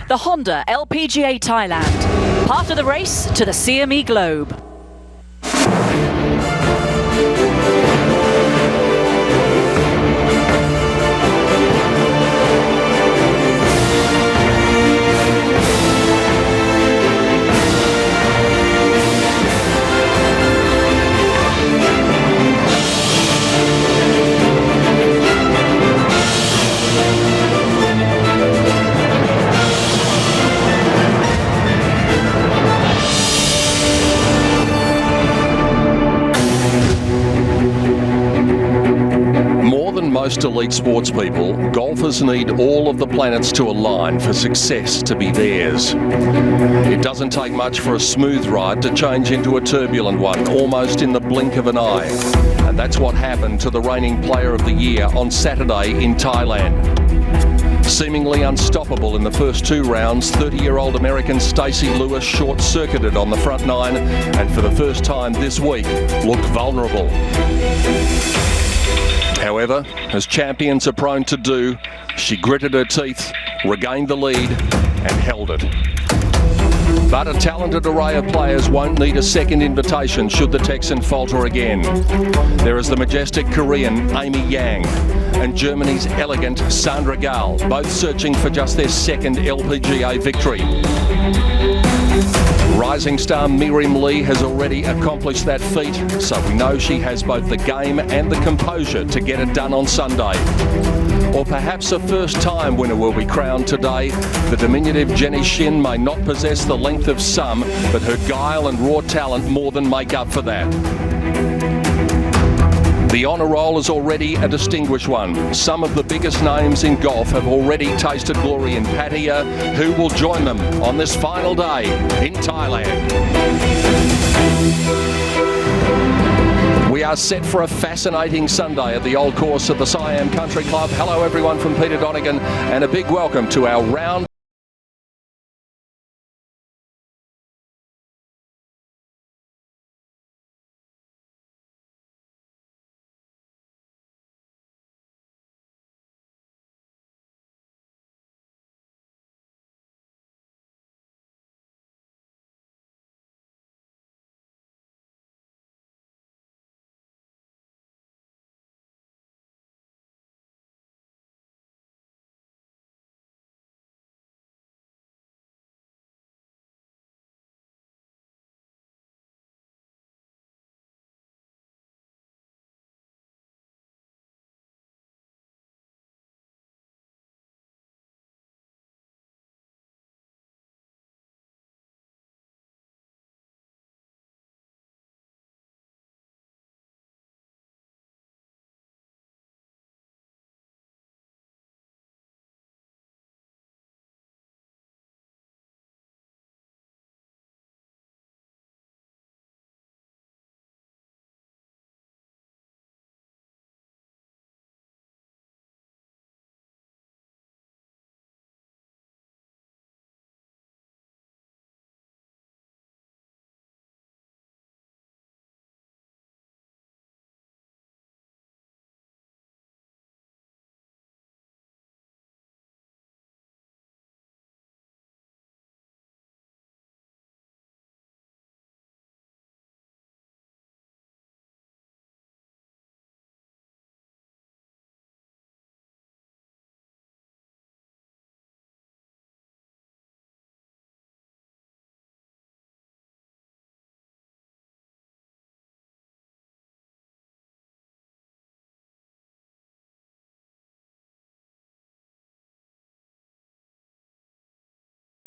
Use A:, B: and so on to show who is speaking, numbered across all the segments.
A: the Honda LPGA Thailand, part of the race to the CME Globe.
B: Most elite sports people, golfers need all of the planets to align for success to be theirs. It doesn't take much for a smooth ride to change into a turbulent one, almost in the blink of an eye. And that's what happened to the reigning Player of the Year on Saturday in Thailand. Seemingly unstoppable in the first two rounds, 30-year-old American Stacey Lewis short-circuited on the front nine and for the first time this week looked vulnerable. However, as champions are prone to do, she gritted her teeth, regained the lead and held it. But a talented array of players won't need a second invitation should the Texan falter again. There is the majestic Korean Amy Yang and Germany's elegant Sandra Gahl, both searching for just their second LPGA victory. Rising star Miriam Lee has already accomplished that feat, so we know she has both the game and the composure to get it done on Sunday. Or perhaps a first-time winner will be crowned today. The diminutive Jenny Shin may not possess the length of some, but her guile and raw talent more than make up for that. The honour roll is already a distinguished one. Some of the biggest names in golf have already tasted glory in Pattaya. Who will join them on this final day in Thailand? We are set for a fascinating Sunday at the old course of the Siam Country Club. Hello everyone from Peter Donegan and a big welcome to our round.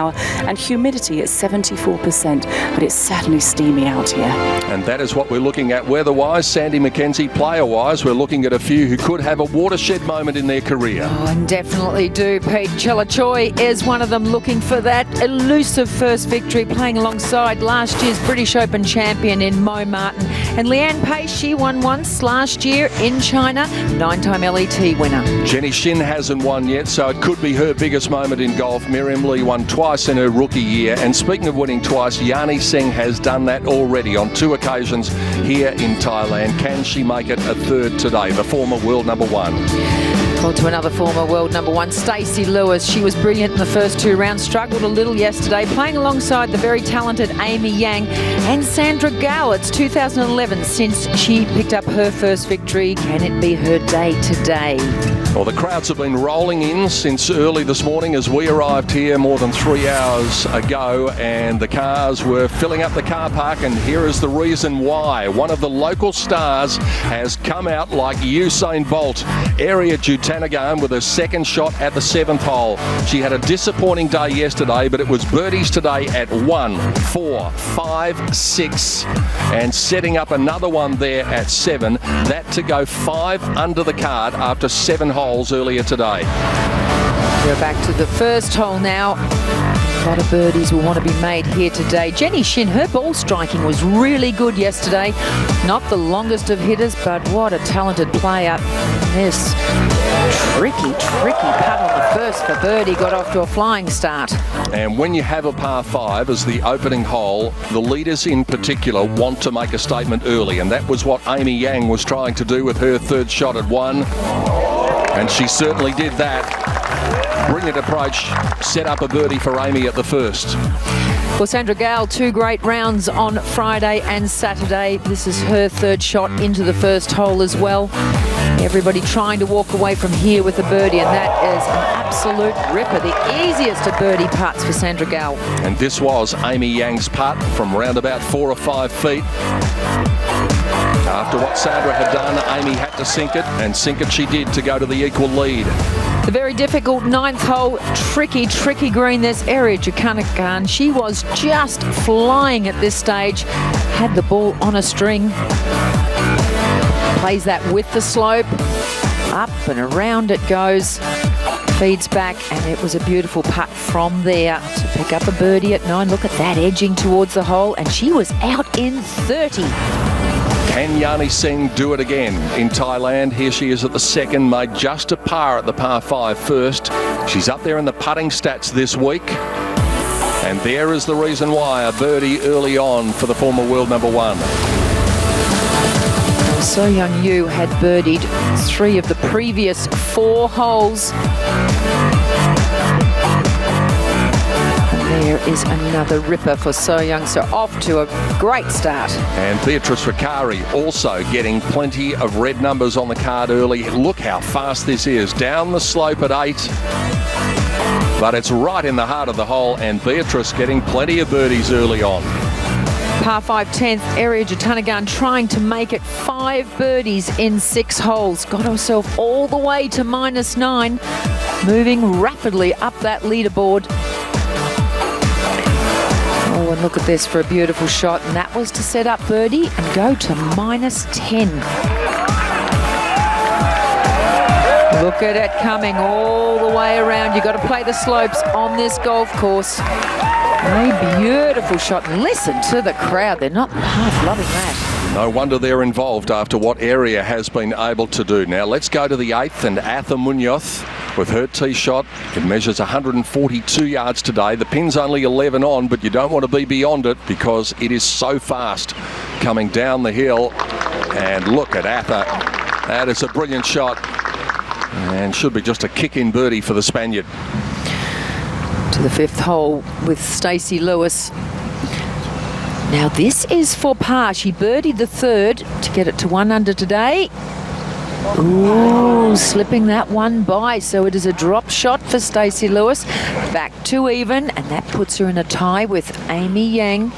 A: And humidity at 74%, but it's certainly steamy out here.
B: And that is what we're looking at weather-wise. Sandy McKenzie, player-wise, we're looking at a few who could have a watershed moment in their career.
C: Oh, and definitely do, Pete. Chella Choi is one of them, looking for that elusive first victory, playing alongside last year's British Open champion in Mo Martin. And Leanne Pace, she won once last year in China, 9-time LET winner.
B: Jenny Shin hasn't won yet, so it could be her biggest moment in golf. Miriam Lee won twice in her rookie year, and speaking of winning twice, Yani Singh has done that already on 2 occasions here in Thailand. Can she make it a third today, the former world number one?
C: Well, to another former world number one, Stacey Lewis. She was brilliant in the first 2 rounds, struggled a little yesterday, playing alongside the very talented Amy Yang and Sandra Gao. It's 2011 since she picked up her first victory. Can it be her day today?
B: Well, the crowds have been rolling in since early this morning as we arrived here more than 3 hours ago, and the cars were filling up the car park, and here is the reason why. One of the local stars has come out like Usain Bolt. Area Jutanagan with her second shot at the 7th hole. She had a disappointing day yesterday, but it was birdies today at 1, 4, 5, 6, and setting up another one there at 7. That to go 5 under the card after 7 holes earlier today.
C: We're back to the first hole now. A lot of birdies will want to be made here today. Jenny Shin, her ball striking was really good yesterday. Not the longest of hitters, but what a talented player. This tricky putt on the first for birdie got off to a flying start.
B: And when you have a par 5 as the opening hole, the leaders in particular want to make a statement early, and that was what Amy Yang was trying to do with her third shot at 1. And she certainly did that. Brilliant approach, set up a birdie for Amy at the first.
C: Well, Sandra Gao, 2 great rounds on Friday and Saturday. This is her third shot into the first hole as well. Everybody trying to walk away from here with a birdie, and that is an absolute ripper. The easiest of birdie putts for Sandra Gao.
B: And this was Amy Yang's putt from round about 4 or 5 feet. After what Sandra had done, Amy had to sink it, and sink it she did to go to the equal lead.
C: The very difficult 9th hole, tricky green. There's Area Jutanagan. She was just flying at this stage. Had the ball on a string. Plays that with the slope. Up and around it goes. Feeds back, and it was a beautiful putt from there to pick up a birdie at 9. Look at that, edging towards the hole, and she was out in 30.
B: Can Yani Singh do it again in Thailand? Here she is at the second, made just a par at the par 5 first. She's up there in the putting stats this week. And there is the reason why, a birdie early on for the former world number 1.
C: So Young Yu had birdied 3 of the previous 4 holes. And there is another ripper for So Young, so off to a great start.
B: And Beatrice Riccari also getting plenty of red numbers on the card early. Look how fast this is, down the slope at 8. But it's right in the heart of the hole, and Beatrice getting plenty of birdies early on.
C: Par 5 10th, Area Jutanagan trying to make it 5 birdies in 6 holes. Got herself all the way to -9, moving rapidly up that leaderboard. Oh, and look at this for a beautiful shot, and that was to set up birdie and go to -10. Look at it coming all the way around. You've got to play the slopes on this golf course. A beautiful shot. And listen to the crowd. They're not half loving that.
B: No wonder they're involved after what Area has been able to do. Now let's go to the 8th, and Atha Munoz with her tee shot. It measures 142 yards today. The pin's only 11 on, but you don't want to be beyond it because it is so fast coming down the hill. And look at Atha. That is a brilliant shot, and should be just a kick-in birdie for the Spaniard.
C: To the 5th hole with Stacey Lewis. Now this is for par. She birdied the 3rd to get it to 1 under today. Ooh, slipping that one by. So it is a drop shot for Stacey Lewis. Back to even, and that puts her in a tie with Amy Yang.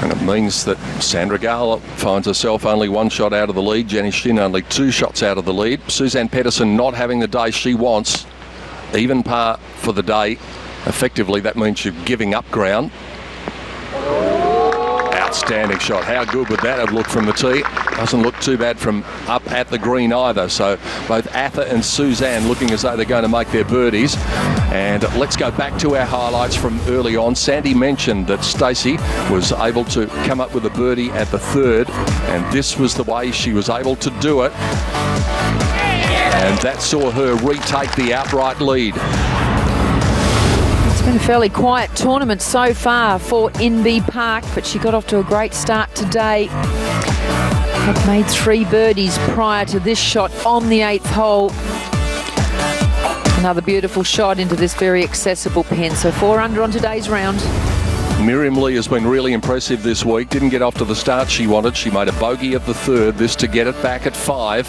B: And it means that Sandra Gao finds herself only 1 shot out of the lead. Jenny Shin only 2 shots out of the lead. Suzanne Petterson not having the day she wants. Even par for the day. Effectively, that means you're giving up ground. Outstanding shot. How good would that have looked from the tee? Doesn't look too bad from up at the green either. So both Atha and Suzanne looking as though they're going to make their birdies. And let's go back to our highlights from early on. Sandy mentioned that Stacey was able to come up with a birdie at the 3rd, and this was the way she was able to do it. And that saw her retake the outright lead.
C: It's been a fairly quiet tournament so far for Inbee Park, but she got off to a great start today. Had made 3 birdies prior to this shot on the 8th hole. Another beautiful shot into this very accessible pin. So 4 under on today's round.
B: Miriam Lee has been really impressive this week. Didn't get off to the start she wanted. She made a bogey at the 3rd. This to get it back at 5.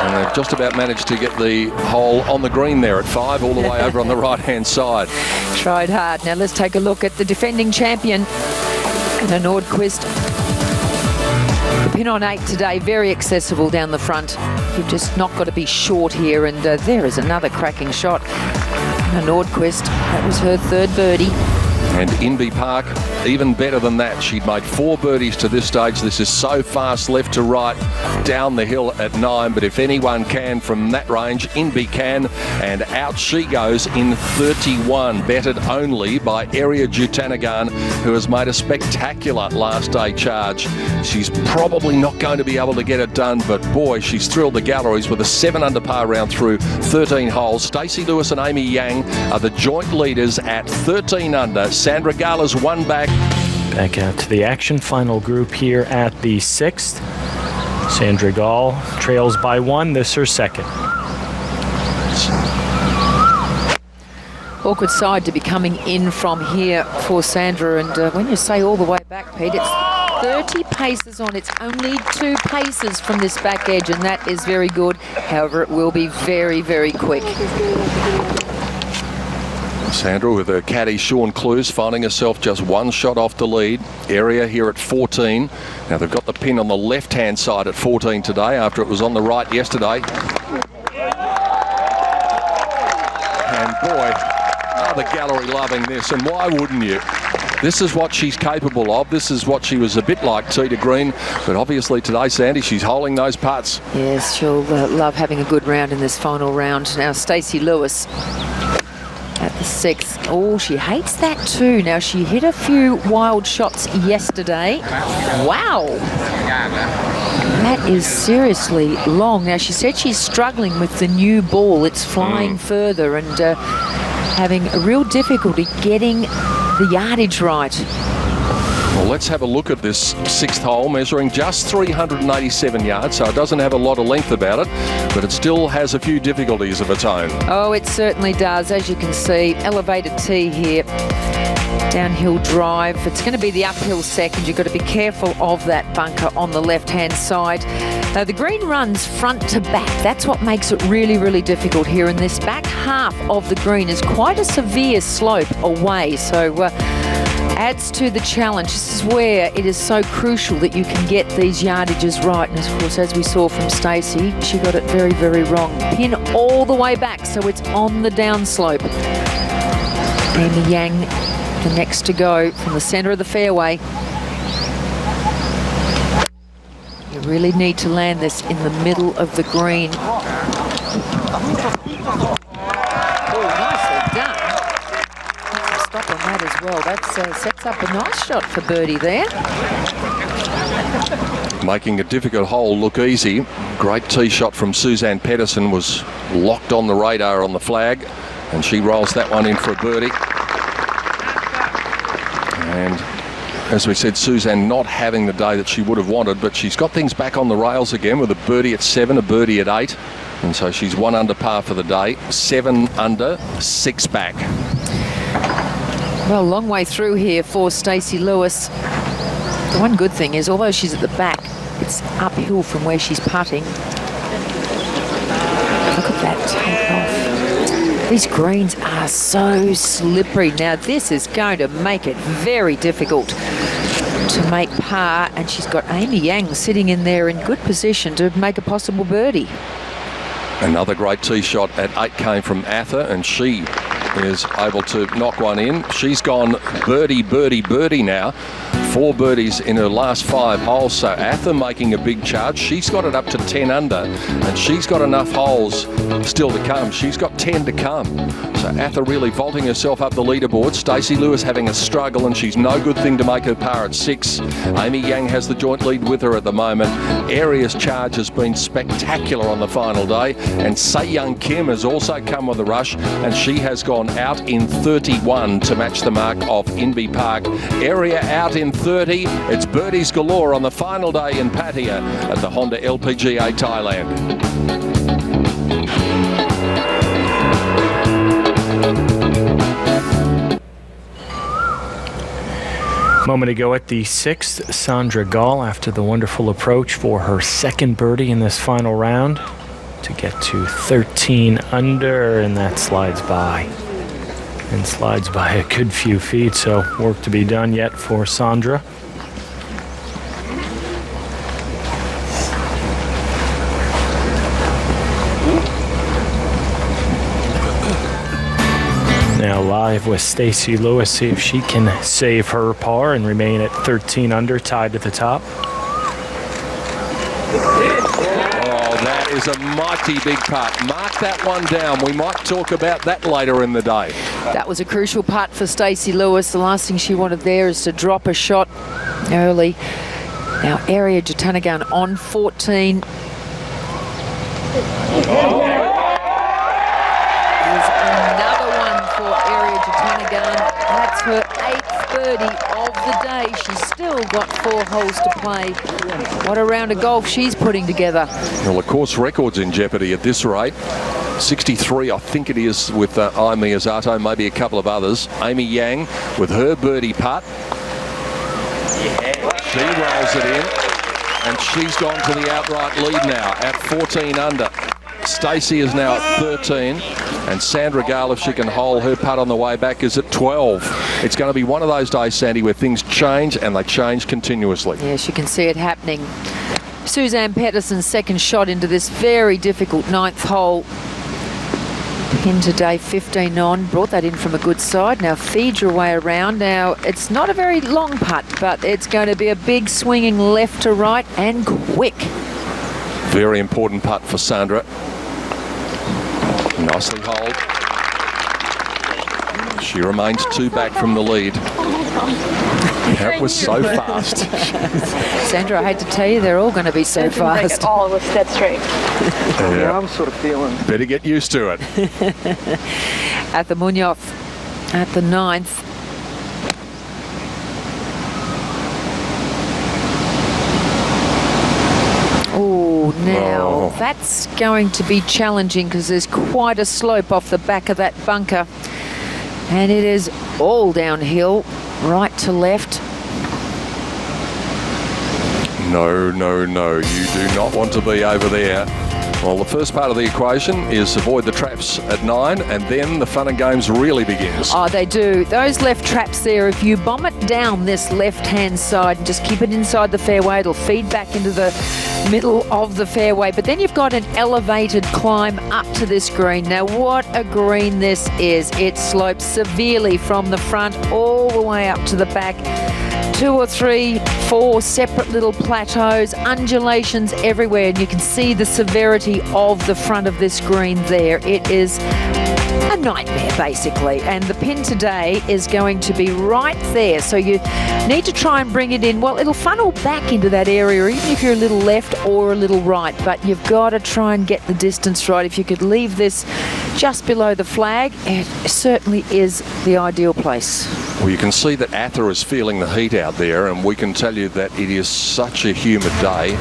B: And they've just about managed to get the hole on the green there at 5, all the way over on the right-hand side.
C: Tried hard. Now let's take a look at the defending champion, Anna Nordqvist. The pin on 8 today, very accessible down the front. You've just not got to be short here. And there is another cracking shot. Anna Nordqvist, that was her 3rd birdie.
B: And Inby Park, even better than that. She'd made 4 birdies to this stage. This is so fast left to right, down the hill at 9. But if anyone can from that range, Inby can. And out she goes in 31, bettered only by Area Jutanagan, who has made a spectacular last day charge. She's probably not going to be able to get it done, but boy, she's thrilled the galleries with a 7 under par round through 13 holes. Stacey Lewis and Amy Yang are the joint leaders at 13 under. Sandra Gala's 1 back.
D: Back out to the action. Final group here at the 6th. Sandra Gall trails by 1. This her 2nd.
C: Awkward side to be coming in from here for Sandra. And when you say all the way back, Pete, it's 30 paces on. It's only 2 paces from this back edge, and that is very good. However, it will be very, very quick.
B: Sandra with her caddy Sean Clues finding herself just 1 shot off the lead. Area here at 14. Now they've got the pin on the left-hand side at 14 today after it was on the right yesterday. And boy, are the gallery loving this, and why wouldn't you? This is what she's capable of. This is what she was a bit like Tita Green, but obviously today, Sandy, she's holding those putts.
C: Yes, she'll love having a good round in this final round. Now, Stacey Lewis at the 6th. Oh, she hates that too. Now, she hit a few wild shots yesterday. Wow. That is seriously long. Now, she said she's struggling with the new ball. It's flying further and having a real difficulty getting the yardage right.
B: Well, let's have a look at this 6th hole, measuring just 387 yards, so it doesn't have a lot of length about it, but it still has a few difficulties of its own.
C: Oh, it certainly does. As you can see, elevated tee here, downhill drive. It's going to be the uphill second. You've got to be careful of that bunker on the left-hand side. Now, the green runs front to back. That's what makes it really, really difficult here. And this back half of the green is quite a severe slope away, so adds to the challenge. This is where it is so crucial that you can get these yardages right. And of course, as we saw from Stacey, she got it very, very wrong. Pin all the way back, so it's on the downslope. Amy Yang, the next to go from the centre of the fairway. You really need to land this in the middle of the green. Stop on that as well. That sets up a nice shot for birdie there.
B: Making a difficult hole look easy. Great tee shot from Suzanne Pedersen, was locked on the radar on the flag, and she rolls that one in for a birdie. And as we said, Suzanne not having the day that she would have wanted, but she's got things back on the rails again with a birdie at 7, a birdie at 8. And so she's 1 under par for the day, 7 under, 6 back.
C: Well, long way through here for Stacey Lewis. The one good thing is, although she's at the back, it's uphill from where she's putting. Look at that take off. These greens are so slippery. Now, this is going to make it very difficult to make par, and she's got Amy Yang sitting in there in good position to make a possible birdie.
B: Another great tee shot at 8 came from Atha, and she is able to knock one in. She's gone birdie, birdie, birdie now. 4 birdies in her last 5 holes, so Atha making a big charge. She's got it up to 10 under, and she's got enough holes still to come. She's got 10 to come. So Atha really vaulting herself up the leaderboard. Stacey Lewis having a struggle, and she's no good thing to make her par at 6. Amy Yang has the joint lead with her at the moment. Area's charge has been spectacular on the final day, and Se Young Kim has also come with a rush, and she has gone out in 31 to match the mark of Inby Park. Area out in 30. It's birdies galore on the final day in Pattaya at the Honda LPGA Thailand.
D: Moment ago at the 6th, Sandra Gall after the wonderful approach for her second birdie in this final round to get to 13 under, and that slides by. And slides by a good few feet, so work to be done yet for Sandra. Now live with Stacey Lewis, see if she can save her par and remain at 13 under, tied to the top.
B: Oh, that is a mighty big putt. Mark that one down. We might talk about that later in the day.
C: That was a crucial putt for Stacey Lewis. The last thing she wanted there is to drop a shot early. Now Area Jatanagan on 14. That's her 8th birdie of the day. She's still got 4 holes to play. What a round of golf she's putting together.
B: Well, the course record's in jeopardy at this rate. 63, I think it is, with Amy Azato, maybe a couple of others. Amy Yang with her birdie putt. She rolls it in, and she's gone to the outright lead now at 14 under. Stacey is now at 13, and Sandra Gall, if she can hole her putt on the way back, is at 12. It's going to be one of those days, Sandy, where things change, and they change continuously.
C: Yes, you can see it happening. Suzanne Petterson's second shot into this very difficult 9th hole. Pin today, 15 on. Brought that in from a good side. Now feed your way around. Now, it's not a very long putt, but it's going to be a big swinging left to right and quick.
B: Very important putt for Sandra. Nicely holed. She remains 2 back from the lead. That was so fast.
C: Sandra, I hate to tell you, they're all going to be so fast.
E: All of us dead straight.
B: Yeah,
F: I'm sort of feeling.
B: better get used to it.
C: At the Munoz at the 9th. Now, that's going to be challenging because there's quite a slope off the back of that bunker. And it is all downhill, right to left.
B: No, no, no. You do not want to be over there. Well, the first part of the equation is avoid the traps at 9, and then the fun and games really begins.
C: Oh, they do. Those left traps there, if you bomb it down this left-hand side and just keep it inside the fairway, it'll feed back into the middle of the fairway. But then you've got an elevated climb up to this green. Now, what a green this is. It slopes severely from the front all the way up to the back. 2 or 3, 4 separate little plateaus, undulations everywhere, and you can see the severity of the front of this green there. It is a nightmare, basically, and the pin today is going to be right there, so you need to try and bring it in. Well, it'll funnel back into that area, even if you're a little left or a little right, but you've got to try and get the distance right. If you could leave this just below the flag, it certainly is the ideal place.
B: Well, you can see that Ather is feeling the heat out there, and we can tell you that it is such a humid day.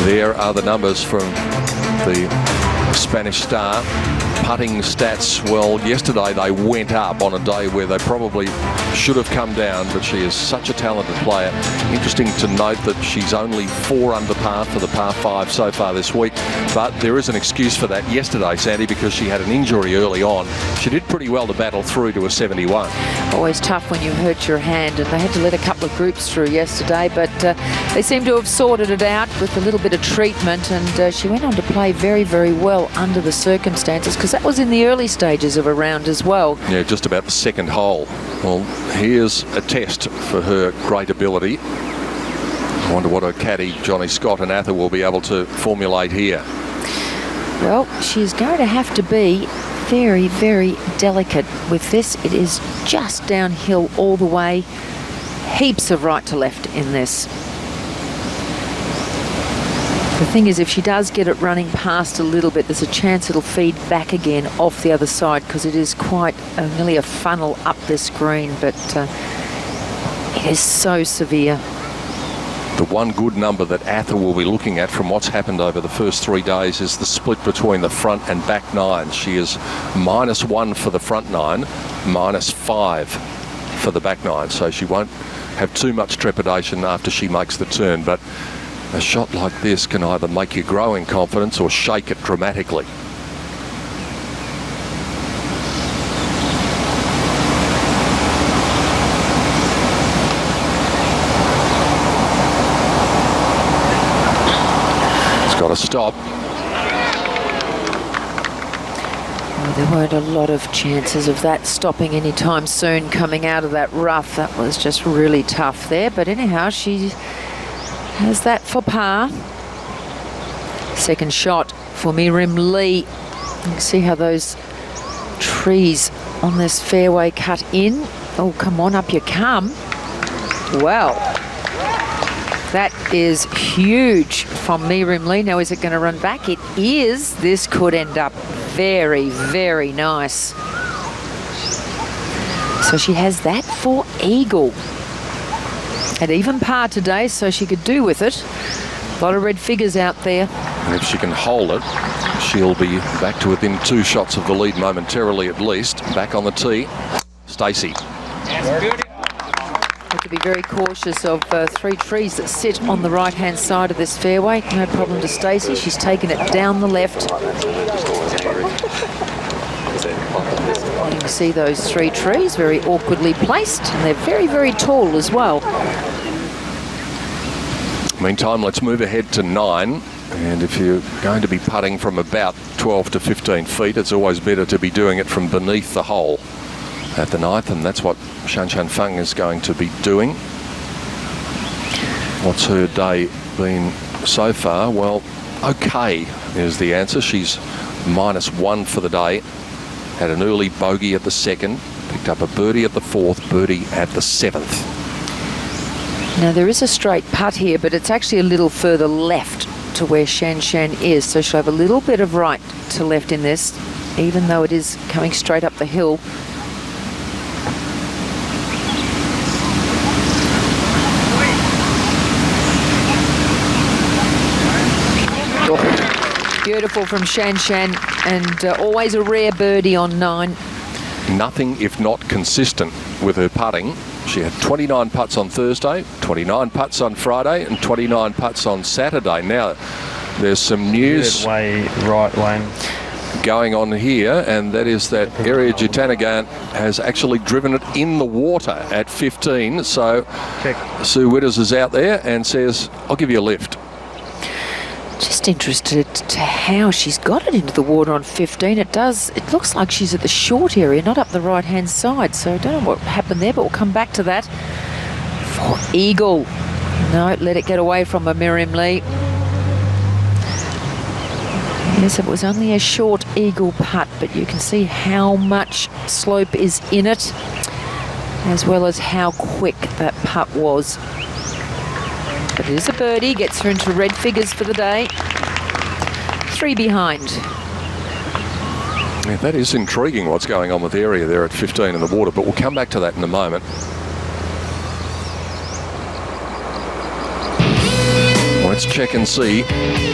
B: There are the numbers from the Spanish Star. Putting stats, well, yesterday they went up on a day where they probably should have come down, but she is such a talented player. Interesting to note that she's only 4 under par for the par 5 so far this week, but there is an excuse for that yesterday, Sandy, because she had an injury early on. She did pretty well to battle through to a 71.
C: Always tough when you hurt your hand, and they had to let a couple of groups through yesterday, but they seem to have sorted it out with a little bit of treatment, and she went on to play very, very well under the circumstances, because that was in the early stages of a round as well.
B: Yeah, just about the second hole. Well, here's a test for her great ability. I wonder what her caddy, Johnny Scott and Ather, will be able to formulate here.
C: Well, she's going to have to be very, very delicate with this. It is just downhill all the way. Heaps of right to left in this. The thing is, if she does get it running past a little bit, there's a chance it'll feed back again off the other side, because it is quite nearly a funnel up this green. But It is so severe.
B: The one good number that Atha will be looking at from what's happened over the first 3 days is the split between the front and back nines. She is -1 for the front nine, -5 for the back nine. So she won't have too much trepidation after she makes the turn. But a shot like this can either make you grow in confidence or shake it dramatically. Got to stop.
C: Well, there weren't a lot of chances of that stopping anytime soon coming out of that rough. That was just really tough there. But anyhow, she has that for par. Second shot for Miriam Lee. You can see how those trees on this fairway cut in. Oh, come on, up you come. Well, that is huge from Miriam Lee. Now, is it going to run back? It is. This could end up very, very nice. So she has that for eagle. At even par today, so she could do with it. A lot of red figures out there.
B: And if she can hold it, she'll be back to within 2 shots of the lead momentarily at least. Back on the tee, Stacey.
C: Have to be very cautious of 3 trees that sit on the right-hand side of this fairway. No problem to Stacey. She's taken it down the left. You can see those 3 trees very awkwardly placed, and they're very, very tall as well.
B: Meantime, let's move ahead to 9. And if you're going to be putting from about 12 to 15 feet, it's always better to be doing it from beneath the hole at the 9th, and that's what Shan Shan Feng is going to be doing. What's her day been so far? Well, okay is the answer. She's -1 for the day. Had an early bogey at the 2nd, picked up a birdie at the 4th, birdie at the 7th.
C: Now, there is a straight putt here, but it's actually a little further left to where Shan Shan is, so she'll have a little bit of right to left in this, even though it is coming straight up the hill. Beautiful from Shan Shan, and always a rare birdie on 9.
B: Nothing if not consistent with her putting. She had 29 putts on Thursday, 29 putts on Friday, and 29 putts on Saturday. Now, there's some news going on here, and that is that Area Jutanagan has actually driven it in the water at 15. So Sue Witters is out there and says, I'll give you a lift.
C: Just interested to how she's got it into the water on 15. It looks like she's at the short area, not up the right-hand side. So I don't know what happened there, but we'll come back to that. For eagle. No, let it get away from her, Miriam Lee. Yes, it was only a short eagle putt, but you can see how much slope is in it, as well as how quick that putt was. But it is a birdie, gets her into red figures for the day. 3 behind.
B: Yeah, that is intriguing what's going on with the area there at 15 in the water, but we'll come back to that in a moment. Let's check and see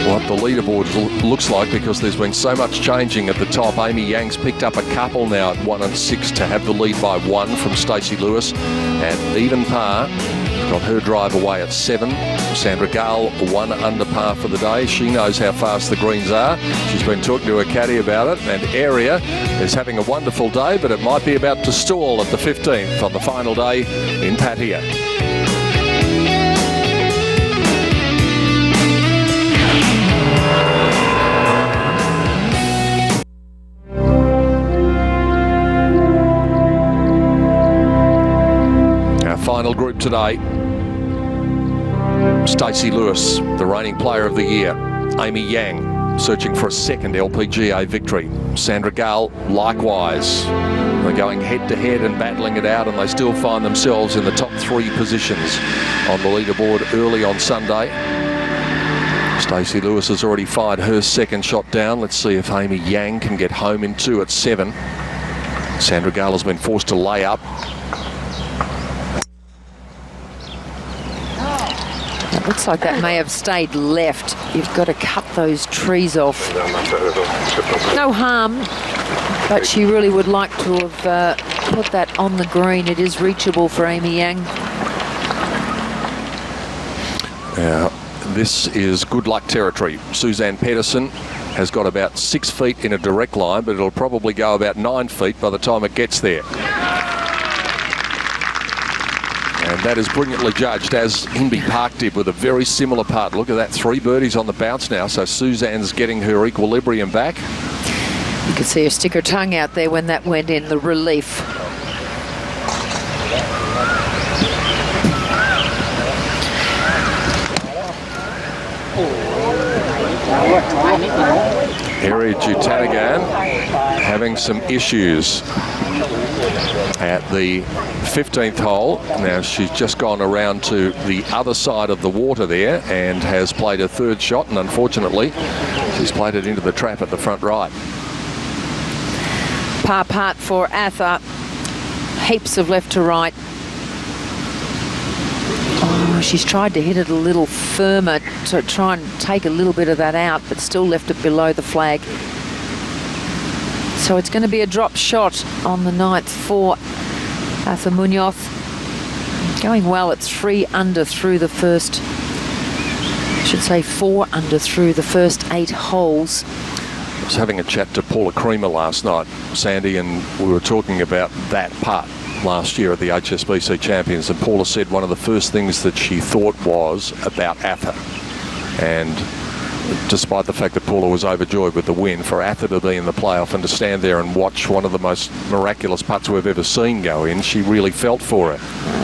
B: what the leaderboard looks like, because there's been so much changing at the top. Amy Yang's picked up a couple now at 1 and 6 to have the lead by 1 from Stacey Lewis at even par. Got her drive away at 7. Sandra Gale 1 under par for the day. She knows how fast the greens are. She's been talking to her caddy about it. And Area is having a wonderful day, but it might be about to stall at the 15th on the final day in Pattaya. Final group today. Stacey Lewis, the reigning player of the year. Amy Yang, searching for a second LPGA victory. Sandra Gale, likewise. They're going head-to-head and battling it out, and they still find themselves in the top 3 positions on the leaderboard early on Sunday. Stacey Lewis has already fired her second shot down. Let's see if Amy Yang can get home in 2 at 7. Sandra Gale has been forced to lay up.
C: Looks like that may have stayed left. You've got to cut those trees off. No harm, but she really would like to have put that on the green. It is reachable for Amy Yang.
B: Now, this is good luck territory. Suzanne Pedersen has got about 6 feet in a direct line, but it'll probably go about 9 feet by the time it gets there. And that is brilliantly judged, as Inby Park did with a very similar putt. Look at that, 3 birdies on the bounce now, so Suzanne's getting her equilibrium back.
C: You could see her stick her tongue out there when that went in, the relief.
B: Eri Jutanagan having some issues at the 15th hole. Now she's just gone around to the other side of the water there and has played her 3rd shot, and unfortunately she's played it into the trap at the front right.
C: Par putt for Atha. Heaps of left to right. Oh, she's tried to hit it a little firmer to try and take a little bit of that out, but still left it below the flag. So it's going to be a drop shot on the 9th for Atha Munoz. Going well at 3 under through the first, I should say 4 under through the first 8 holes.
B: I was having a chat to Paula Creamer last night, Sandy, and we were talking about that putt last year at the HSBC Champions, and Paula said one of the first things that she thought was about Atha. And despite the fact that Paula was overjoyed with the win, for Atha to be in the playoff and to stand there and watch one of the most miraculous putts we've ever seen go in, she really felt for it.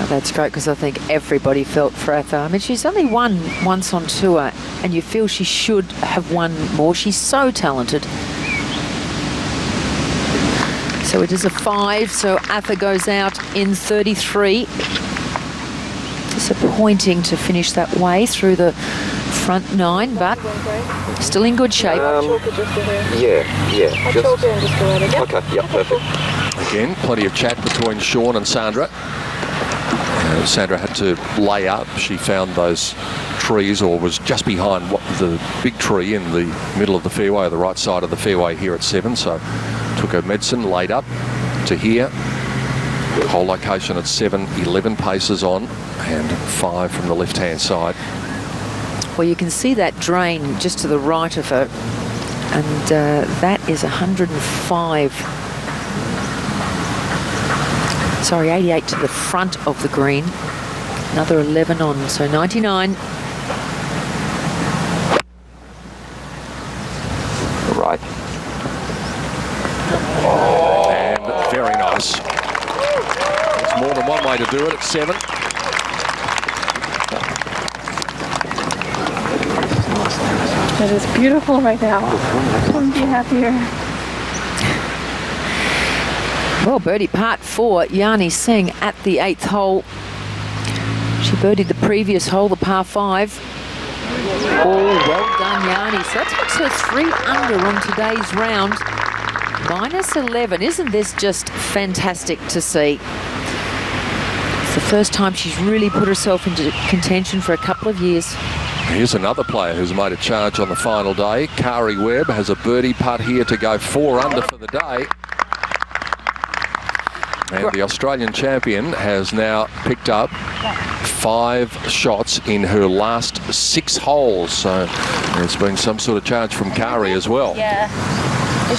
C: That's great, because I think everybody felt for Atha. I mean, she's only won once on tour, and you feel she should have won more. She's so talented. So it is a 5, so Atha goes out in 33. Disappointing to finish that way through the front 9, but still in good shape.
E: Yeah. Okay, yeah, perfect.
B: Again, plenty of chat between Sean and Sandra. Sandra had to lay up. She found those trees, or was just behind the big tree in the middle of the fairway, or the right side of the fairway here at 7. So took her medicine, laid up to here. Whole location at 7, 11 paces on, and 5 from the left-hand side.
C: Well, you can see that drain just to the right of her, and that is 105. Sorry, 88 to the front of the green. Another 11 on, so 99.
E: Right.
B: And very nice. There's more than one way to do it at 7.
F: It is beautiful right now. Couldn't be happier.
C: Well, birdie part for Yanni Singh at the 8th hole. She birdied the previous hole, the par 5. Oh, well done, Yanni. So that takes her 3 under on today's round. Minus 11. Isn't this just fantastic to see? It's the first time she's really put herself into contention for a couple of years.
B: Here's another player who's made a charge on the final day. Kari Webb has a birdie putt here to go 4 under for the day. And the Australian champion has now picked up 5 shots in her last 6 holes. So there's been some sort of charge from Kari as well.
F: Yeah.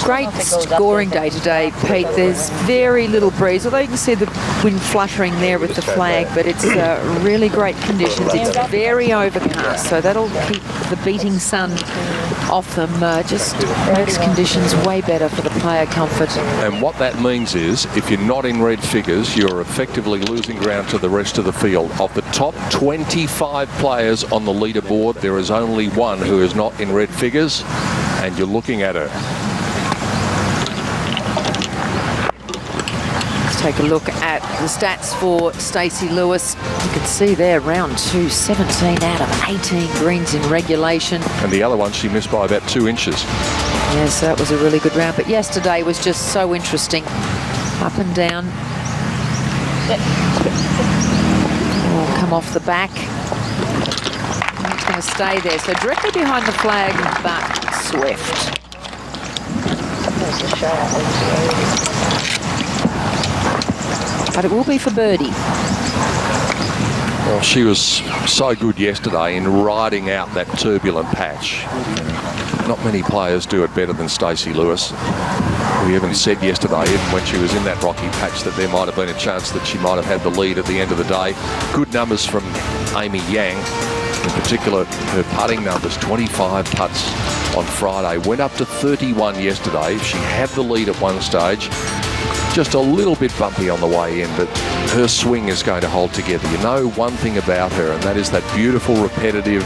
C: Great scoring day today, Pete. There's very little breeze, although you can see the wind fluttering there with the flag, but it's really great conditions. It's very overcast, so that'll keep the beating sun off them. Just makes conditions way better for the player comfort.
B: And what that means is, if you're not in red figures, you're effectively losing ground to the rest of the field. Of the top 25 players on the leaderboard, there is only one who is not in red figures, and you're looking at her.
C: Take a look at the stats for Stacey Lewis. You can see there, round 2, 17 out of 18 greens in regulation.
B: And the other one, she missed by about 2 inches.
C: Yes, that was a really good round. But yesterday was just so interesting. Up and down. Oh, come off the back. flag's going to stay there. So directly behind the flag, but swift. But it will be for birdie.
B: Well, she was so good yesterday in riding out that turbulent patch. Not many players do it better than Stacey Lewis. We even said yesterday, even when she was in that rocky patch, that there might have been a chance that she might have had the lead at the end of the day. Good numbers from Amy Yang. In particular, her putting numbers, 25 putts on Friday. Went up to 31 yesterday. She had the lead at one stage. Just a little bit bumpy on the way in, but her swing is going to hold together. You know one thing about her, and that is that beautiful, repetitive,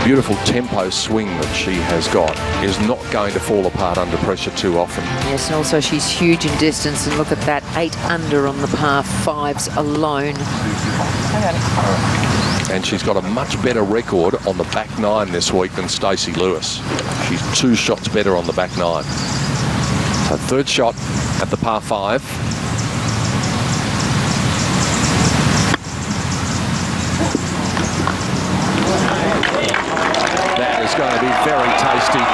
B: beautiful tempo swing that she has got is not going to fall apart under pressure too often.
C: Yes, and also she's huge in distance, and look at that, 8 under on the par 5s alone.
B: And she's got a much better record on the back 9 this week than Stacey Lewis. She's 2 shots better on the back 9. So third shot at the par 5. That is going to be very tasty.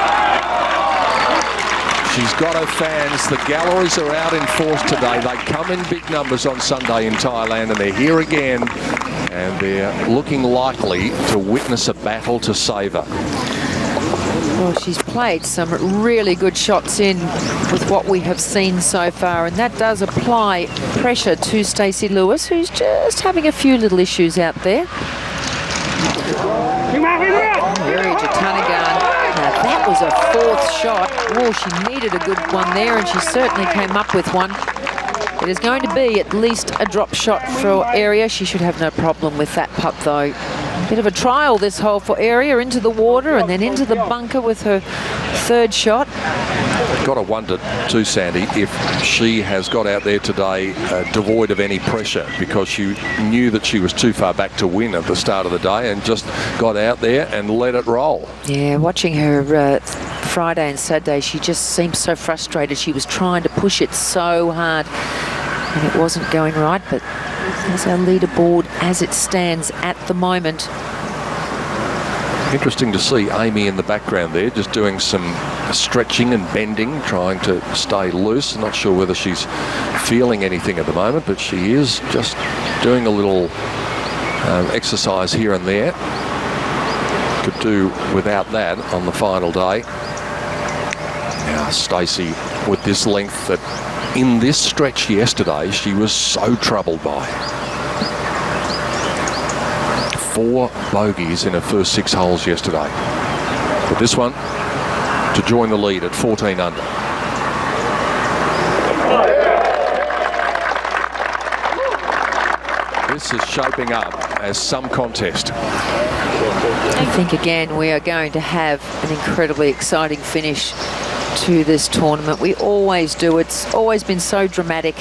B: She's got her fans. The galleries are out in force today. They come in big numbers on Sunday in Thailand, and they're here again, and they're looking likely to witness a battle to savour.
C: Well, she's played some really good shots in with what we have seen so far, and that does apply pressure to Stacey Lewis, who's just having a few little issues out there. Very Jatanagan. Now that was a 4th shot. Oh, she needed a good one there, and she certainly came up with one. It is going to be at least a drop shot for Area. She should have no problem with that putt, though. Bit of a trial this hole for Area, into the water and then into the bunker with her 3rd shot.
B: Got to wonder too, Sandy, if she has got out there today devoid of any pressure, because she knew that she was too far back to win at the start of the day and just got out there and let it roll.
C: Yeah, watching her Friday and Saturday, she just seemed so frustrated. She was trying to push it so hard and it wasn't going right, but there's our leaderboard as it stands at the moment.
B: Interesting to see Amy in the background there, just doing some stretching and bending, trying to stay loose. Not sure whether she's feeling anything at the moment, but she is just doing a little exercise here and there. Could do without that on the final day. Now Stacey with this length that in this stretch yesterday she was so troubled by. 4 bogeys in her first 6 holes yesterday. But this one to join the lead at 14 under. This is shaping up as some contest.
C: I think again we are going to have an incredibly exciting finish to this tournament. We always do. It's always been so dramatic.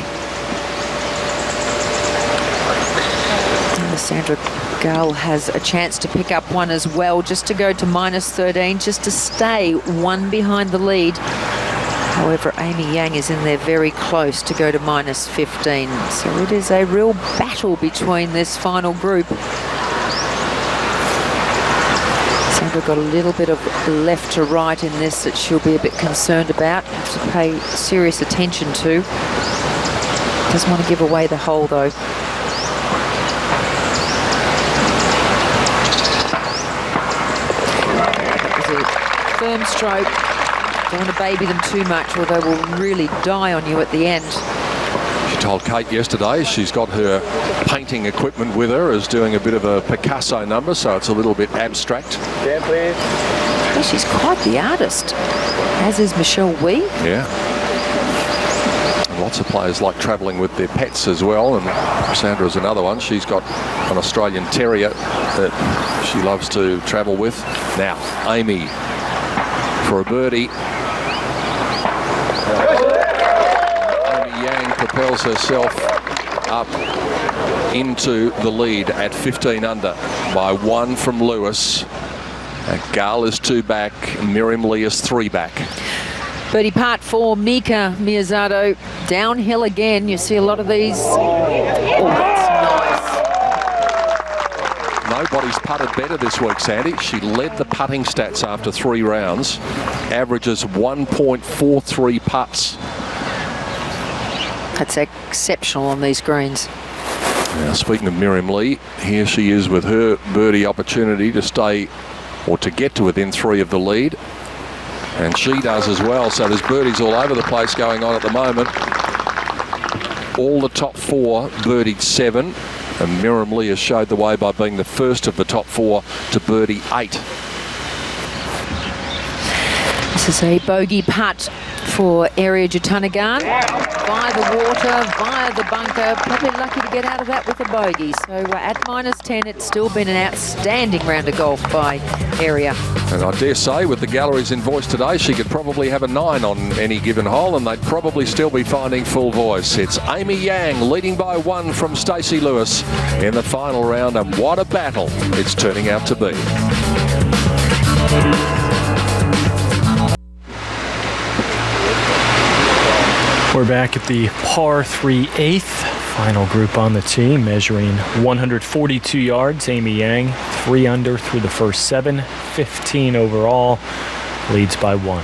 C: And Sandra Gull has a chance to pick up one as well, just to go to -13, just to stay 1 behind the lead. However, Amy Yang is in there very close to go to -15. So it is a real battle between this final group. Sandra got a little bit of left to right in this that she'll be a bit concerned about, have to pay serious attention to. Doesn't want to give away the hole though. Firm stroke. Don't want to baby them too much or they will really die on you at the end.
B: She told Kate yesterday she's got her painting equipment with her, is doing a bit of a Picasso number, so it's a little bit abstract.
E: Yeah, please.
C: Well, she's quite the artist, as is Michelle Wee.
B: Yeah. And lots of players like travelling with their pets as well, and Sandra's another one. She's got an Australian Terrier that she loves to travel with. Now, Amy for a birdie. Amy Yang propels herself up into the lead at 15 under by 1 from Lewis. Gal is 2 back, Miriam Lee is 3 back.
C: Birdie part for Mika Miyazato. Downhill again. You see a lot of these. Oh, that's nice.
B: Nobody's putted better this week, Sandy. She led the putting stats after 3 rounds. Averages 1.43 putts.
C: That's exceptional on these greens.
B: Now, speaking of Miriam Lee, here she is with her birdie opportunity to stay or to get to within 3 of the lead. And she does as well. So there's birdies all over the place going on at the moment. All the top 4 birdied 7. And Miriam Lee has showed the way by being the first of the top 4 to birdie 8.
C: This is a bogey putt for Area Jutanagan. Via the water, via the bunker. Probably lucky to get out of that with a bogey. So at -10, it's still been an outstanding round of golf by Area.
B: And I dare say, with the galleries in voice today, she could probably have a 9 on any given hole, and they'd probably still be finding full voice. It's Amy Yang leading by 1 from Stacey Lewis in the final round, and what a battle it's turning out to be.
D: We're back at the par 3 8th. Final group on the tee, measuring 142 yards. Amy Yang, 3 under through the first 7, 15 overall, leads by 1.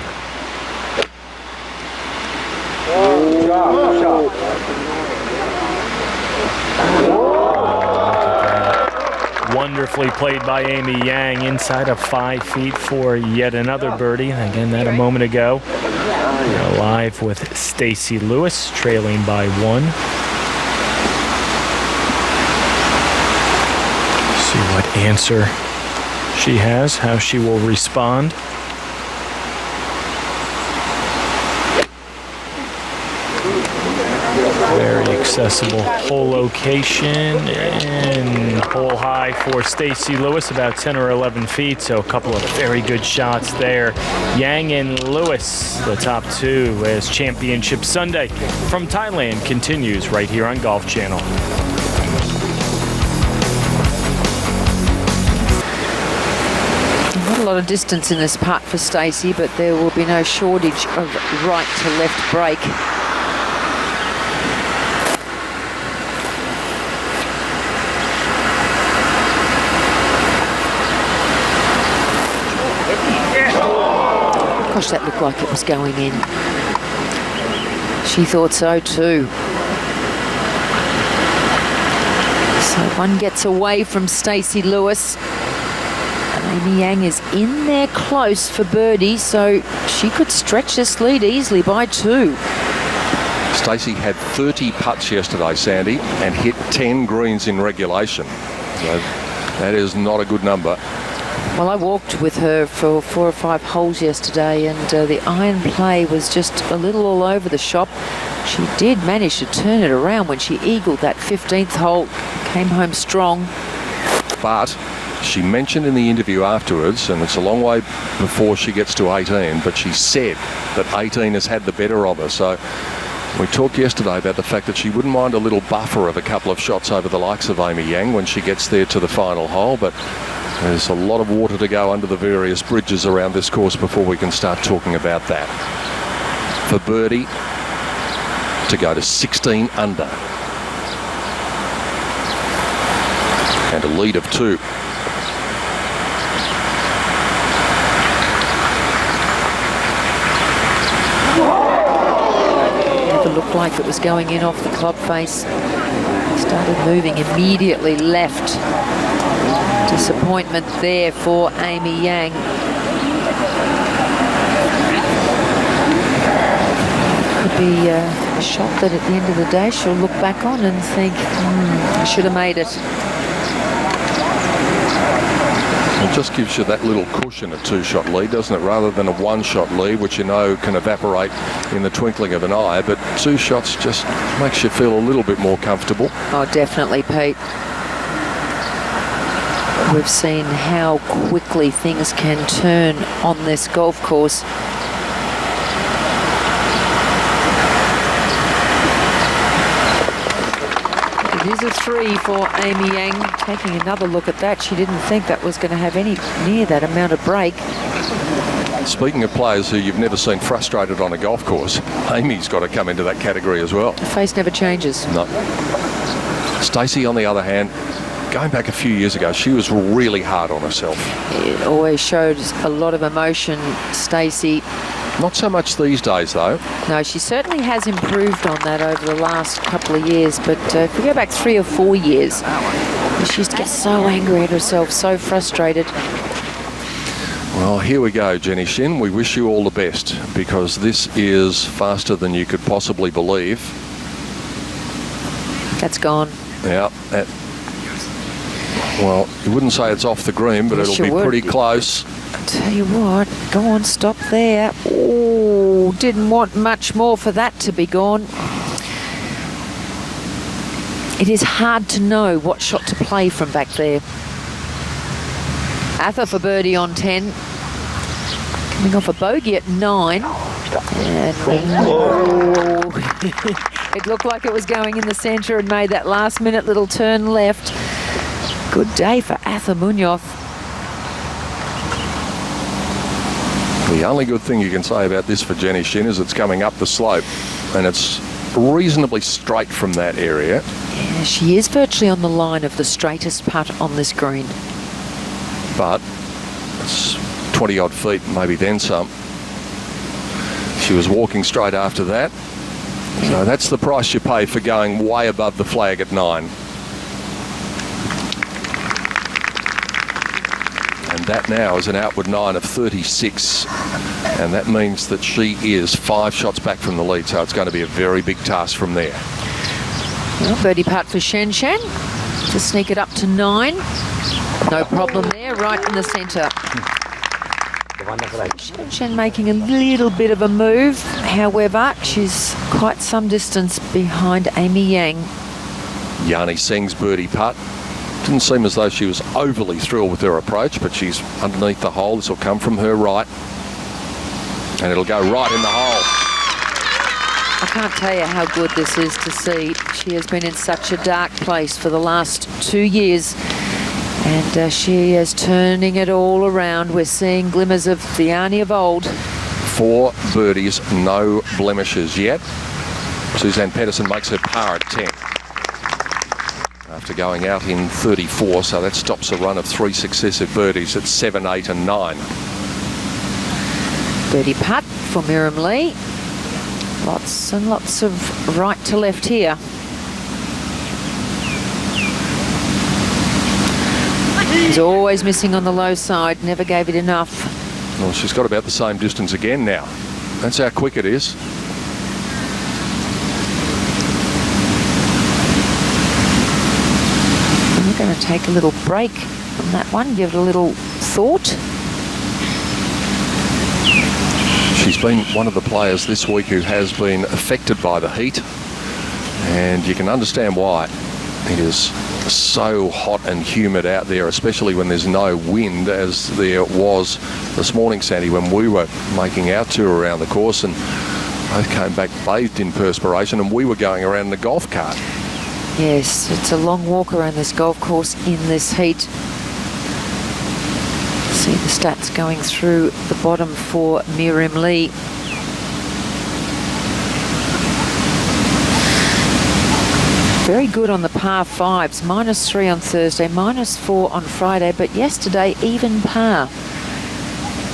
D: Wonderfully played by Amy Yang, inside of 5 feet for yet another birdie. Again, that a moment ago. We're live with Stacey Lewis, trailing by 1. See what answer she has, how she will respond. Very accessible hole location and hole high for Stacey Lewis, about 10 or 11 feet, so a couple of very good shots there. Yang and Lewis, the top 2, as Championship Sunday from Thailand continues right here on Golf Channel.
C: Not a lot of distance in this putt for Stacey, but there will be no shortage of right to left break. Gosh, that looked like it was going in. She thought so too. So one gets away from Stacey Lewis. Amy Yang is in there close for birdie, so she could stretch this lead easily by 2.
B: Stacey had 30 putts yesterday, Sandy, and hit 10 greens in regulation. So that is not a good number.
C: Well, I walked with her for 4 or 5 holes yesterday, and the iron play was just a little all over the shop. She did manage to turn it around when she eagled that 15th hole, came home strong.
B: But she mentioned in the interview afterwards, and it's a long way before she gets to 18, but she said that 18 has had the better of her. So we talked yesterday about the fact that she wouldn't mind a little buffer of a couple of shots over the likes of Amy Yang when she gets there to the final hole, but there's a lot of water to go under the various bridges around this course before we can start talking about that. For birdie to go to 16 under. And a lead of 2.
C: Never looked like it was going in off the club face. Started moving immediately left. Disappointment there for Amy Yang. Could be a shot that at the end of the day she'll look back on and think, I should have made it.
B: It just gives you that little cushion, a 2-shot lead, doesn't it? Rather than a 1-shot lead, which you know can evaporate in the twinkling of an eye. But 2 shots just makes you feel a little bit more comfortable.
C: Oh, definitely, Pete. We've seen how quickly things can turn on this golf course. It is a 3 for Amy Yang. Taking another look at that, she didn't think that was going to have any near that amount of break.
B: Speaking of players who you've never seen frustrated on a golf course, Amy's got to come into that category as well.
C: The face never changes.
B: No. Stacey, on the other hand, going back a few years ago, she was really hard on herself.
C: It always showed a lot of emotion, Stacey.
B: Not so much these days, though.
C: No, she certainly has improved on that over the last couple of years. But if we go back 3 or 4 years, she used to get so angry at herself, so frustrated.
B: Well, here we go, Jenny Shin. We wish you all the best, because this is faster than you could possibly believe.
C: That's gone.
B: Yeah. Well, you wouldn't say it's off the green, but
C: Yes,
B: it'll be
C: you would.
B: pretty close.
C: Tell you what, go on, stop there. Oh, didn't want much more for that to be gone. It is hard to know what shot to play from back there. Atha for birdie on 10. Coming off a bogey at 9. And it looked like it was going in the centre and made that last minute little turn left. Good day for Atha Munoz.
B: The only good thing you can say about this for Jenny Shin is it's coming up the slope, and it's reasonably straight from that area.
C: Yeah, she is virtually on the line of the straightest putt on this green.
B: But it's 20 odd feet, maybe then some. She was walking straight after that. So that's the price you pay for going way above the flag at 9. And that now is an outward 9 of 36. And that means that she is 5 shots back from the lead. So it's going to be a very big task from there.
C: Well, birdie putt for Shen Shen to sneak it up to 9. No problem there, right in the centre. Shen Shen making a little bit of a move. However, she's quite some distance behind Amy Yang.
B: Yani Singh's birdie putt. Didn't seem as though she was overly thrilled with her approach, but she's underneath the hole. This will come from her right. And it'll go right in the hole.
C: I can't tell you how good this is to see. She has been in such a dark place for the last 2 years. And she is turning it all around. We're seeing glimmers of the Arnie of old.
B: 4 birdies, no blemishes yet. Suzanne Pedersen makes her par at 10. After going out in 34, so that stops a run of 3 successive birdies at 7, 8 and 9.
C: Birdie putt for Miriam Lee. Lots and lots of right to left here. He's always missing on the low side, never gave it enough.
B: Well, she's got about the same distance again now. That's how quick it is.
C: We're going to take a little break from that one, give it a little thought.
B: She's been one of the players this week who has been affected by the heat, and you can understand why. It is so hot and humid out there, especially when there's no wind, as there was this morning, Sandy, when we were making our tour around the course, and both came back bathed in perspiration, and we were going around in a golf cart.
C: Yes, it's a long walk around this golf course in this heat. See the stats going through the bottom for Miriam Lee. Very good on the par 5s, -3 on Thursday, -4 on Friday, but yesterday even par.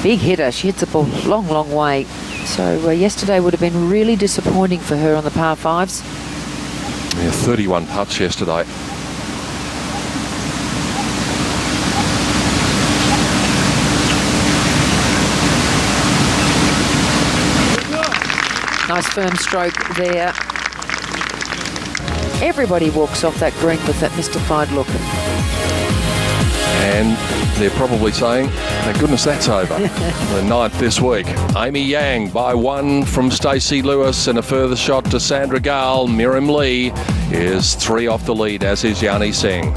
C: Big hitter, she hits the ball a long, long way. So yesterday would have been really disappointing for her on the par 5s.
B: Yeah, 31 putts yesterday.
C: Nice firm stroke there. Everybody walks off that green with that mystified look.
B: And they're probably saying, thank goodness that's over. The 9th this week. Amy Yang by 1 from Stacey Lewis, and a further shot to Sandra Gale. Miriam Lee is 3 off the lead, as is Yani Singh.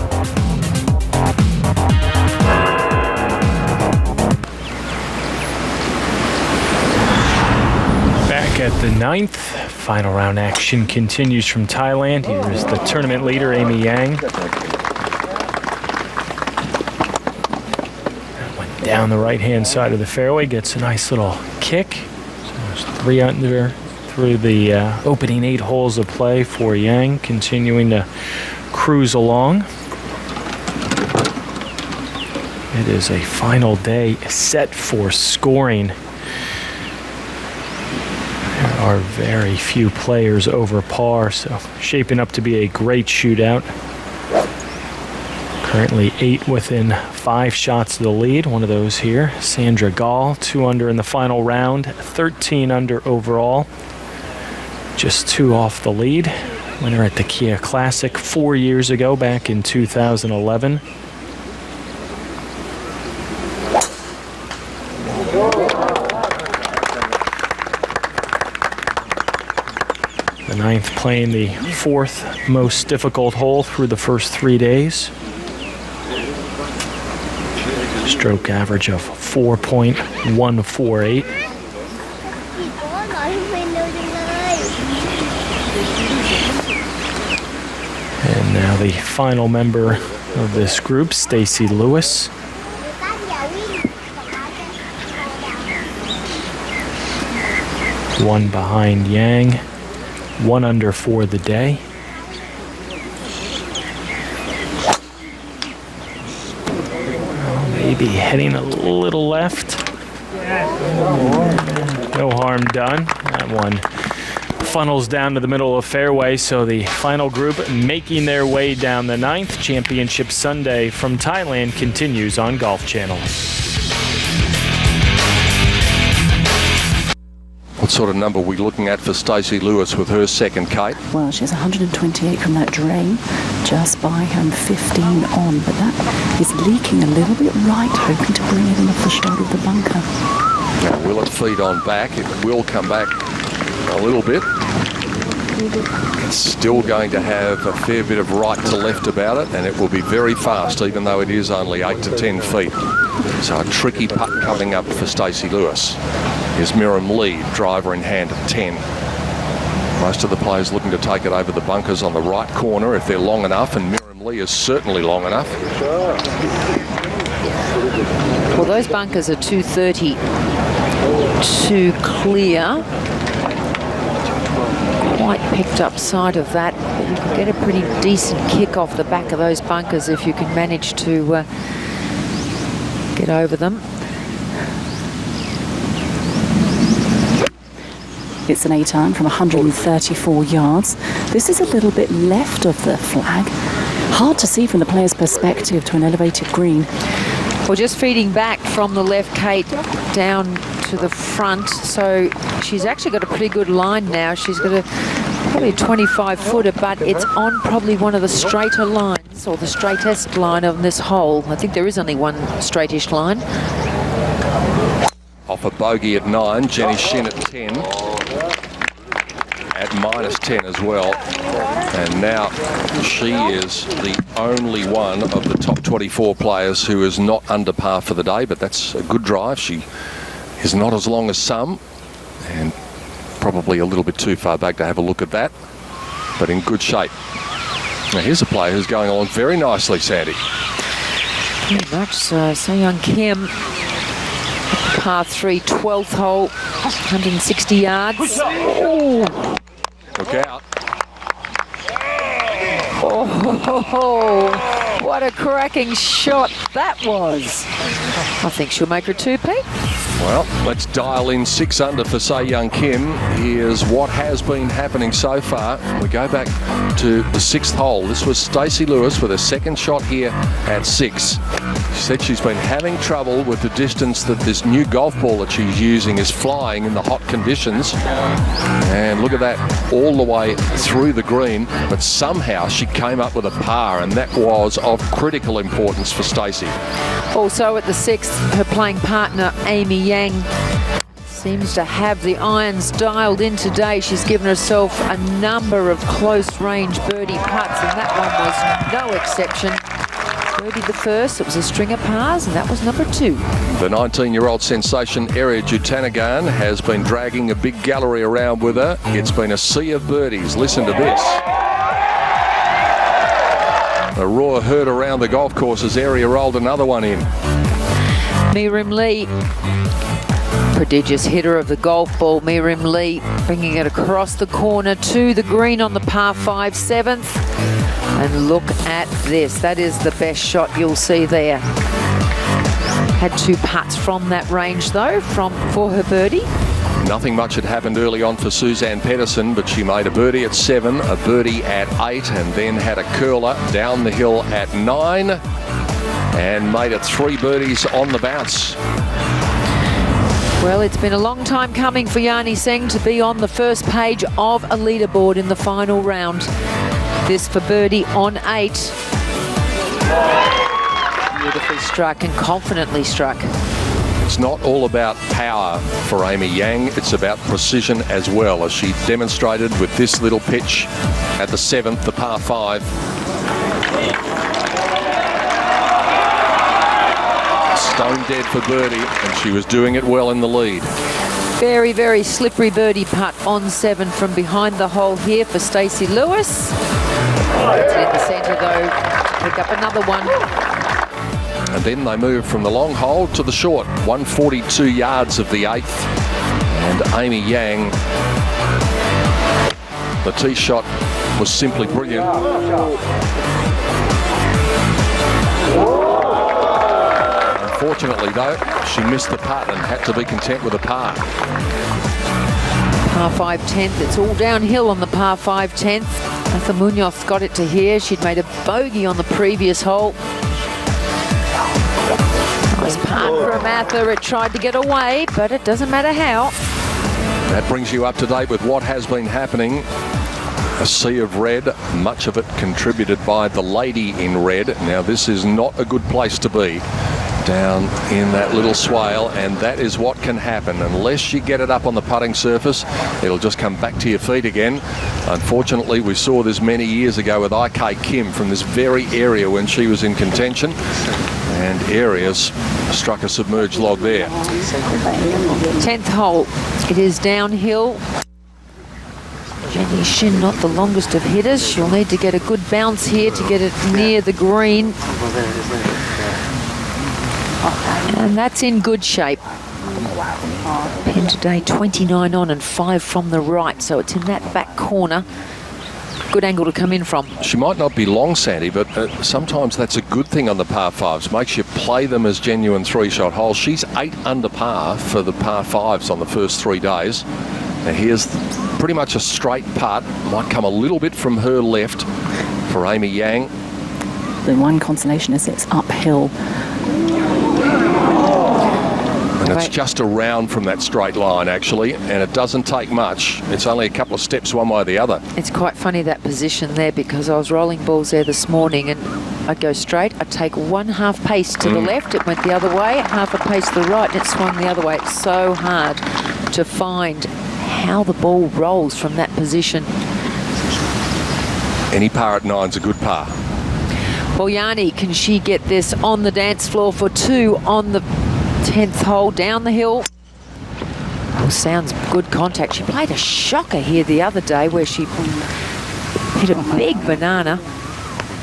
D: Back at the 9th, final round action continues from Thailand. Here is the tournament leader, Amy Yang. That went down the right-hand side of the fairway, gets a nice little kick. So there's 3 under through the opening 8 holes of play for Yang, continuing to cruise along. It is a final day set for scoring. There are very few players over par, so shaping up to be a great shootout. Currently 8 within 5 shots of the lead. One of those here, Sandra Gall, 2 under in the final round, 13 under overall. Just 2 off the lead. Winner at the Kia Classic 4 years ago, back in 2011. The 9th playing the 4th most difficult hole through the first 3 days. Stroke average of 4.148. And now the final member of this group, Stacey Lewis. One behind Yang, 1 under for the day. Maybe heading a little left. No harm done. That one funnels down to the middle of fairway, so the final group making their way down the 9th. Championship Sunday from Thailand continues on Golf Channel.
B: What sort of number are we looking at for Stacey Lewis with her second, Kate?
A: Well, she's 128 from that drain, just by 15 on, but that is leaking a little bit right, hoping to bring it in off the shoulder of the bunker.
B: Now, will it feed on back? It will come back a little bit. It's still going to have a fair bit of right to left about it, and it will be very fast, even though it is only 8 to 10 feet. So a tricky putt coming up for Stacey Lewis. Here's Miriam Lee, driver in hand at 10. Most of the players looking to take it over the bunkers on the right corner if they're long enough, and Miriam Lee is certainly long enough.
C: Well, those bunkers are 230 to clear. Quite picked up side of that, but you can get a pretty decent kick off the back of those bunkers if you can manage to get over them.
A: It's an 8-iron from 134 yards. This is a little bit left of the flag. Hard to see from the player's perspective to an elevated green.
C: Well, just feeding back from the left, Kate, down to the front. So she's actually got a pretty good line now. She's got probably a 25-footer, but it's on probably one of the straighter lines, or the straightest line on this hole. I think there is only one straightish line.
B: Off a bogey at 9, Jenny Shin at 10. At -10 as well. And now she is the only one of the top 24 players who is not under par for the day, but that's a good drive. She is not as long as some, and probably a little bit too far back to have a look at that, but in good shape. Now here's a player who's going along very nicely, Sandy.
C: Pretty much so. So Young Kim, par 3, 12th hole, 160 yards. Ooh.
B: Look out.
C: Oh, what a cracking shot that was. I think she'll make her 2P.
B: Well, let's dial in 6 under for Say Young Kim. Here's what has been happening so far. We go back to the 6th hole. This was Stacey Lewis with a second shot here at 6. She said she's been having trouble with the distance that this new golf ball that she's using is flying in the hot conditions. And look at that, all the way through the green. But somehow she came up with a par, and that was of critical importance for Stacey.
C: Also at the 6th, her playing partner, Amy Yang, seems to have the irons dialed in today. She's given herself a number of close-range birdie putts, and that one was no exception. Birdied the first, it was a string of pars, and that was number 2.
B: The 19-year-old sensation, Eri Jutanagan, has been dragging a big gallery around with her. It's been a sea of birdies. Listen to this. A roar heard around the golf course as Eri rolled another one in.
C: Miriam Lee, prodigious hitter of the golf ball. Miriam Lee bringing it across the corner to the green on the par 5, 7th. And look at this. That is the best shot you'll see there. Had 2 putts from that range though, for her birdie.
B: Nothing much had happened early on for Suzanne Pedersen, but she made a birdie at 7, a birdie at 8, and then had a curler down the hill at 9, and made it 3 birdies on the bounce.
C: Well, it's been a long time coming for Yani Seng to be on the first page of a leaderboard in the final round. This for birdie on 8. Beautifully struck and confidently struck.
B: It's not all about power for Amy Yang, it's about precision as well, as she demonstrated with this little pitch at the 7th, the par 5. Stone dead for birdie, and she was doing it well in the lead.
C: Very, very slippery birdie putt on 7 from behind the hole here for Stacey Lewis. It's in the centre though, pick up another one.
B: And then they move from the long hole to the short, 142 yards of the 8th. And Amy Yang, the tee shot was simply brilliant. Unfortunately though, she missed the putt and had to be content with a par.
C: Par 5 10th, it's all downhill on the par 5 10th. Martha Munoz got it to here. She'd made a bogey on the previous hole. Nice putt from Martha. It tried to get away, but it doesn't matter how.
B: That brings you up to date with what has been happening. A sea of red, much of it contributed by the lady in red. Now this is not a good place to be, down in that little swale, and that is what can happen. Unless you get it up on the putting surface, it'll just come back to your feet again. Unfortunately, we saw this many years ago with IK Kim from this very area when she was in contention, and Arias struck a submerged log there.
C: 10th hole, it is downhill. Jenny Shin, not the longest of hitters. She'll need to get a good bounce here to get it near the green. And that's in good shape. Pin today 29 on and 5 from the right, so it's in that back corner. Good angle to come in from.
B: She might not be long, Sandy, but sometimes that's a good thing on the par 5s. Makes you play them as genuine 3-shot holes. She's 8 under par for the par 5s on the first 3 days. Now here's pretty much a straight putt. Might come a little bit from her left for Amy Yang.
A: The one consolation is it's uphill.
B: And it's just around from that straight line, actually, and it doesn't take much. It's only a couple of steps one way or the other.
C: It's quite funny, that position there, because I was rolling balls there this morning and I'd go straight, I'd take 1/2 pace to the left, it went the other way, 1/2 pace to the right, and it swung the other way. It's so hard to find how the ball rolls from that position.
B: Any par at 9's a good par.
C: Well, Yani, can she get this on the dance floor for 2 on the 10th hole down the hill? Oh, sounds good contact. She played a shocker here the other day where she hit a big banana.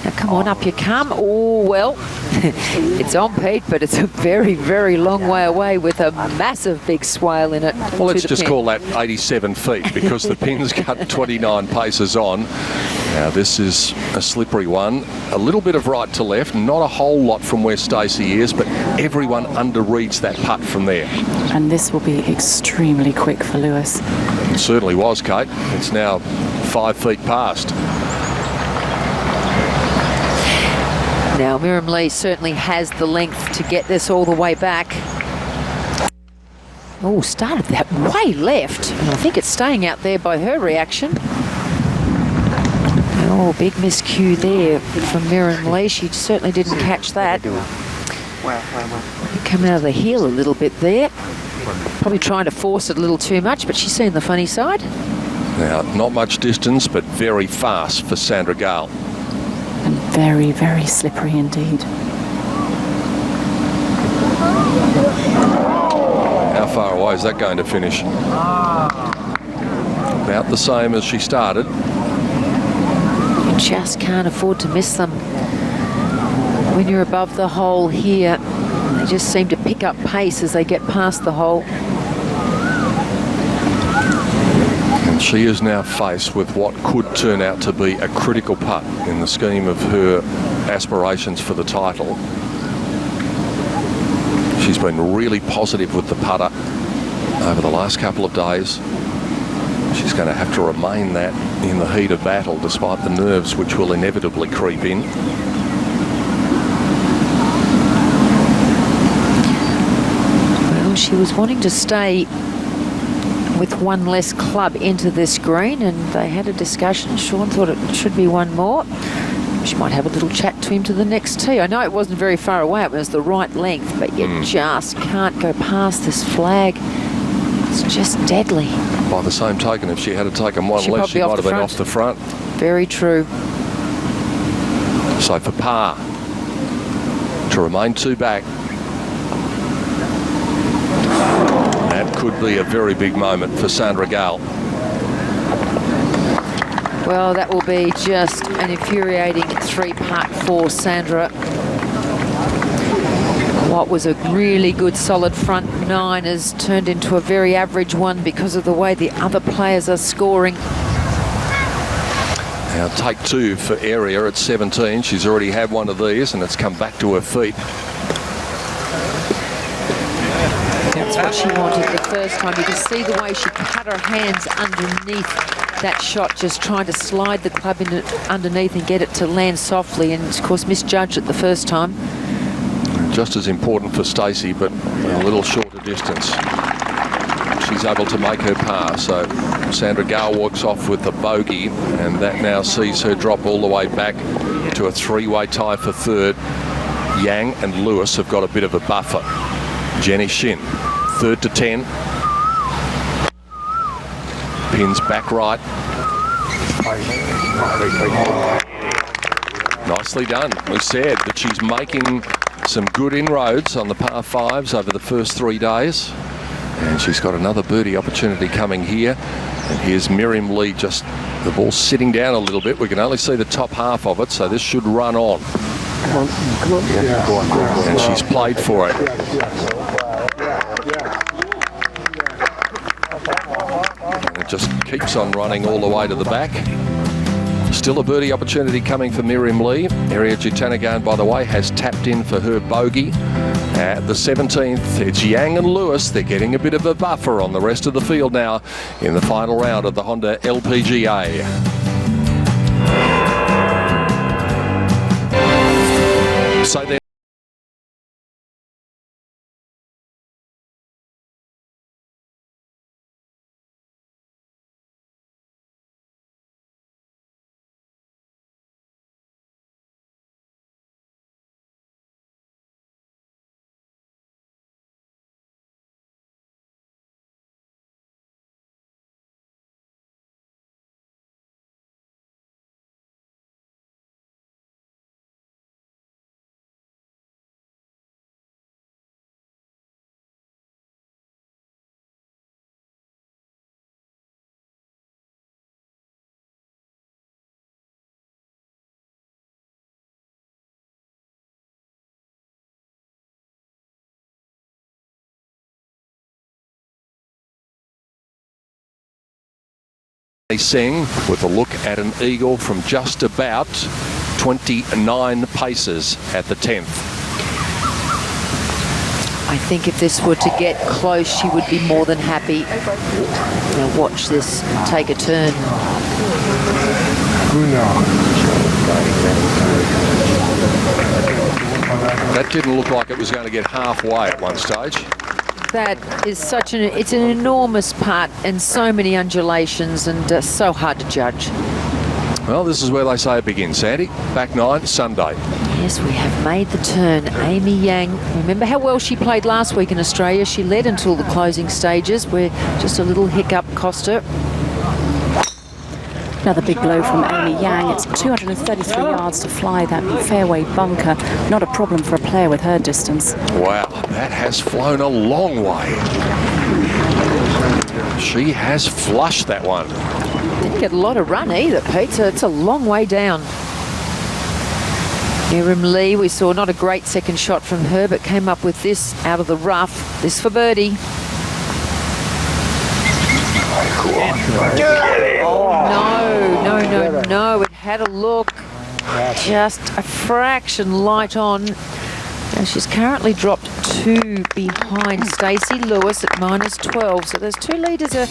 C: Now come on, up you come. Oh, well, it's on Pete, but it's a very, very long way away with a massive big swale in it.
B: Well, let's just call that 87 feet because the pin's cut 29 paces on. Now, this is a slippery one. A little bit of right to left, not a whole lot from where Stacey is, but everyone underreads that putt from there.
A: And this will be extremely quick for Lewis.
B: It certainly was, Kate. It's now 5 feet past.
C: Now, Miriam Lee certainly has the length to get this all the way back. Oh, started that way left. And I think it's staying out there by her reaction. Oh, big miscue there from Miriam Lee. She certainly didn't catch that. Coming out of the heel a little bit there. Probably trying to force it a little too much, but she's seen the funny side.
B: Now, not much distance, but very fast for Sandra Gale.
A: And very, very slippery indeed.
B: How far away is that going to finish? About the same as she started.
C: You just can't afford to miss them. When you're above the hole here, they just seem to pick up pace as they get past the hole.
B: And she is now faced with what could turn out to be a critical putt in the scheme of her aspirations for the title. She's been really positive with the putter over the last couple of days. She's going to have to remain that in the heat of battle, despite the nerves which will inevitably creep in.
C: Well, she was wanting to stay with one less club into this green, and they had a discussion. Sean thought it should be one more. She might have a little chat to him to the next tee. I know it wasn't very far away, it was the right length, but you just can't go past this flag. It's just deadly.
B: By the same token, if she had taken one less, she might have been off the front.
C: Very true.
B: So for par, to remain 2 back, that could be a very big moment for Sandra Gale.
C: Well, that will be just an infuriating 3-putt for Sandra. What was a really good solid front 9 has turned into a very average one because of the way the other players are scoring.
B: Now take 2 for Area at 17. She's already had one of these and it's come back to her feet.
C: That's what she wanted the first time. You can see the way she cut her hands underneath that shot, just trying to slide the club in underneath and get it to land softly, and of course misjudged it the first time.
B: Just as important for Stacey, but a little shorter distance. She's able to make her par, so Sandra Gale walks off with the bogey, and that now sees her drop all the way back to a 3-way tie for third. Yang and Lewis have got a bit of a buffer. Jenny Shin, 3rd to 10. Pins back right. Nicely done. We said that she's making some good inroads on the par 5s over the first 3 days. And she's got another birdie opportunity coming here. And here's Miriam Lee, just the ball sitting down a little bit. We can only see the top half of it, so this should run on. And she's played for it. And it just keeps on running all the way to the back. Still a birdie opportunity coming for Miriam Lee. Ariya Jutanugarn, by the way, has tapped in for her bogey. At the 17th, it's Yang and Lewis. They're getting a bit of a buffer on the rest of the field now in the final round of the Honda LPGA. So then, they sing with a look at an eagle from just about 29 paces at the 10th.
C: I think if this were to get close, she would be more than happy. Now watch this take a turn.
B: That didn't look like it was going to get halfway at one stage.
C: That is it's an enormous putt and so many undulations and so hard to judge.
B: Well, this is where they say it begins, Sandy. Back 9, Sunday.
C: Yes, we have made the turn. Amy Yang, remember how well she played last week in Australia? She led until the closing stages where just a little hiccup cost her.
A: Another big blow from Amy Yang. It's 233 yards to fly that fairway bunker. Not a problem for a player with her distance.
B: Wow, that has flown a long way. She has flushed that one.
C: Didn't get a lot of run either, Pete. So it's a long way down. Miriam Lee, we saw not a great second shot from her, but came up with this out of the rough. This for birdie. No, it had a look just a fraction light on. So she's currently dropped 2 behind Stacey Lewis at -12. So those 2 leaders are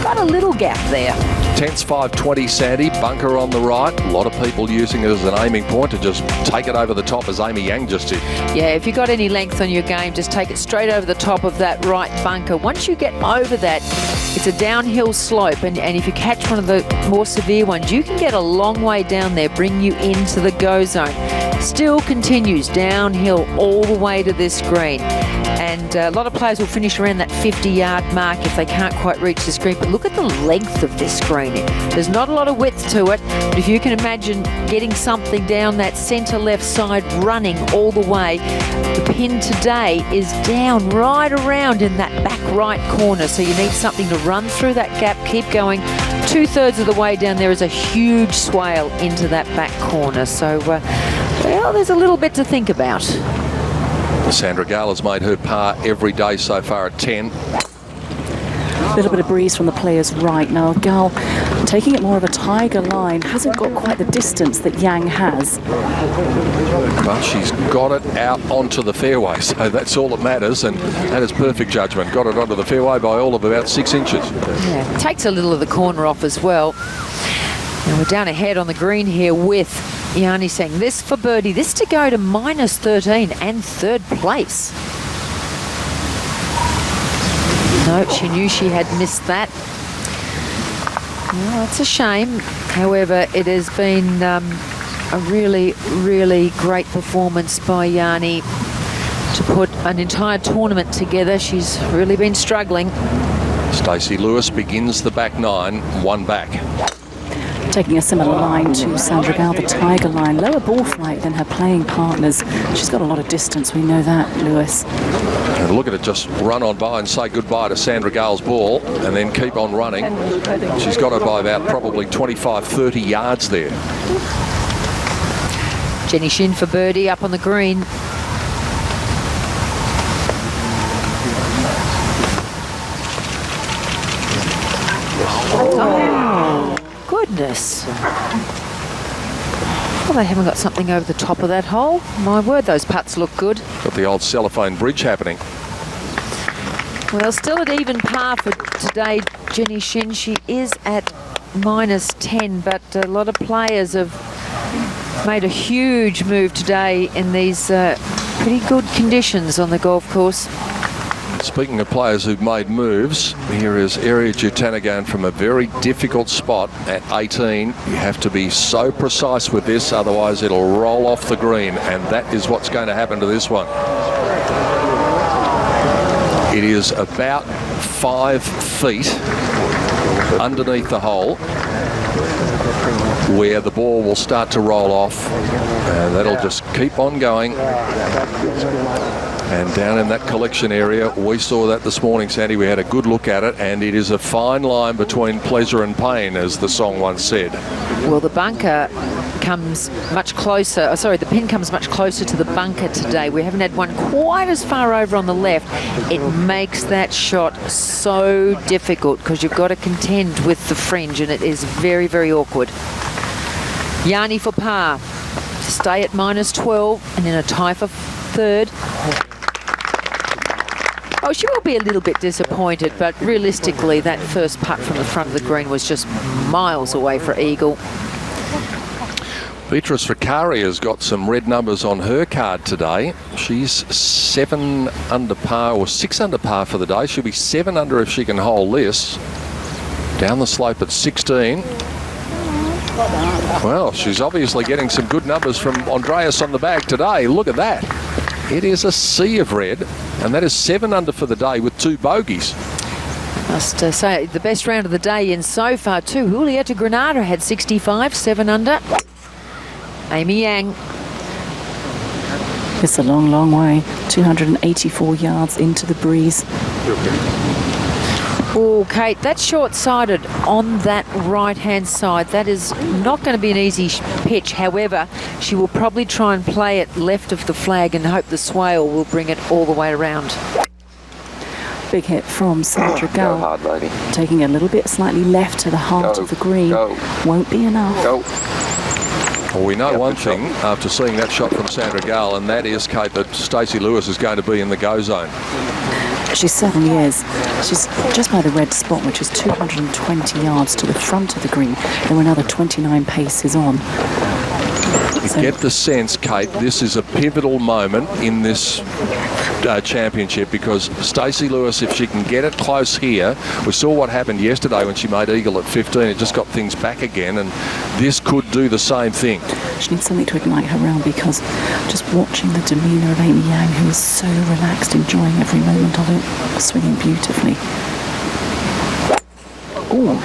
C: got a little gap there.
B: 10's 520, Sandy. Bunker on the right. A lot of people using it as an aiming point to just take it over the top, as Amy Yang just did.
C: Yeah, if you've got any length on your game, just take it straight over the top of that right bunker. Once you get over that, it's a downhill slope, and if you catch one of the more severe ones, you can get a long way down there, bring you into the go zone. Still continues downhill all the way to this green. And a lot of players will finish around that 50-yard mark if they can't quite reach this green. But look at the length of this green. There's not a lot of width to it, but if you can imagine getting something down that centre left side running all the way, the pin today is down right around in that back right corner. So you need something to run through that gap, keep going. 2/3 of the way down there is a huge swale into that back corner. So, well, there's a little bit to think about.
B: Sandra Gale has made her par every day so far at 10.
A: A little bit of breeze from the players right now. Gal taking it more of a tiger line, hasn't got quite the distance that Yang has.
B: Well, she's got it out onto the fairway, so that's all that matters, and that is perfect judgment. Got it onto the fairway by all of about 6 inches.
C: Yeah, takes a little of the corner off as well. And we're down ahead on the green here with Yanni saying this for birdie, this to go to -13 and 3rd place. No, she knew she had missed that. Well, it's a shame. However, it has been a really, really great performance by Yanni to put an entire tournament together. She's really been struggling.
B: Stacey Lewis begins the back 9, 1 back.
A: Taking a similar line to Sandra Gale, the tiger line, lower ball flight than her playing partners. She's got a lot of distance, we know that, Lewis.
B: And look at it just run on by and say goodbye to Sandra Gale's ball and then keep on running. She's got it by about probably 25, 30 yards there.
C: Jenny Shin for birdie up on the green. Oh, goodness. Well, they haven't got something over the top of that hole. My word, those putts look good.
B: Got the old cellophane bridge happening.
C: Well, still at even par for today, Jenny Shin. She is at -10, but a lot of players have made a huge move today in these pretty good conditions on the golf course.
B: Speaking of players who've made moves, here is Area Jutanagan from a very difficult spot at 18. You have to be so precise with this, otherwise it'll roll off the green, and that is what's going to happen to this one. It is about 5 feet underneath the hole where the ball will start to roll off, and that'll just keep on going. And down in that collection area, we saw that this morning, Sandy. We had a good look at it, and it is a fine line between pleasure and pain, as the song once said.
C: Well, the bunker comes much closer. Oh, sorry, the pin comes much closer to the bunker today. We haven't had one quite as far over on the left. It makes that shot so difficult because you've got to contend with the fringe, and it is very, very awkward. Yanni for par to stay at -12 and in a tie for 3rd. Oh, she will be a little bit disappointed, but realistically, that first putt from the front of the green was just miles away for eagle.
B: Beatrice Riccari has got some red numbers on her card today. She's 7 under par, or 6 under par for the day. She'll be 7 under if she can hold this. Down the slope at 16. Well, she's obviously getting some good numbers from Andreas on the bag today. Look at that. It is a sea of red, and that is 7 under for the day with 2 bogeys.
C: Must say, the best round of the day in so far too. Julieta Granada had 65, 7 under. Amy Yang.
A: It's a long, long way. 284 yards into the breeze.
C: Oh, Kate, that's short-sighted on that right-hand side. That is not going to be an easy pitch. However, she will probably try and play it left of the flag and hope the swale will bring it all the way around.
A: Big hit from Sandra Gale.
E: Go hard, lady.
A: Taking a little bit slightly left to the heart of the green.
E: Go.
A: Won't be enough.
E: Go.
B: Well, we know one thing after seeing that shot from Sandra Gale, and that is, Kate, that Stacey Lewis is going to be in the go zone.
A: She certainly is. She's just by the red spot, which is 220 yards to the front of the green. There were another 29 paces on.
B: You get the sense, Kate, this is a pivotal moment in this championship, because Stacey Lewis, if she can get it close here, we saw what happened yesterday when she made eagle at 15. It just got things back again, and this could do the same thing.
A: She needs something to ignite her round, because just watching the demeanour of Amy Yang, who is so relaxed, enjoying every moment of it, swinging beautifully. Oh, well,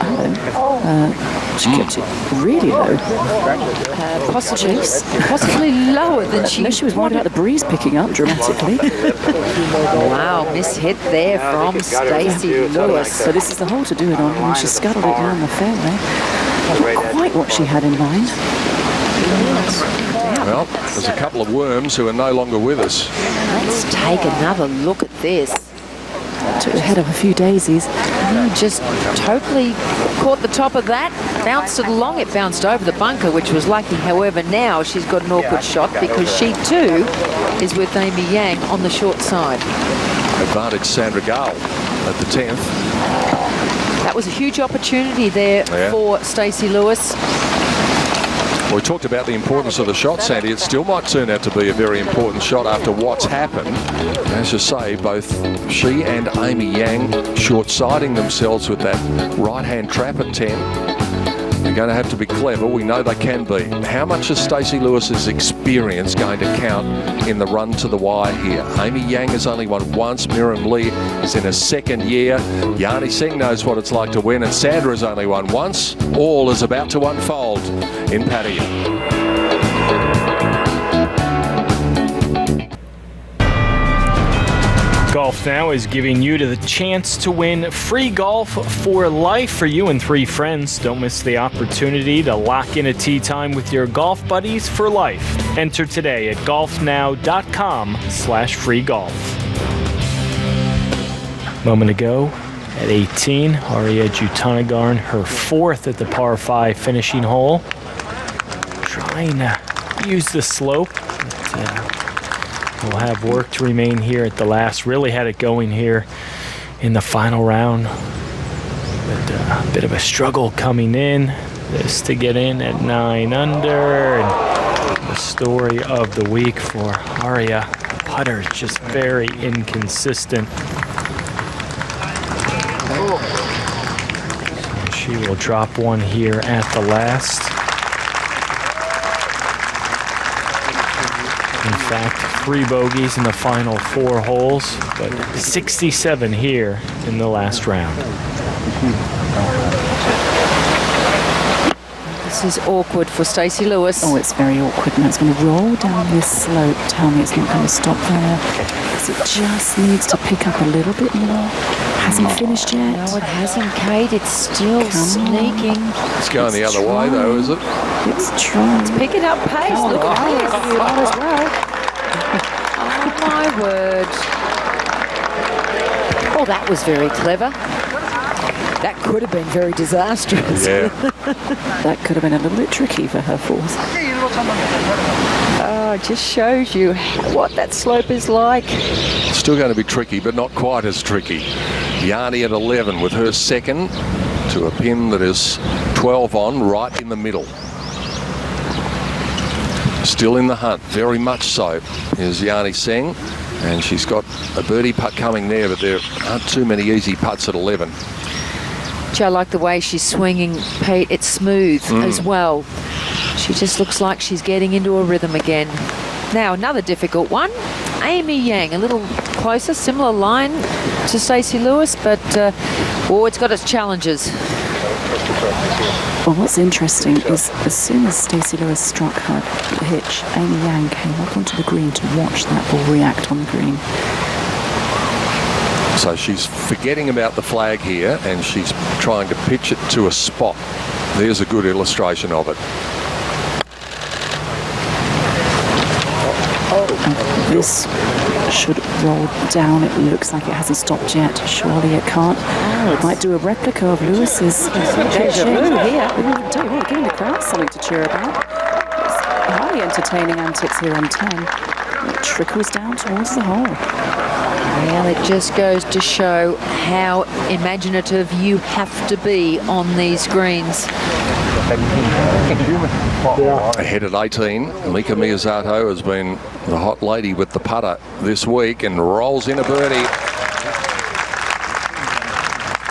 A: hello. She kept it really low.
C: Possibly lower than she...
A: No, she was worried about the breeze picking up dramatically.
C: Wow, mishit there from Stacey Lewis.
A: So this is the hole to do it on, and she scuttled it down the fairway. Not quite what she had in mind.
B: Well, there's a couple of worms who are no longer with us.
C: Let's take another look at this.
A: Took the head of a few daisies.
C: Just totally caught the top of that, bounced it along. It bounced over the bunker, which was lucky. However, now she's got an awkward shot because she too is with Amy Yang on the short side.
B: Advantage Sandra Gale at the 10th.
C: That was a huge opportunity there for Stacey Lewis.
B: Well, we talked about the importance of the shot, Sandy. It still might turn out to be a very important shot after what's happened. As you say, both she and Amy Yang short-siding themselves with that right-hand trap at 10. They're going to have to be clever. We know they can be. How much is Stacey Lewis's experience going to count in the run to the wire here? Amy Yang has only won once. Miriam Lee is in her second year. Yani Singh knows what it's like to win, and Sandra has only won once. All is about to unfold in Pattaya.
D: Golf Now is giving you the chance to win free golf for life for you and 3 friends. Don't miss the opportunity to lock in a tee time with your golf buddies for life. Enter today at golfnow.com/free golf. Moment ago at 18, Arya Jutanagarn, her 4th at the par 5 finishing hole. Trying to use the slope. We'll have work to remain here at the last. Really had it going here in the final round. But a bit of a struggle coming in. This to get in at 9 under. And the story of the week for Arya. The putter is just very inconsistent. So she will drop one here at the last. In fact, 3 bogeys in the final 4 holes, but 67 here in the last round.
C: This is awkward for Stacey Lewis.
A: Oh, it's very awkward, and it's going to roll down this slope. Tell me it's not going to stop there, because it just needs to pick up a little bit more. Hasn't finished yet.
C: No, it hasn't, Kate. It's still sneaking.
B: It's going the other way, though, is it?
A: It's trying.
C: It's picking up pace. Look at this. Oh, my word. Oh, that was very clever. That could have been very disastrous.
B: Yeah.
A: That could have been a little bit tricky for her 4th.
C: Oh, it just shows you what that slope is like.
B: Still going to be tricky, but not quite as tricky. Yani at 11 with her 2nd to a pin that is 12 on, right in the middle. Still in the hunt, very much so, is Yani Singh. And she's got a birdie putt coming there, but there aren't too many easy putts at 11.
C: I like the way she's swinging, Pete. It's smooth as well. She just looks like she's getting into a rhythm again. Now, another difficult one. Amy Yang, a little closer, similar line to Stacey Lewis, but it's got its challenges.
A: Well, what's interesting is as soon as Stacey Lewis struck her hitch, Amy Yang came up onto the green to watch that ball react on the green.
B: So she's forgetting about the flag here, and she's trying to pitch it to a spot. There's a good illustration of it.
A: This should roll down. It looks like it hasn't stopped yet. Surely it can't. Might do a replica of Lewis's pitching.
C: Deja vu here.
A: Tell you what, giving the crowd something to cheer about. entertaining antics here on 10. It trickles down towards the hole.
C: Well, it just goes to show how imaginative you have to be on these greens.
B: Ahead at 18, Mika Miyazato has been the hot lady with the putter this week and rolls in a birdie.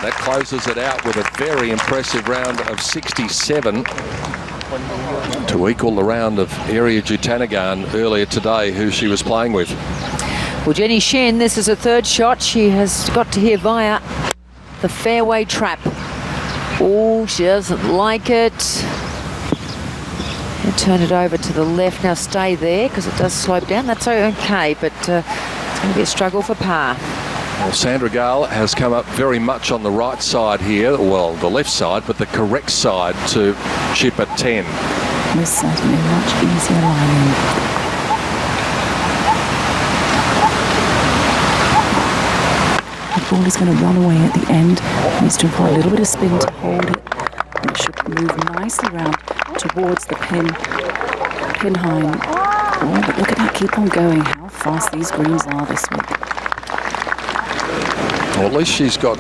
B: That closes it out with a very impressive round of 67 to equal the round of Ariya Jutanagarn earlier today, who she was playing with.
C: Well, Jenny Shen, this is her third shot. She has got to here via the fairway trap. Oh, she doesn't like it. And turn it over to the left. Now stay there because it does slope down. That's okay, but it's going to be a struggle for par.
B: Well, Sandra Gale has come up very much on the right side here. Well, the left side, but the correct side to chip at 10.
A: With certainly much easier lining. The ball is going to run away at the end. Needs to apply a little bit of spin to hold it. And it should move nicely round towards the pin high. Oh, but look at that, keep on going. How fast these greens are this week.
B: Well, at least she's got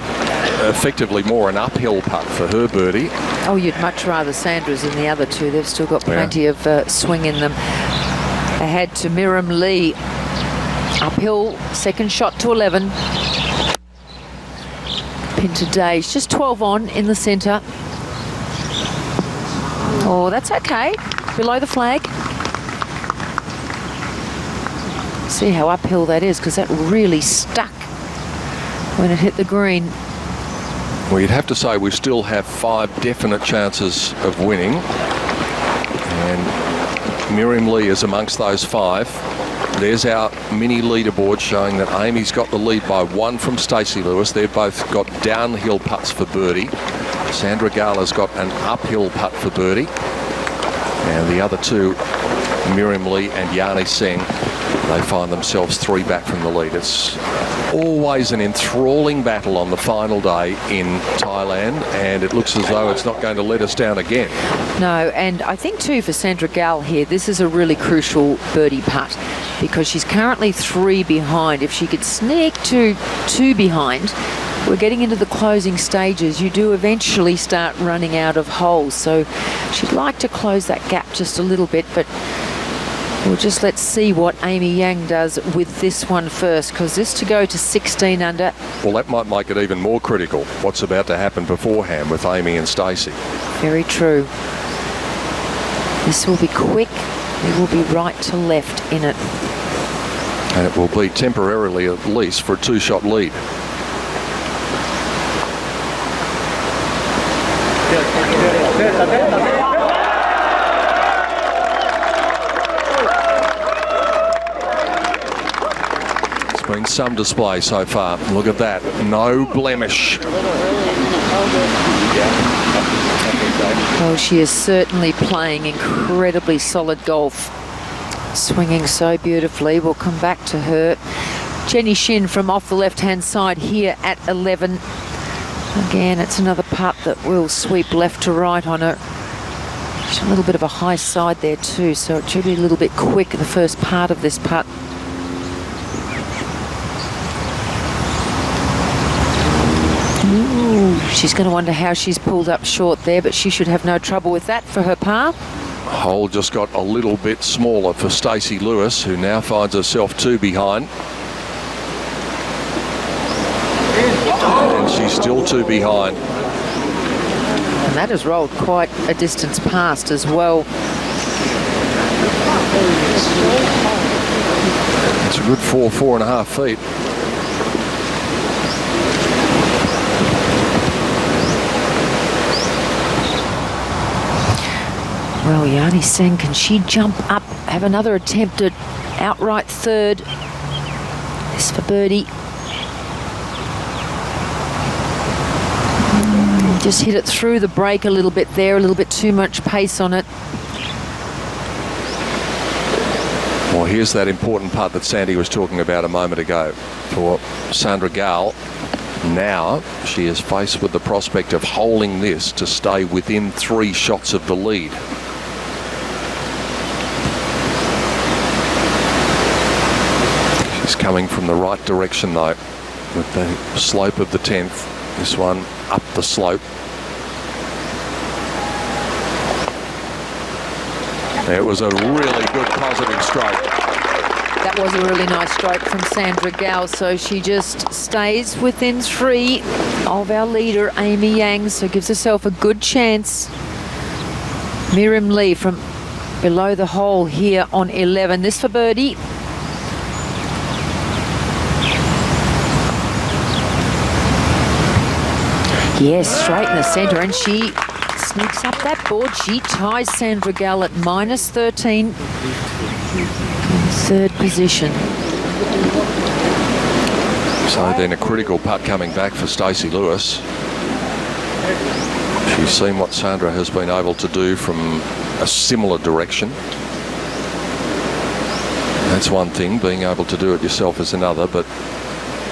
B: effectively more an uphill putt for her birdie.
C: Oh, you'd much rather Sandra's than the other two. They've still got plenty of swing in them. Ahead to Miriam Lee. Uphill, second shot to 11. Pin today. She's just 12 on in the centre. Oh, that's okay. Below the flag. See how uphill that is, because that really stuck when it hit the green.
B: Well, you'd have to say we still have 5 definite chances of winning. And Miriam Lee is amongst those 5. There's our mini leaderboard showing that Amy's got the lead by 1 from Stacey Lewis. They've both got downhill putts for birdie. Sandra Gale has got an uphill putt for birdie. And the other two, Miriam Lee and Yani Singh, they find themselves 3 back from the lead. It's always an enthralling battle on the final day in Thailand, and it looks as though it's not going to let us down again.
C: No, and I think too for Sandra Gale here, this is a really crucial birdie putt because she's currently 3 behind. If she could sneak to 2 behind, we're getting into the closing stages. You do eventually start running out of holes, so she'd like to close that gap just a little bit, but we'll just let's see what Amy Yang does with this one first, because this to go to 16 under.
B: Well, that might make it even more critical, what's about to happen beforehand with Amy and Stacey.
C: Very true. This will be quick. It will be right to left in it.
B: And it will be temporarily at least for a 2-shot lead. It's been some display so far. Look at that. No blemish.
C: Well, she is certainly playing incredibly solid golf. Swinging so beautifully. We'll come back to her. Jenny Shin from off the left-hand side here at 11. Again, it's another putt that will sweep left to right on her. She's a little bit of a high side there too, so it should be a little bit quick in the first part of this putt. Ooh, she's going to wonder how she's pulled up short there, but she should have no trouble with that for her par.
B: Hole just got a little bit smaller for Stacey Lewis, who now finds herself 2 behind. And she's still 2 behind.
C: And that has rolled quite a distance past as well.
B: It's a good 4.5 feet.
C: Well, Yani Singh, can she jump up, have another attempt at outright third? This for birdie. Just hit it through the break a little bit there, a little bit too much pace on it.
B: Well, here's that important putt that Sandy was talking about a moment ago for Sandra Gale. Now she is faced with the prospect of holding this to stay within 3 shots of the lead. He's coming from the right direction though, with the slope of the 10th. This one up the slope. It was a really good positive stroke.
C: That was a really nice stroke from Sandra Gao, so she just stays within 3 of our leader, Amy Yang, so gives herself a good chance. Miriam Lee from below the hole here on 11. This for birdie. Yes, straight in the centre, and she sneaks up that board. She ties Sandra Gall at -13 in 3rd position.
B: So then a critical putt coming back for Stacey Lewis. She's seen what Sandra has been able to do from a similar direction. That's one thing, being able to do it yourself is another, but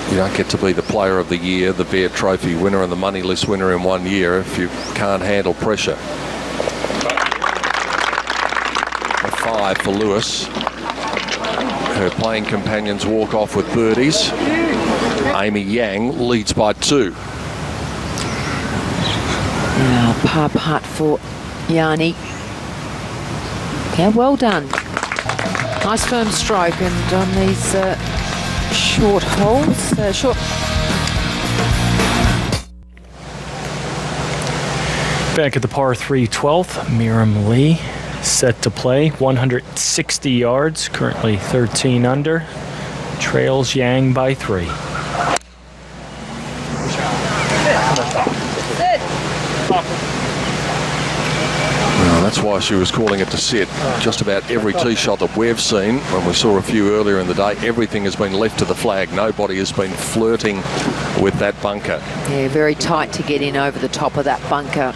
B: you don't get to be the player of the year, the Bear Trophy winner and the money list winner in one year if you can't handle pressure. A 5 for Lewis. Her playing companions walk off with birdies. Amy Yang leads by 2.
C: Now, par putt for Yanni. Yeah, well done. Nice firm stroke, and on these short holes,
D: Back at the par 3 12th, Miriam Lee set to play 160 yards, currently 13 under, trails Yang by 3.
B: Well, that's why she was calling it to sit. Just about every tee shot that we've seen, when we saw a few earlier in the day, everything has been left to the flag. Nobody has been flirting with that bunker.
C: Yeah, very tight to get in over the top of that bunker.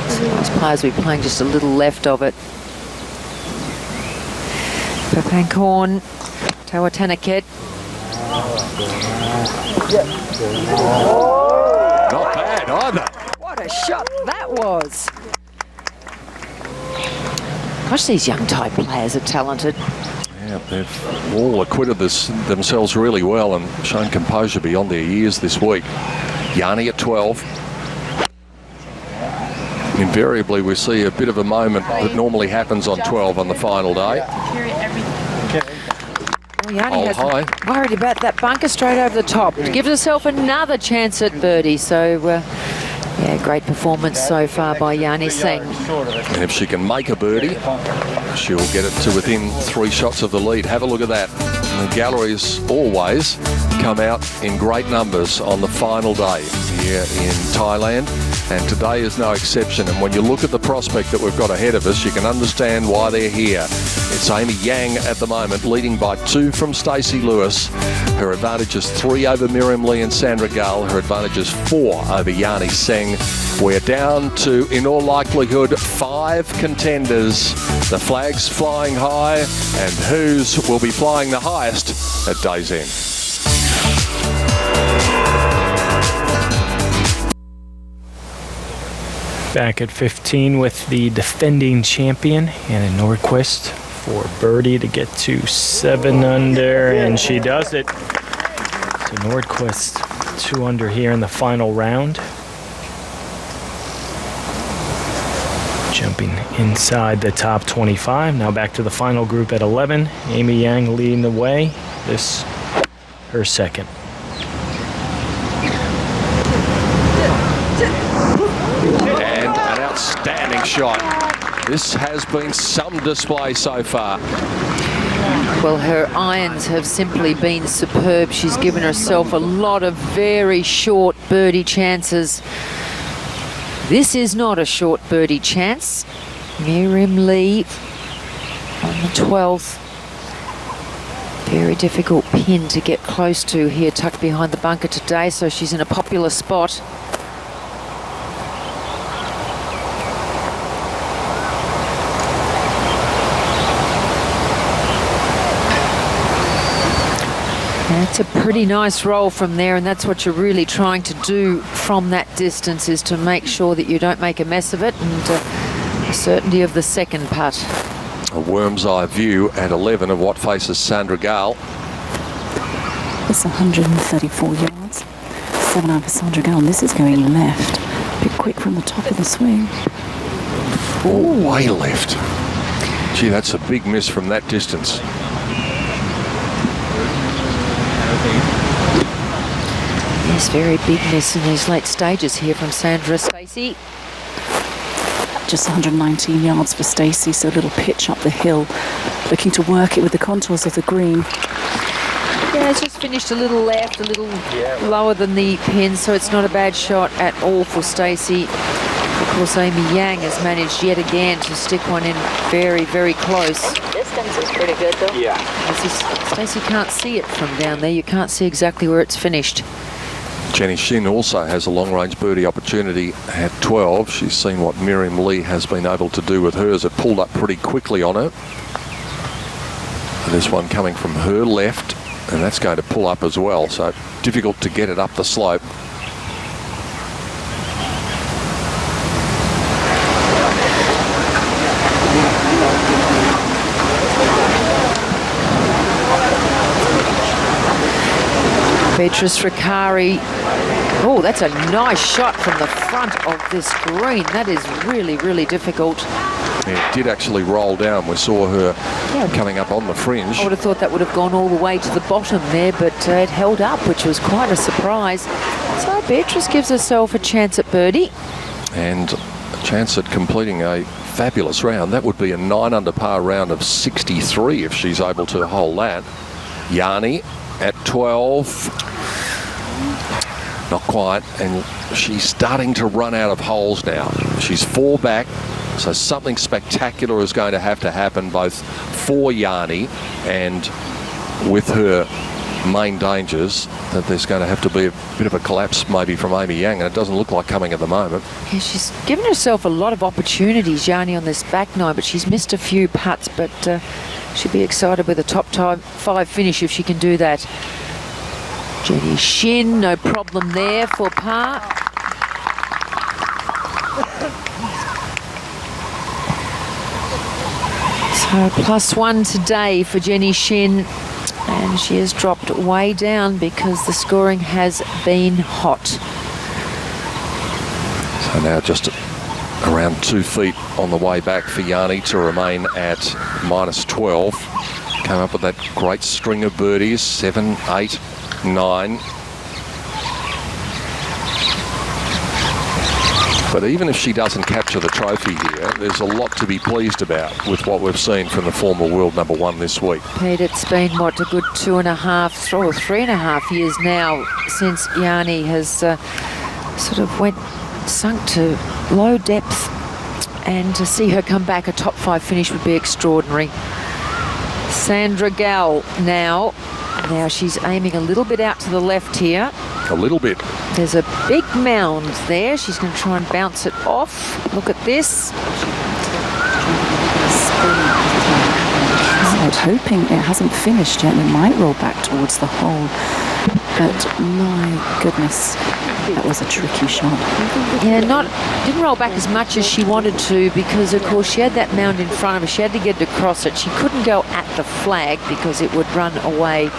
C: So those players will be playing just a little left of it. Papankorn, Tawatanaket.
B: Not bad either.
C: What a shot that was. Gosh, these young Thai players are talented.
B: Yeah, they've all acquitted themselves really well and shown composure beyond their years this week. Yanni at 12. Invariably, we see a bit of a moment that normally happens on 12 on the final day.
C: Well, Yanni
B: Hold
C: hasn't
B: high.
C: worried about that bunker straight over the top. Gives herself another chance at birdie. So, yeah, great performance so far by Yanni Singh.
B: And if she can make a birdie, she'll get it to within 3 shots of the lead. Have a look at that. And the galleries always come out in great numbers on the final day here in Thailand. And today is no exception. And when you look at the prospect that we've got ahead of us, you can understand why they're here. It's Amy Yang at the moment, leading by 2 from Stacey Lewis. Her advantage is 3 over Miriam Lee and Sandra Gull. Her advantage is 4 over Yanni Singh. We're down to, in all likelihood, 5 contenders. The flag's flying high, and whose will be flying the highest at day's end.
D: Back at 15 with the defending champion, Anna Nordquist, for birdie to get to 7 under, and she does it. So Nordquist 2 under here in the final round. Jumping inside the top 25. Now back to the final group at 11. Amy Yang leading the way. This her second.
B: And an outstanding shot. This has been some display so far.
C: Well, her irons have simply been superb. She's given herself a lot of very short birdie chances. This is not a short birdie chance. Miriam Lee on the 12th. Very difficult pin to get close to here, tucked behind the bunker today, so she's in a popular spot. That's a pretty nice roll from there, and that's what you're really trying to do from that distance, is to make sure that you don't make a mess of it, and the certainty of the second putt.
B: A worm's eye view at 11 of what faces Sandra Gull.
A: It's 134 yards. 7-iron for Sandra Gall. This is going left. A bit quick from the top of the swing.
B: Oh, way left. Gee, that's a big miss from that distance.
C: Yes, very big miss in these late stages here from Sandra. Stacey.
A: Just 119 yards for Stacey, so a little pitch up the hill, looking to work it with the contours of the green.
C: Yeah, it's just finished a little left, a little lower than the pin, so it's not a bad shot at all for Stacey. Of course, Amy Yang has managed yet again to stick one in very, very close.
G: Distance is pretty good though.
E: Yeah.
C: Stacey can't see it from down there. You can't see exactly where it's finished.
B: Jenny Shin also has a long-range birdie opportunity at 12. She's seen what Miriam Lee has been able to do with hers. It pulled up pretty quickly on her. And this one coming from her left, and that's going to pull up as well, so difficult to get it up the slope.
C: Beatrice Riccari. Oh, that's a nice shot from the front of this green. That is really, really difficult.
B: It did actually roll down. We saw her coming up on the fringe.
C: I would have thought that would have gone all the way to the bottom there, but it held up, which was quite a surprise. So Beatrice gives herself a chance at birdie.
B: And a chance at completing a fabulous round. That would be a 9 under par round of 63 if she's able to hold that. Yarni at 12. Not quite, and she's starting to run out of holes now. She's 4 back, so something spectacular is going to happen both for Yarni and with her main dangers, that there's going to have to be a bit of a collapse maybe from Amy Yang, and it doesn't look like coming at the moment.
C: Yeah, she's given herself a lot of opportunities, Yarni, on this back nine, but she's missed a few putts, but she'll be excited with a top 5 finish if she can do that. Jenny Shin, no problem there for par. So +1 today for Jenny Shin, and she has dropped way down because the scoring has been hot.
B: So now just around 2 feet on the way back for Yarni to remain at -12. Came up with that great string of birdies, 7, 8, 9. But even if she doesn't capture the trophy here, there's a lot to be pleased about with what we've seen from the former world #1 this week.
C: Pete, it's been, what, a good 2.5 or 3.5 years now since Yarni has sort of sunk to low depth, and to see her come back, a top 5 finish would be extraordinary. Sandra Gall now. Now she's aiming a little bit out to the left here.
B: A little bit.
C: There's a big mound there. She's going to try and bounce it off. Look at this.
A: I'm hoping it hasn't finished yet and it might roll back towards the hole. But my goodness, that was a tricky shot.
C: Yeah, didn't roll back as much as she wanted to, because of course she had that mound in front of her. She had to get it across it. She couldn't go at the flag because it would run away.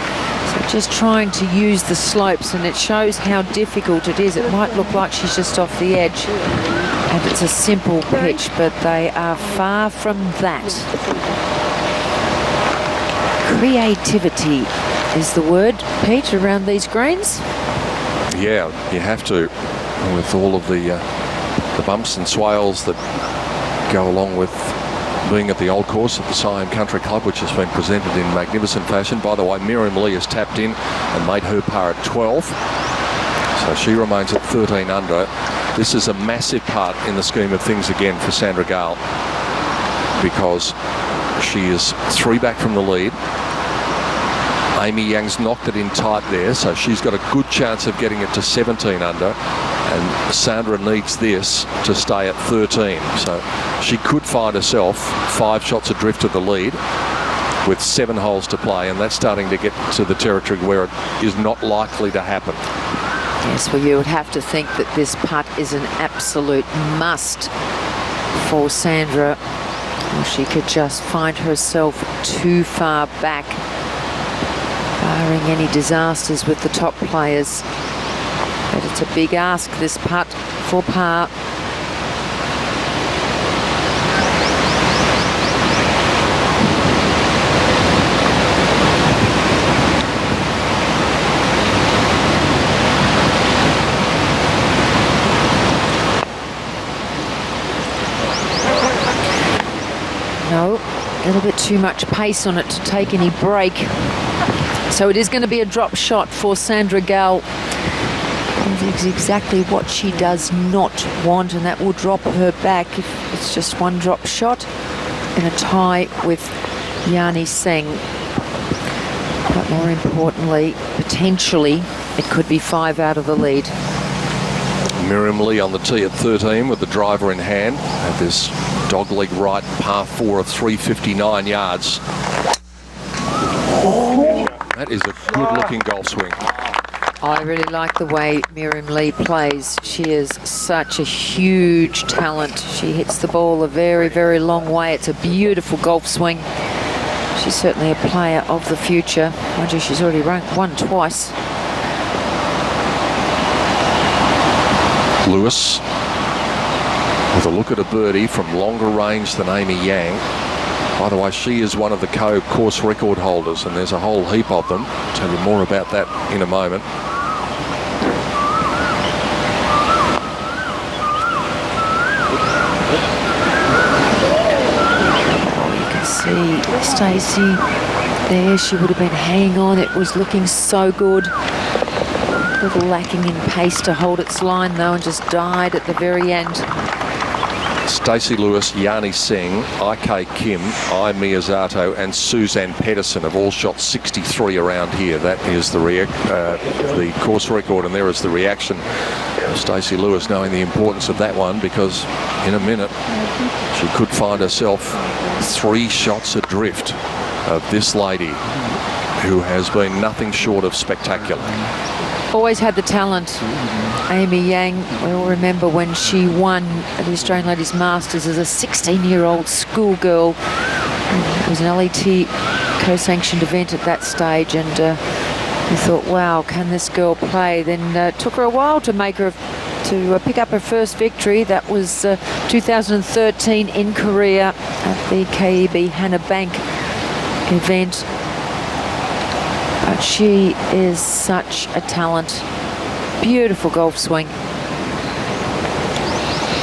C: So just trying to use the slopes, and it shows how difficult it is. It might look like she's just off the edge and it's a simple pitch, but they are far from that. Creativity is the word, Pete, around these greens.
B: Yeah, you have to, with all of the bumps and swales that go along with being at the old course at the Siam Country Club, which has been presented in magnificent fashion. By the way, Miriam Lee has tapped in and made her par at 12. So she remains at 13 under. This is a massive part in the scheme of things again for Sandra Gall, because she is 3 back from the lead. Amy Yang's knocked it in tight there, so she's got a good chance of getting it to 17 under, and Sandra needs this to stay at 13. So she could find herself 5 shots adrift of the lead with 7 holes to play, and that's starting to get to the territory where it is not likely to happen.
C: Yes, well, you would have to think that this putt is an absolute must for Sandra. Well, she could just find herself too far back. barring any disasters with the top players. But it's a big ask, this putt for par. No, a little bit too much pace on it to take any break. So it is going to be a drop shot for Sandra Gall. It's exactly what she does not want, and that will drop her back if it's just one drop shot in a tie with Yani Singh. But more importantly, potentially, it could be 5 out of the lead.
B: Miriam Lee on the tee at 13 with the driver in hand at this dogleg right par 4 of 359 yards. That is a good-looking golf swing.
C: I really like the way Miriam Lee plays. She is such a huge talent. She hits the ball a very, very long way. It's a beautiful golf swing. She's certainly a player of the future. Mind you, she's already won twice.
B: Lewis with a look at a birdie from longer range than Amy Yang. By the way, she is one of the course record holders, and there's a whole heap of them. I'll tell you more about that in a moment.
C: You can see Stacey there. She would have been hanging on. It was looking so good. A little lacking in pace to hold its line though, and just died at the very end.
B: Stacey Lewis, Yani Singh, I.K. Kim, I Miyazato and Suzanne Pedersen have all shot 63 around here. That is the course record, and there is the reaction of Stacey Lewis, knowing the importance of that one, because in a minute she could find herself 3 shots adrift of this lady who has been nothing short of spectacular.
C: Always had the talent. Amy Yang, we all remember when she won at the Australian Ladies Masters as a 16-year-old schoolgirl. It was an LET co-sanctioned event at that stage, and we thought, wow, can this girl play? Then it took her a while to make her to pick up her first victory. That was 2013 in Korea at the KEB Hannah Bank event. But she is such a talent. Beautiful golf swing.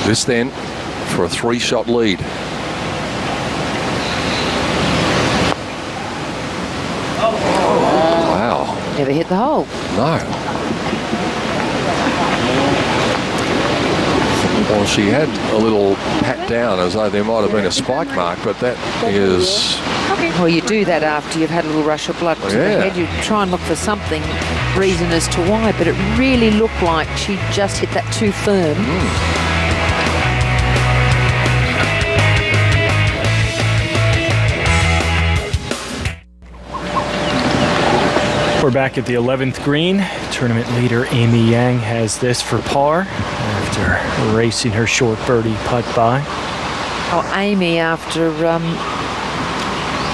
B: This then for a 3-shot lead. Wow.
C: Never hit the hole.
B: No. Well, she had a little pat down as though there might have been a spike mark, but that is...
C: Well, you do that after you've had a little rush of blood to the head. You try and look for something, reason as to why, but it really looked like she just hit that too firm.
D: We're back at the 11th green. Tournament leader Amy Yang has this for par after racing her short birdie putt by.
C: Oh, Amy, after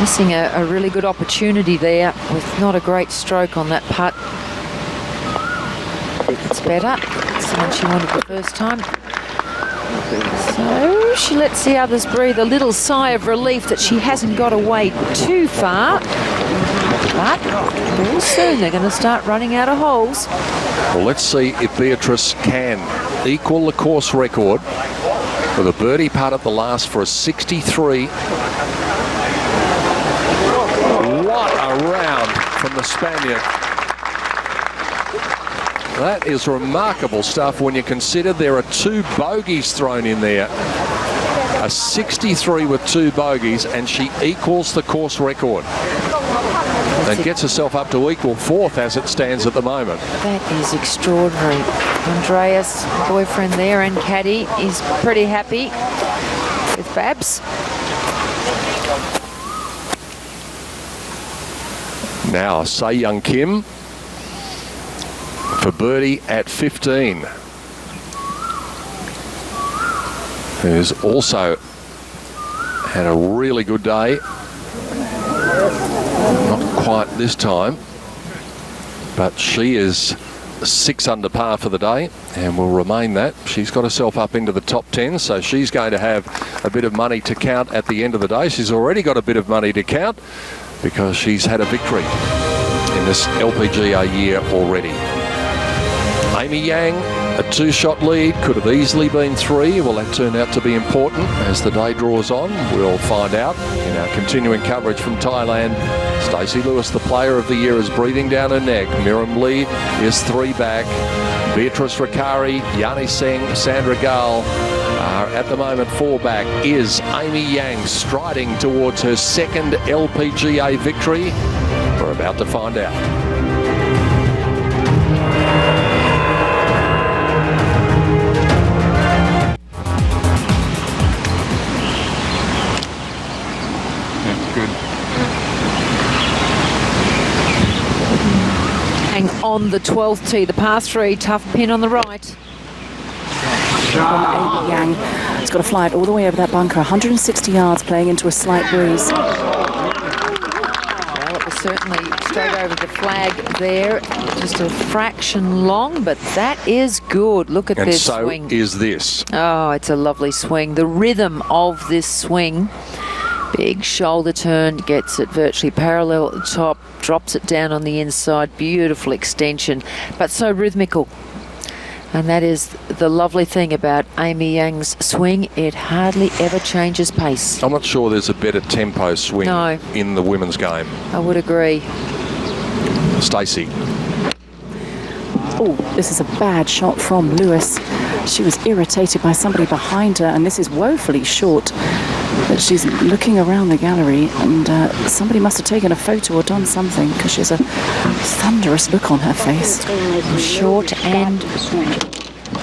C: missing a really good opportunity there with not a great stroke on that putt. It's better. It's the one she wanted the first time. So she lets the others breathe a little sigh of relief that she hasn't got away too far. But very soon they're going to start running out of holes.
B: Well, let's see if Beatrice can equal the course record with a birdie putt at the last for a 63. What a round from the Spaniard. That is remarkable stuff when you consider there are 2 bogeys thrown in there. A 63 with 2 bogeys, and she equals the course record and gets herself up to equal 4th as it stands at the moment.
C: That is extraordinary. Andreas, boyfriend there and caddy, is pretty happy with Babs.
B: Now, Se Young Kim for birdie at 15, who's also had a really good day. Not quite this time. but she is 6 under par for the day and will remain that. She's got herself up into the top 10, so she's going to have a bit of money to count at the end of the day. She's already got a bit of money to count because she's had a victory in this LPGA year already. Amy Yang, a 2-shot lead, could have easily been 3. Well, that turned out to be important as the day draws on. We'll find out in our continuing coverage from Thailand. Stacey Lewis, the player of the year, is breathing down her neck. Miriam Lee is 3 back. Beatrice Riccari, Yani Singh, Sandra Gall are at the moment 4 back. Is Amy Yang striding towards her 2nd LPGA victory? We're about to find out.
C: On the 12th tee, the par 3, tough pin on the right.
A: From Amy Yang. It's got to fly it all the way over that bunker, 160 yards, playing into a slight breeze.
C: Well, it was certainly straight over the flag there, just a fraction long, but that is good. Look at this swing.
B: And so is this.
C: Oh, it's a lovely swing. The rhythm of this swing. Big shoulder turn, gets it virtually parallel at the top, drops it down on the inside, beautiful extension, but so rhythmical. And that is the lovely thing about Amy Yang's swing. It hardly ever changes pace.
B: I'm not sure there's a better tempo swing in the women's game.
C: I would agree.
B: Stacey.
A: Oh, this is a bad shot from Lewis. She was irritated by somebody behind her, and this is woefully short. But she's looking around the gallery, and somebody must have taken a photo or done something, because she has a thunderous look on her face.
C: Short and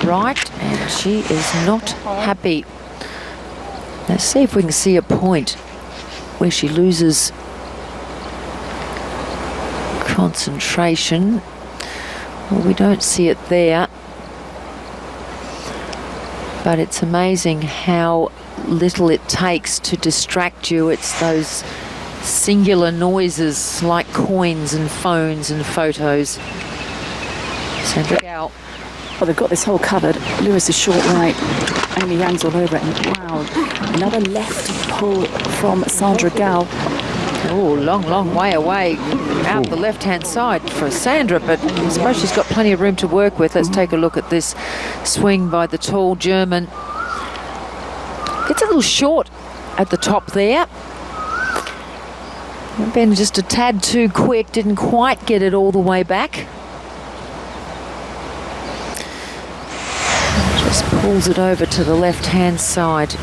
C: right, and she is not happy. Let's see if we can see a point where she loses concentration. Well, we don't see it there, but it's amazing how little it takes to distract you. It's those singular noises like coins and phones and photos. Sandra Gall.
A: Well, they've got this hole covered. Lewis is short right. Amy Yang's all over it. And wow, another left pull from Sandra Gall.
C: Oh, long way away out the left-hand side for Sandra, but I suppose she's got plenty of room to work with. Let's take a look at this swing by the tall German. Gets a little short at the top there. Been just a tad too quick, didn't quite get it all the way back. Just pulls it over to the left-hand side.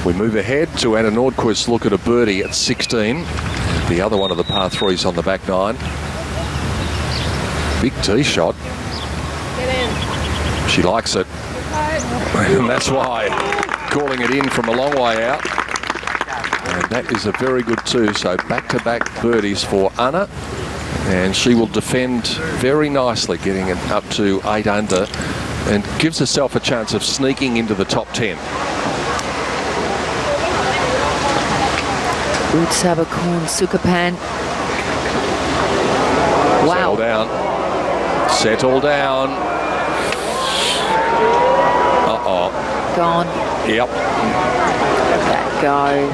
B: We move ahead to Anna Nordquist's look at a birdie at 16. The other one of the par 3s on the back 9. Big tee shot.
F: Get in.
B: She likes it. And that's why calling it in from a long way out. And that is a very good 2. So back-to-back birdies for Anna. And she will defend very nicely, getting it up to 8 under. And gives herself a chance of sneaking into the top 10.
C: Utsabakorn Sukapan. Wow.
B: Settle down. Settle down. Uh-oh.
C: Gone.
B: Yep.
C: Let that go.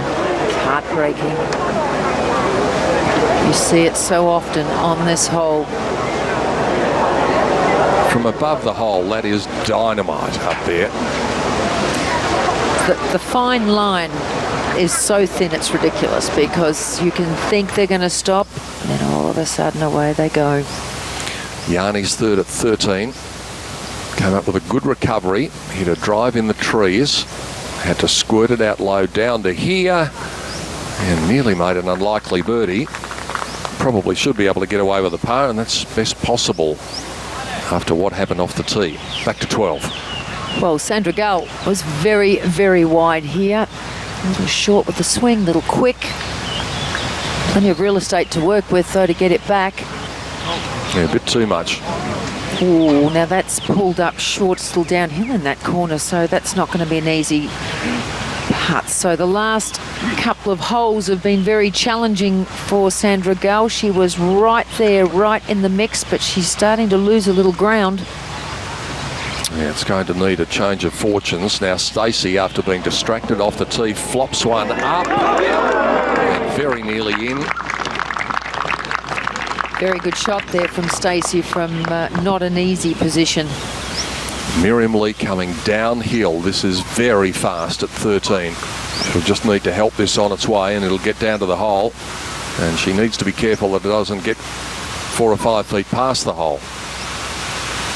C: It's heartbreaking. You see it so often on this hole.
B: From above the hole, that is dynamite up there.
C: The fine line is so thin it's ridiculous, because you can think they're going to stop and then all of a sudden away they go.
B: Yanni's third at 13. Came up with a good recovery. Hit a drive in the trees. Had to squirt it out low down to here and nearly made an unlikely birdie. Probably should be able to get away with the par, and that's best possible after what happened off the tee. Back to 12.
C: Well, Sandra Gall was very, very wide here. A little short with the swing, a little quick. Plenty of real estate to work with, though, to get it back.
B: Yeah, a bit too much.
C: Oh, now that's pulled up short, still downhill in that corner, so that's not going to be an easy putts. So the last couple of holes have been very challenging for Sandra Gull. She was right there, right in the mix, but she's starting to lose a little ground.
B: Yeah, it's going to need a change of fortunes. Now Stacey, after being distracted off the tee, flops one up and very nearly in.
C: Very good shot there from Stacey from not an easy position.
B: Miriam Lee coming downhill. This is very fast at 13. She'll just need to help this on its way and it'll get down to the hole. And she needs to be careful that it doesn't get 4 or 5 feet past the hole.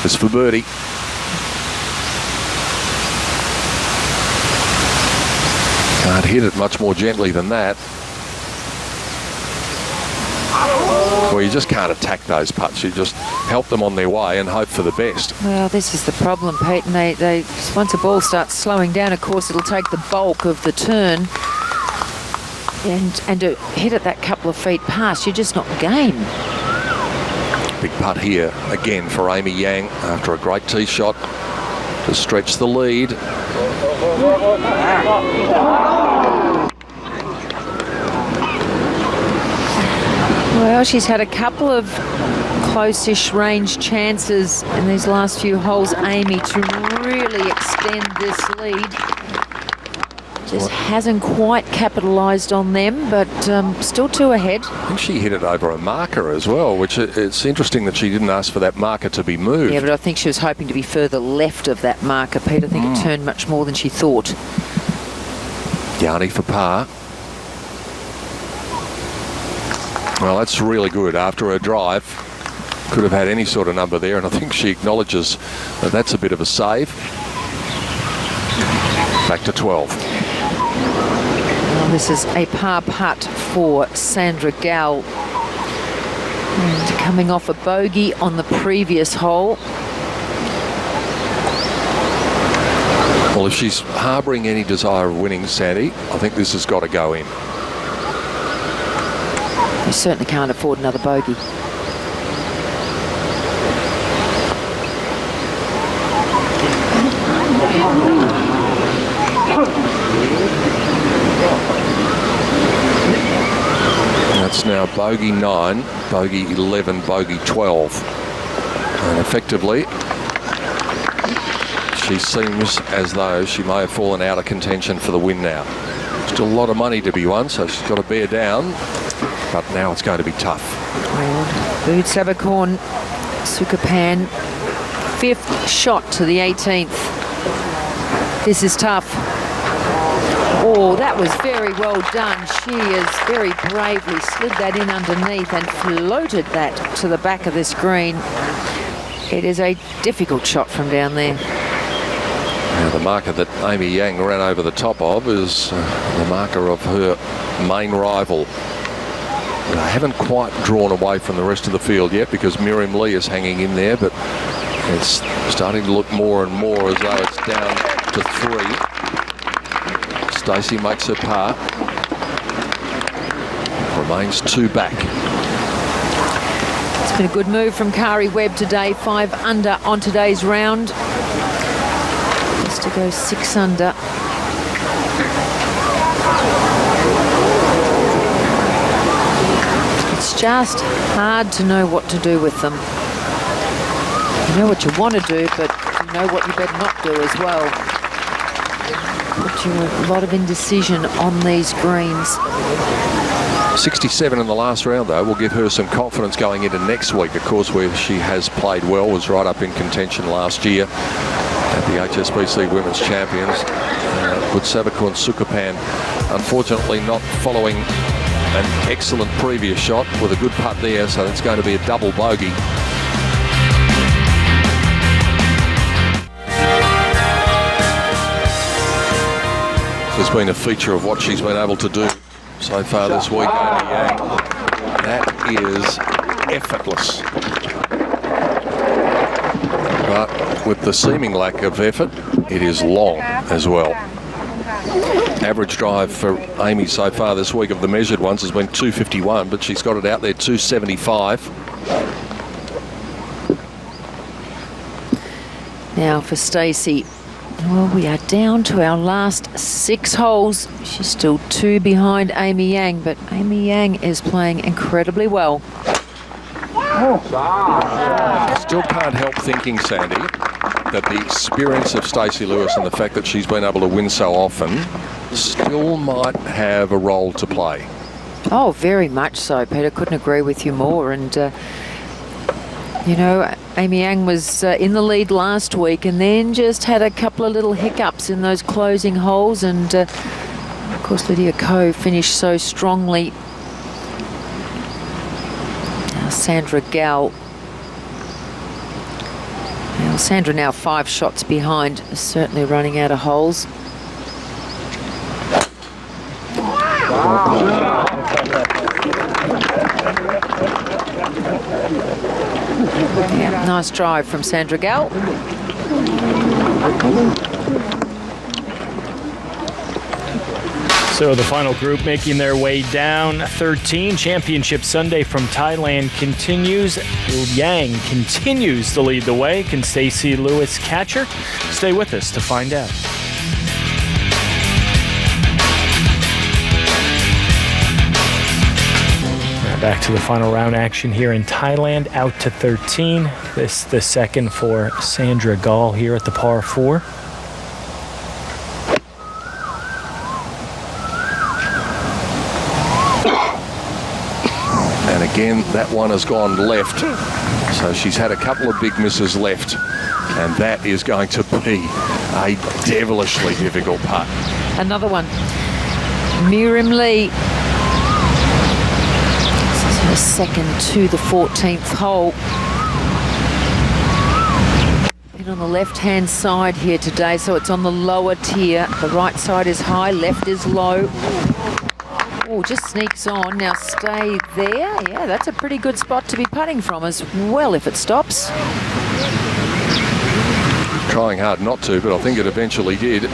B: It's for birdie. Can't hit it much more gently than that. Well, you just can't attack those putts. You just help them on their way and hope for the best.
C: Well, this is the problem, Pete. And they once a ball starts slowing down, of course, it'll take the bulk of the turn. And to hit it that couple of feet past, you're just not game.
B: Big putt here again for Amy Yang after a great tee shot to stretch the lead.
C: Well, she's had a couple of close-ish range chances in these last few holes, Amy, to really extend this lead. Just hasn't quite capitalised on them, but still 2 ahead.
B: I think she hit it over a marker as well, which it's interesting that she didn't ask for that marker to be moved.
C: Yeah, but I think she was hoping to be further left of that marker, Pete. I think it turned much more than she thought.
B: Yarni for par. Well, that's really good. After her drive, could have had any sort of number there, and I think she acknowledges that that's a bit of a save. Back to 12.
C: Well, this is a par putt for Sandra Gull. And coming off a bogey on the previous hole.
B: Well, if she's harbouring any desire of winning, Sandy, I think this has got to go in.
C: You certainly can't afford another bogey.
B: That's now bogey 9, bogey 11, bogey 12. And effectively, she seems as though she may have fallen out of contention for the win now. Still a lot of money to be won, so she's got to bear down. But now it's going to be tough.
C: Bood Sabakorn, Sukapan, 5th shot to the 18th. This is tough. Oh, that was very well done. She has very bravely slid that in underneath and floated that to the back of this green. It is a difficult shot from down there.
B: Now the marker that Amy Yang ran over the top of is the marker of her main rival. They haven't quite drawn away from the rest of the field yet because Miriam Lee is hanging in there, but it's starting to look more and more as though it's down to 3. Stacey makes her par. Remains 2 back.
C: It's been a good move from Kari Webb today, 5 under on today's round. Just to go 6 under. It's just hard to know what to do with them. You know what you want to do, but you know what you better not do as well. Put you a lot of indecision on these greens.
B: 67 in the last round, though, will give her some confidence going into next week, of course, where she has played well, was right up in contention last year at the HSBC Women's Champions. With Sabakorn Sukapan, unfortunately not following an excellent previous shot with a good putt there, so it's going to be a double bogey. There's been a feature of what she's been able to do so far this week, Amy Yang. That is effortless. But with the seeming lack of effort, it is long as well. Average drive for Amy so far this week of the measured ones has been 251, but she's got it out there 275.
C: Now for Stacey, Well, we are down to our last 6 holes. She's still 2 behind Amy Yang, but Amy Yang is playing incredibly well.
B: Still can't help thinking, Sandy, that the experience of Stacey Lewis and the fact that she's been able to win so often still might have a role to play.
C: Oh, very much so, Peter. Couldn't agree with you more. And, you know, Amy Yang was in the lead last week and then just had a couple of little hiccups in those closing holes. And, of course, Lydia Ko finished so strongly. Now Sandra Gall. Now Sandra now 5 shots behind, certainly running out of holes. Yeah, nice drive from Sandra Gall.
D: So the final group making their way down 13. Championship Sunday from Thailand continues. Yang continues to lead the way. Can Stacey Lewis catch her? Stay with us to find out. Back to the final round action here in Thailand, out to 13. This the second for Sandra Gall here at the par 4.
B: And again, that one has gone left. So she's had a couple of big misses left. And that is going to be a devilishly difficult putt.
C: Another one. Miriam Lee. Her second to the 14th hole. Been on the left-hand side here today, so it's on the lower tier. The right side is high, left is low. Oh, just sneaks on. Now stay there. Yeah, that's a pretty good spot to be putting from as well if it stops.
B: Trying hard not to, but I think it eventually did.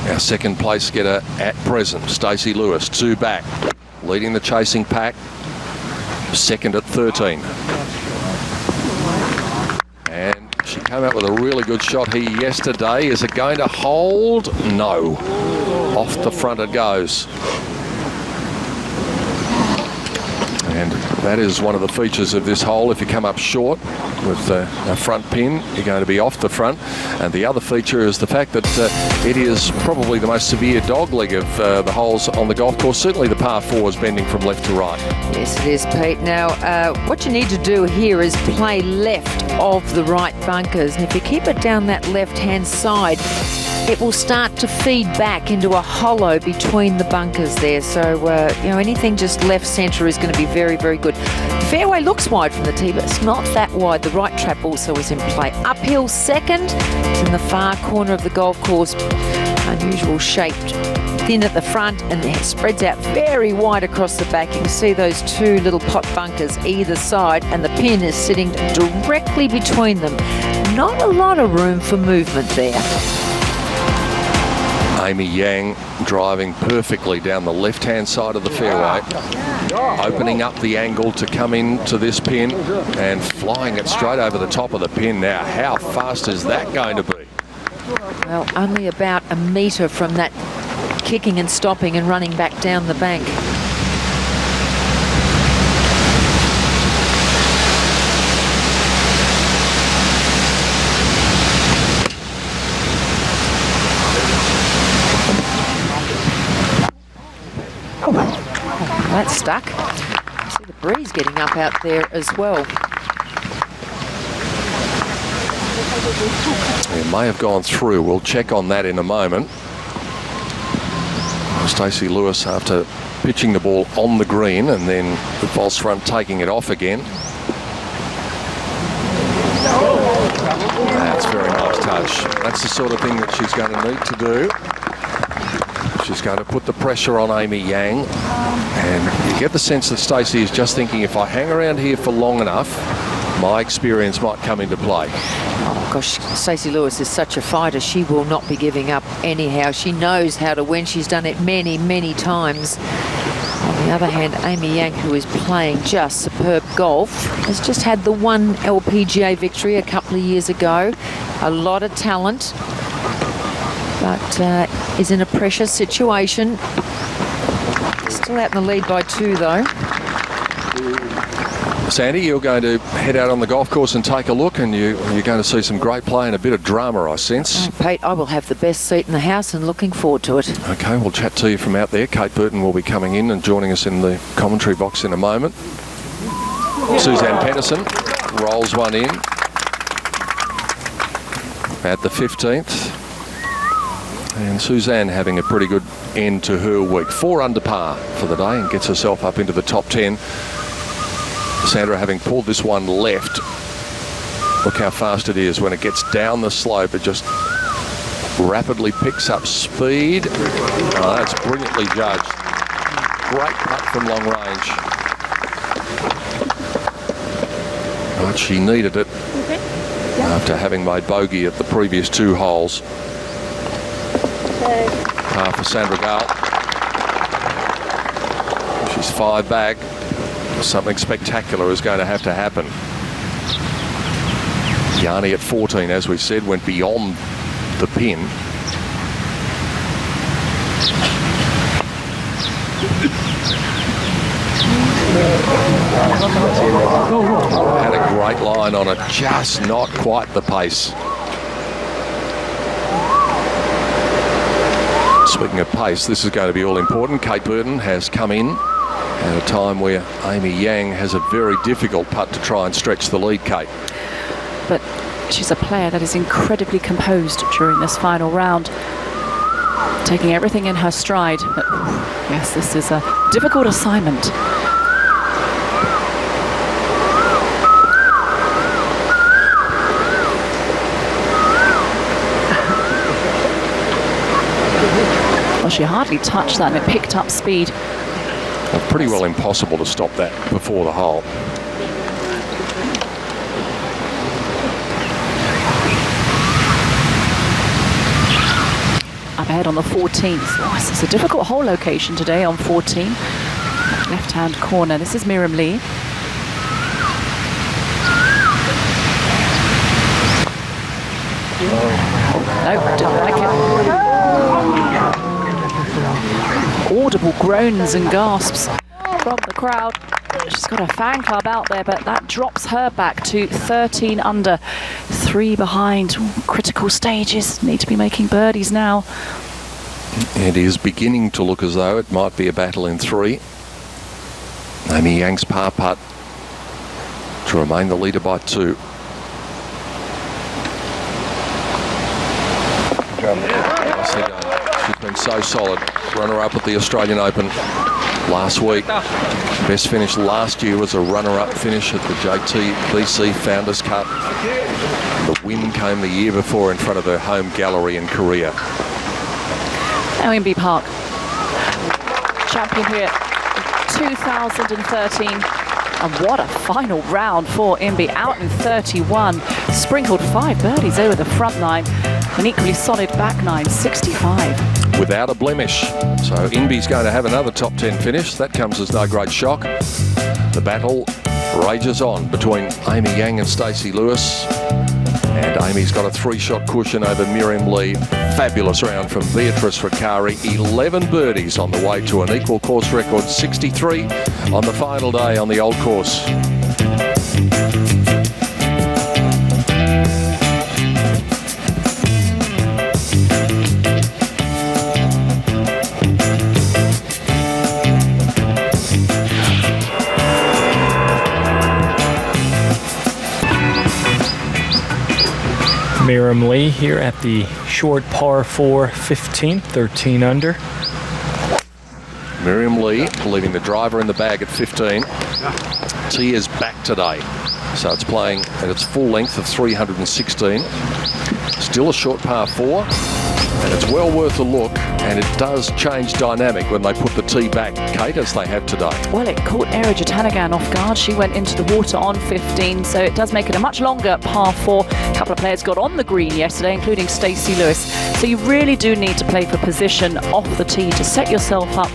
B: Our second place getter at present, Stacey Lewis, 2 back, leading the chasing pack, second at 13. And she came out with a really good shot here yesterday. Is it going to hold? No. Off the front it goes. And that is one of the features of this hole. If you come up short with a front pin, you're going to be off the front. And the other feature is the fact that it is probably the most severe dogleg of the holes on the golf course. Certainly the par 4 is bending from left to right.
C: Yes, it is, Pete. Now, what you need to do here is play left of the right bunkers. And if you keep it down that left-hand side, it will start to feed back into a hollow between the bunkers there. So, you know, anything just left centre is going to be very, very good. Fairway looks wide from the tee, but it's not that wide. The right trap also is in play. Uphill second. It's in the far corner of the golf course. Unusual shaped. Thin at the front and it spreads out very wide across the back. You can see those 2 little pot bunkers either side and the pin is sitting directly between them. Not a lot of room for movement there.
B: Amy Yang driving perfectly down the left-hand side of the fairway, opening up the angle to come into this pin and flying it straight over the top of the pin. Now, how fast is that going to be?
C: Well, only about a metre from that kicking and stopping and running back down the bank. That's stuck. I see the breeze getting up out there as well.
B: It may have gone through. We'll check on that in a moment. Stacey Lewis, after pitching the ball on the green and then the false front taking it off again. That's a very nice touch. That's the sort of thing that she's going to need to do. She's going to put the pressure on Amy Yang. And you get the sense that Stacey is just thinking, if I hang around here for long enough, my experience might come into play.
C: Oh gosh, Stacey Lewis is such a fighter. She will not be giving up anyhow. She knows how to win. She's done it many, many times. On the other hand, Amy Yang, who is playing just superb golf, has just had the one LPGA victory a couple of years ago. A lot of talent, but is in a pressure situation. Still out in the lead by 2, though.
B: Sandy, you're going to head out on the golf course and take a look, and you're going to see some great play and a bit of drama, I sense.
C: Pete, I will have the best seat in the house and looking forward to it.
B: Okay, we'll chat to you from out there. Kate Burton will be coming in and joining us in the commentary box in a moment. Suzanne Pedersen rolls one in at the 15th. And Suzanne having a pretty good end to her week. 4 under par for the day and gets herself up into the top 10. Sandra having pulled this one left. Look how fast it is when it gets down the slope. It just rapidly picks up speed. Oh, that's brilliantly judged. Great putt from long range. But she needed it after having made bogey at the previous 2 holes. Par for Sandra Gale. She's 5 back. Something spectacular is going to have to happen. Yarni at 14, as we said, went beyond the pin. Had a great line on it, just not quite the pace. Speaking of pace, this is going to be all important. Kate Burton has come in at a time where Amy Yang has a very difficult putt to try and stretch the lead, Kate.
A: But she's a player that is incredibly composed during this final round, taking everything in her stride. But yes, this is a difficult assignment. Well, she hardly touched that and it picked up speed.
B: Well, pretty well impossible to stop that before the hole.
A: Up ahead on the 14th. Oh, this is a difficult hole location today on 14. Left-hand corner. This is Miriam Lee. No, didn't like it. Audible groans and gasps from the crowd. She's got a fan club out there, but that drops her back to 13 under, 3 behind. Ooh, critical stages, need to be making birdies now.
B: It is beginning to look as though it might be a battle in 3. Amy Yang's par putt to remain the leader by 2. She's been so solid. Runner-up at the Australian Open last week. Best finish last year was a runner-up finish at the JTBC Founders Cup. The win came the year before in front of her home gallery in Korea.
A: Owenby Park, champion here 2013. And what a final round for Imbi, out in 31. Sprinkled 5 birdies over the front 9. An equally solid back 9, 65.
B: Without a blemish. So Imbi's going to have another top 10 finish. That comes as no great shock. The battle rages on between Amy Yang and Stacey Lewis. And Amy's got a 3-shot cushion over Miriam Lee. Fabulous round from Beatrice Riccari. 11 birdies on the way to an equal course record 63 on the final day on the old course.
D: Miriam Lee here at the short par 4 15, 13 under.
B: Miriam Lee leaving the driver in the bag at 15. Tee is back today, so it's playing at its full length of 316. Still a short par 4. And it's well worth a look, and it does change dynamic when they put the tee back, Kate, as they have today.
A: Well, it caught Era Jatanagan off guard. She went into the water on 15, so it does make it a much longer par 4. A couple of players got on the green yesterday, including Stacey Lewis. So you really do need to play for position off the tee to set yourself up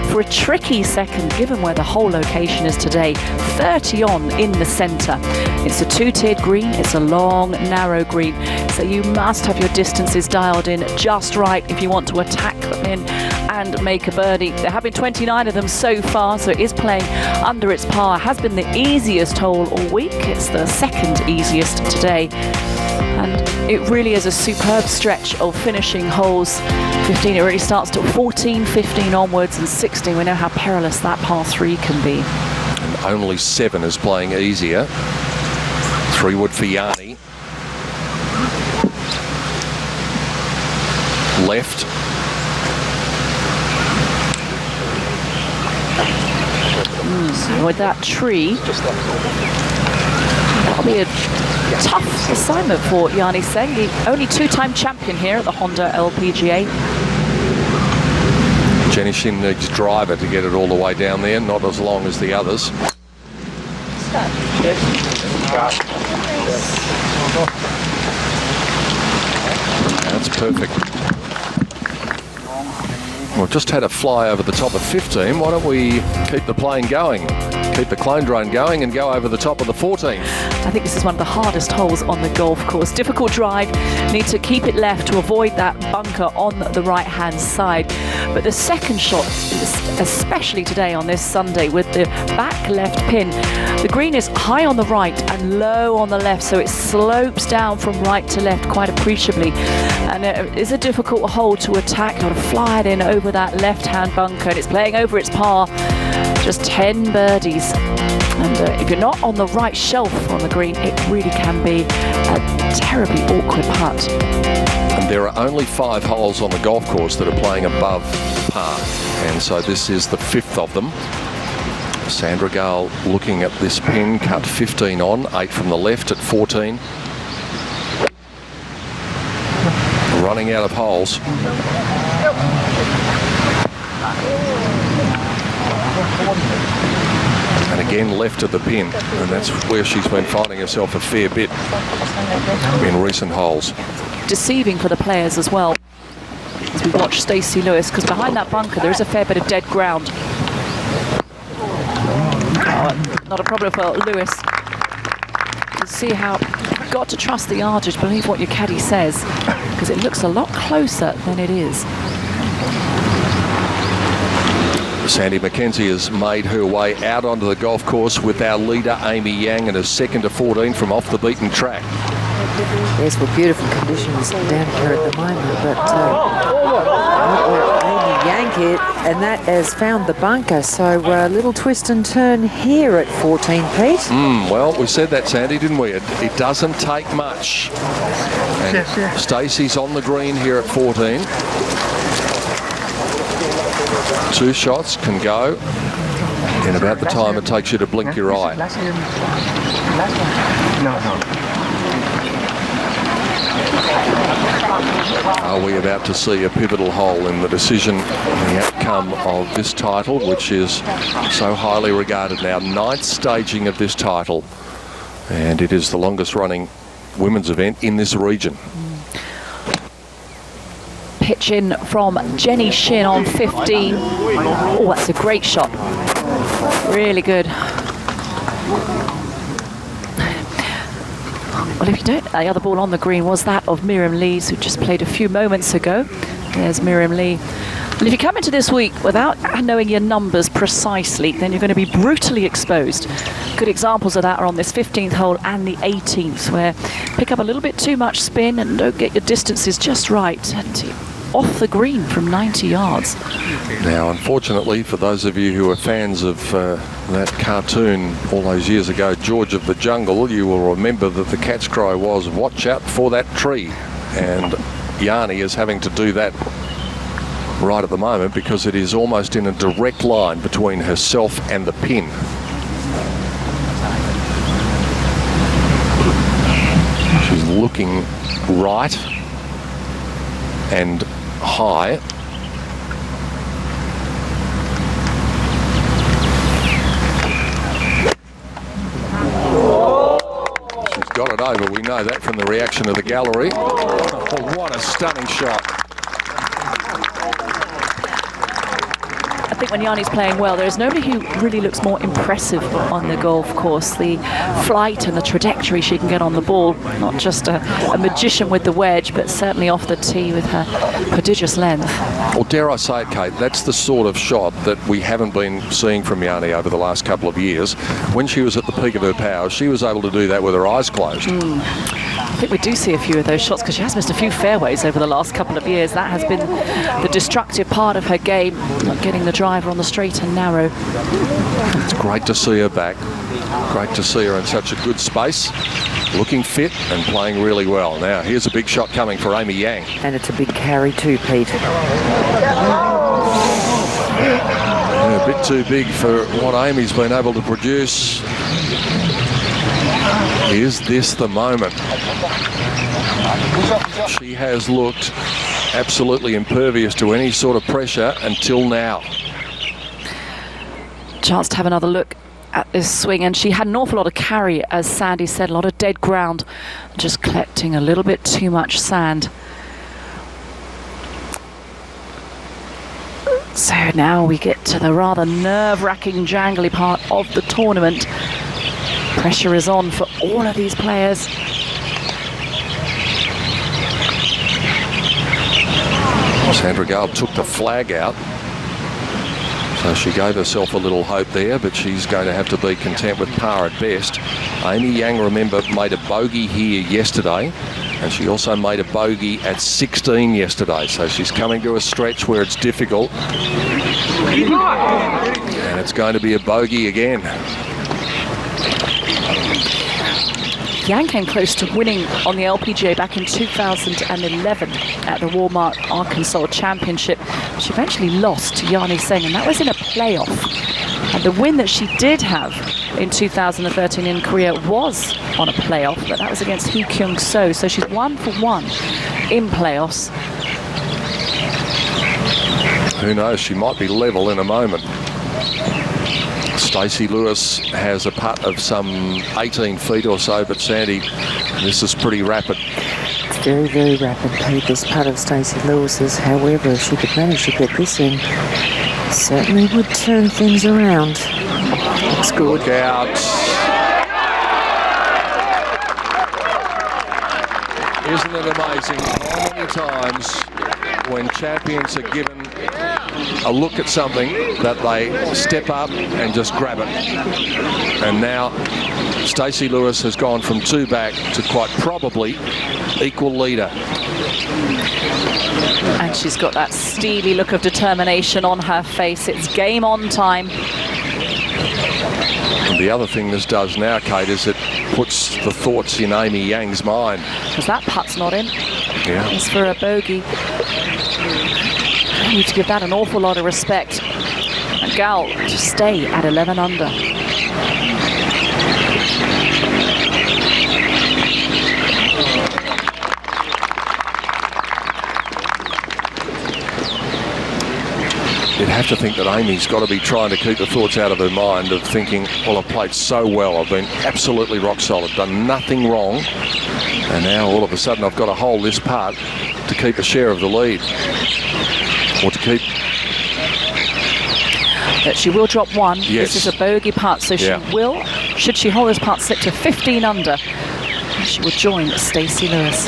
A: for a tricky second, given where the whole location is today. 30 on in the centre. It's a 2-tiered green. It's a long, narrow green. So you must have your distances dialed in just right if you want to attack the pin and make a birdie. There have been 29 of them so far, so it is playing under its par. Has been the easiest hole all week. It's the second easiest today. And it really is a superb stretch of finishing holes. 15, it really starts to 14, 15 onwards, and 16. We know how perilous that par 3 can be.
B: And only 7 is playing easier. 3 wood for Yanni. Left.
A: With that tree, that'll be a tough assignment for Yanni Seng, the only 2-time champion here at the Honda LPGA.
B: Jenny Shin needs driver to get it all the way down there, not as long as the others. That's perfect. We've just had a fly over the top of 15. Why don't we keep the plane going? Keep the clone drone going and go over the top of the 14.
A: I think this is one of the hardest holes on the golf course. Difficult drive, need to keep it left to avoid that bunker on the right-hand side. But the second shot, especially today on this Sunday with the back left pin, the green is high on the right and low on the left, so it slopes down from right to left quite appreciably. And it is a difficult hole to attack. Got to fly it in over that left-hand bunker, and it's playing over its par. Just 10 birdies. And if you're not on the right shelf on the green, it really can be a terribly awkward putt.
B: And there are only 5 holes on the golf course that are playing above par. And so this is the 5th of them. Sandra Gale looking at this pin, cut 15 on, 8 from the left at 14. Running out of holes. And again left of the pin, and that's where she's been finding herself a fair bit in recent holes.
A: Deceiving for the players as well, as we watch Stacey Lewis, because behind that bunker there is a fair bit of dead ground. Not a problem for Lewis. You see how you've got to trust the yardage, believe what your caddy says, because it looks a lot closer than it is.
B: Sandy McKenzie has made her way out onto the golf course with our leader Amy Yang and a second to 14 from off the beaten track.
C: Yes, well, beautiful conditions down here at the moment, but Amy Yang hit, and that has found the bunker, so a little twist and turn here at 14, Pete.
B: Well, we said that, Sandy, didn't we? It doesn't take much. And Stacey's on the green here at 14. 2 shots can go in about the time it takes you to blink your eye. Are we about to see a pivotal hole in the decision and the outcome of this title, which is so highly regarded now? 9th staging of this title, and it is the longest running women's event in this region.
A: Pitch in from Jenny Shin on 15. Oh, that's a great shot. Really good. Well, if you don't, the other ball on the green was that of Miriam Lees, who just played a few moments ago. There's Miriam Lee. And if you come into this week without knowing your numbers precisely, then you're going to be brutally exposed. Good examples of that are on this 15th hole and the 18th, where pick up a little bit too much spin and don't get your distances just right. And off the green from 90 yards.
B: Now, unfortunately, for those of you who are fans of that cartoon all those years ago, George of the Jungle, you will remember that the cat's cry was, "Watch out for that tree." And Yanni is having to do that right at the moment because it is almost in a direct line between herself and the pin. She's looking right and high. She's got it over. We know that from the reaction of the gallery. Oh, what a stunning shot.
A: I think when Yanni's playing well, there's nobody who really looks more impressive on the golf course. The flight and the trajectory she can get on the ball, not just a magician with the wedge, but certainly off the tee with her prodigious length.
B: Well, dare I say it, Kate, that's the sort of shot that we haven't been seeing from Yanni over the last couple of years. When she was at the peak of her powers, she was able to do that with her eyes closed.
A: I think we do see a few of those shots because she has missed a few fairways over the last couple of years. That has been the destructive part of her game, not getting the driver on the straight and narrow.
B: It's great to see her back. Great to see her in such a good space, looking fit and playing really well. Now, here's a big shot coming for Amy Yang.
C: And it's a big carry too, Pete.
B: Yeah, a bit too big for what Amy's been able to produce. Is this the moment? She has looked absolutely impervious to any sort of pressure until now.
A: Chance to have another look at this swing, and she had an awful lot of carry, as Sandy said, a lot of dead ground, just collecting a little bit too much sand. So now we get to the rather nerve-wracking, jangly part of the tournament. Pressure is on for all of these players.
B: Sandra Gale took the flag out, so she gave herself a little hope there, but she's going to have to be content with par at best. Amy Yang, remember, made a bogey here yesterday, and she also made a bogey at 16 yesterday, so she's coming to a stretch where it's difficult, and it's going to be a bogey again.
A: Yang came close to winning on the LPGA back in 2011 at the Walmart Arkansas Championship. She eventually lost to Yanni Seng, and that was in a playoff. And the win that she did have in 2013 in Korea was on a playoff, but that was against Hee Kyung-so. So she's 1 for 1 in playoffs.
B: Who knows, she might be level in a moment. Stacey Lewis has a putt of some 18 feet or so, but Sandy, this is pretty rapid.
C: It's very, very rapid, Pete, this putt of Stacey Lewis's. However, if she could manage to get this in, it certainly would turn things around. Looks good.
B: Look out. Isn't it amazing how many times when champions are given a look at something that they step up and just grab it. And now Stacey Lewis has gone from 2 back to quite probably equal leader.
A: And she's got that steely look of determination on her face. It's game on time.
B: And the other thing this does now, Kate, is it puts the thoughts in Amy Yang's mind.
A: Because that putt's not in.
B: Yeah.
A: It's for a bogey. You need to give that an awful lot of respect. And Gal to stay at 11 under.
B: You'd have to think that Amy's got to be trying to keep the thoughts out of her mind of thinking, well, I've played so well, I've been absolutely rock solid, done nothing wrong, and now all of a sudden I've got to hold this putt to keep a share of the lead. Or to keep...
A: But she will drop one.
B: Yes.
A: This is a bogey putt, so she will, should she hold this putt, slip to 15 under. She will join Stacey Lewis.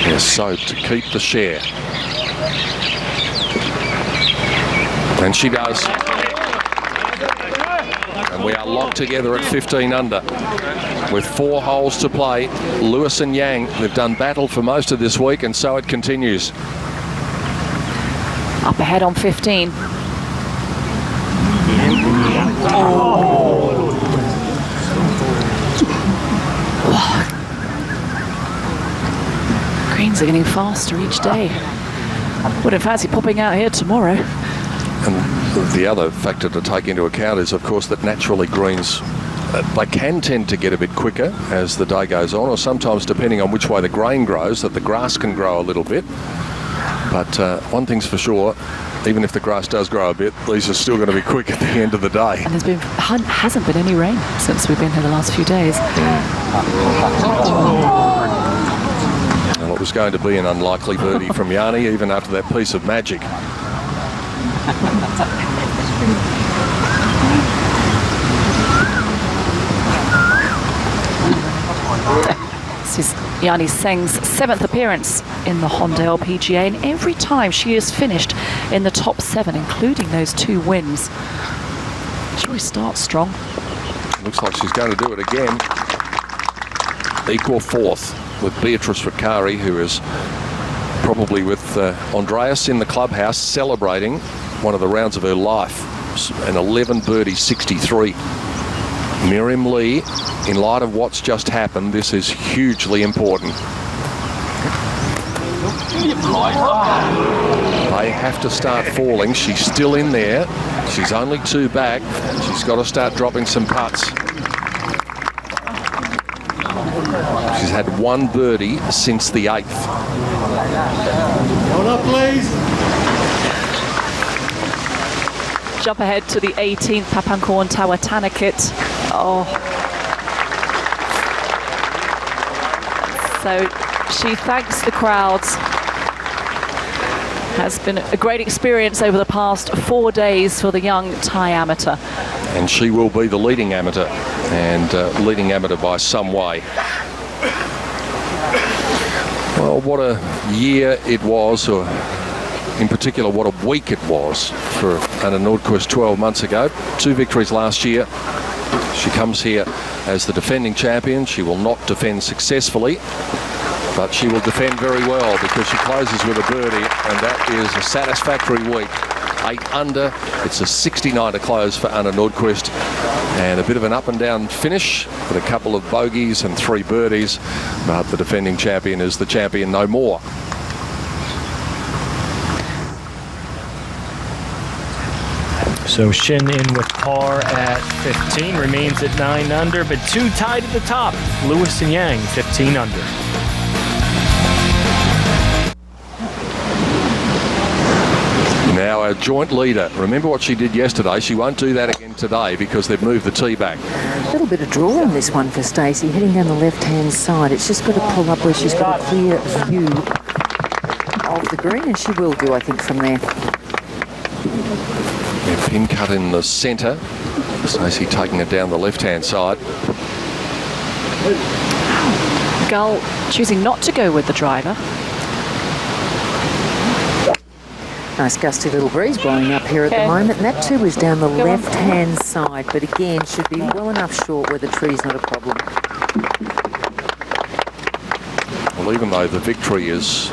B: Yes, so to keep the share. And she does. And we are locked together at 15 under. With 4 holes to play, Lewis and Yang, they've done battle for most of this week, and so it continues.
A: Up ahead on 15. Greens are getting faster each day. Wouldn't fancy popping out here tomorrow.
B: And the other factor to take into account is, of course, that naturally greens, they can tend to get a bit quicker as the day goes on, or sometimes, depending on which way the grain grows, that the grass can grow a little bit. But one thing's for sure, even if the grass does grow a bit, these are still going to be quick at the end of the day.
A: And hasn't been any rain since we've been here the last few days.
B: Well, it was going to be an unlikely birdie from Yanni, even after that piece of magic.
A: This is Yani Seng's 7th appearance in the Honda LPGA, and every time she has finished in the top 7, including those 2 wins. She always starts strong.
B: Looks like she's going to do it again. Equal 4th with Beatrice Riccari, who is probably with Andreas in the clubhouse celebrating one of the rounds of her life. An 11 birdie 63. Miriam Lee, in light of what's just happened, this is hugely important. They have to start falling. She's still in there. She's only 2 back. She's got to start dropping some putts. She's had 1 birdie since the 8th.
H: Hold up, please.
A: Jump ahead to the 18th Papankorn Tawatanakit. Oh. So she thanks the crowds. Has been a great experience over the past 4 days for the young Thai amateur.
B: And she will be the leading amateur, and leading amateur by some way. Well, what a year it was, or in particular what a week it was for Anna Nordqvist 12 months ago. 2 victories last year. She comes here as the defending champion. She will not defend successfully, but she will defend very well because she closes with a birdie, and that is a satisfactory week. 8 under. It's a 69 to close for Anna Nordqvist, and a bit of an up and down finish with a couple of bogeys and 3 birdies, but the defending champion is the champion no more.
D: So Shin in with par at 15, remains at 9 under, but 2 tied at the top. Lewis and Yang, 15 under.
B: Now our joint leader. Remember what she did yesterday. She won't do that again today because they've moved the tee back.
C: A little bit of draw on this one for Stacey, heading down the left-hand side. It's just got to pull up where she's got a clear view of the green, and she will do, I think, from there.
B: Pin cut in the centre. Stacey taking it down the left-hand side.
A: Gull choosing not to go with the driver.
C: Nice gusty little breeze blowing up here at the moment, and that too is down the left-hand side, but again should be well enough short where the tree's not a problem.
B: Well, even though the victory is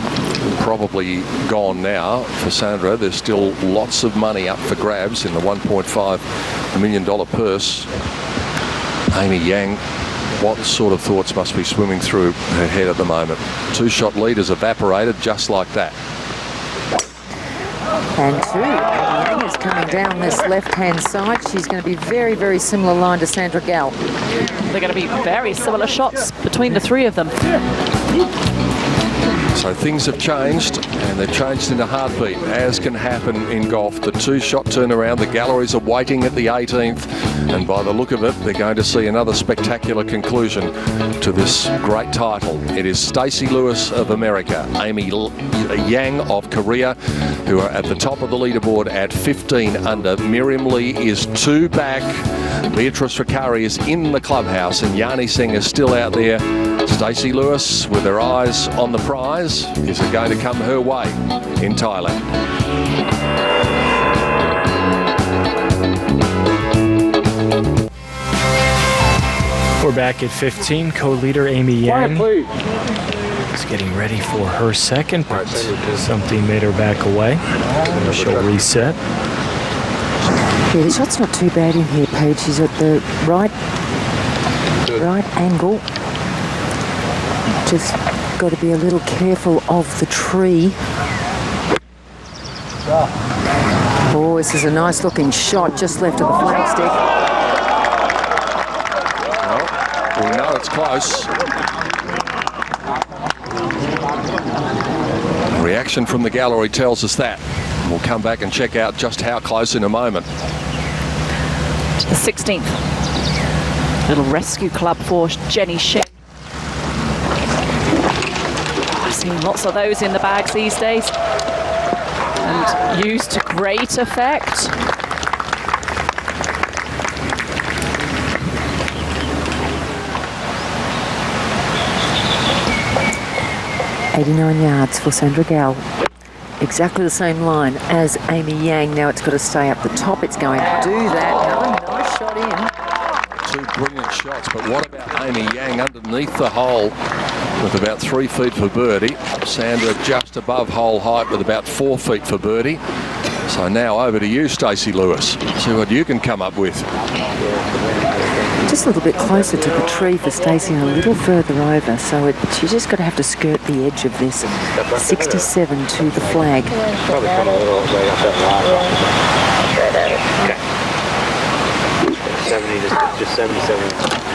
B: probably gone now for Sandra, there's still lots of money up for grabs in the $1.5 million purse. Amy Yang, what sort of thoughts must be swimming through her head at the moment? 2-shot lead has evaporated just like that.
C: And 2, Yang is coming down this left-hand side. She's going to be very, very similar line to Sandra Gall.
A: They're going to be very similar shots between the 3 of them.
B: So things have changed, and they've changed in a heartbeat, as can happen in golf. The 2-shot turnaround, the galleries are waiting at the 18th, and by the look of it, they're going to see another spectacular conclusion to this great title. It is Stacey Lewis of America, Amy Yang of Korea, who are at the top of the leaderboard at 15 under. Miriam Lee is 2 back. Beatrice Riccari is in the clubhouse, and Yani Seng is still out there. Stacey Lewis, with her eyes on the prize, is going to come her way in Thailand.
D: We're back at 15. Co-leader Amy Yang is getting ready for her second, but something made her back away. She'll reset.
C: Yeah, the shot's not too bad in here, Paige. She's at the right angle. Just got to be a little careful of the tree. Oh, this is a nice looking shot just left of the flagstick.
B: Well, we know it's close. reaction from the gallery tells us that. We'll come back and check out just how close in a moment.
A: To the 16th. Little rescue club for Jenny Shin. I've seen lots of those in the bags these days. And used to great effect.
C: .89 yards for Sandra Gall. Exactly the same line as Amy Yang. Now it's got to stay up the top. It's going to do that. Another nice shot in.
B: Two brilliant shots, but what about Amy Yang underneath the hole with about 3 feet for birdie? Sandra just above hole height with about 4 feet for birdie. So now over to you, Stacey Lewis. See what you can come up with.
C: Just a little bit closer to the tree for Stacey and a little further over, so she's just got to have to skirt the edge of this. 67 to the flag.
E: Probably come a little way up that line. Okay. 70, just 77.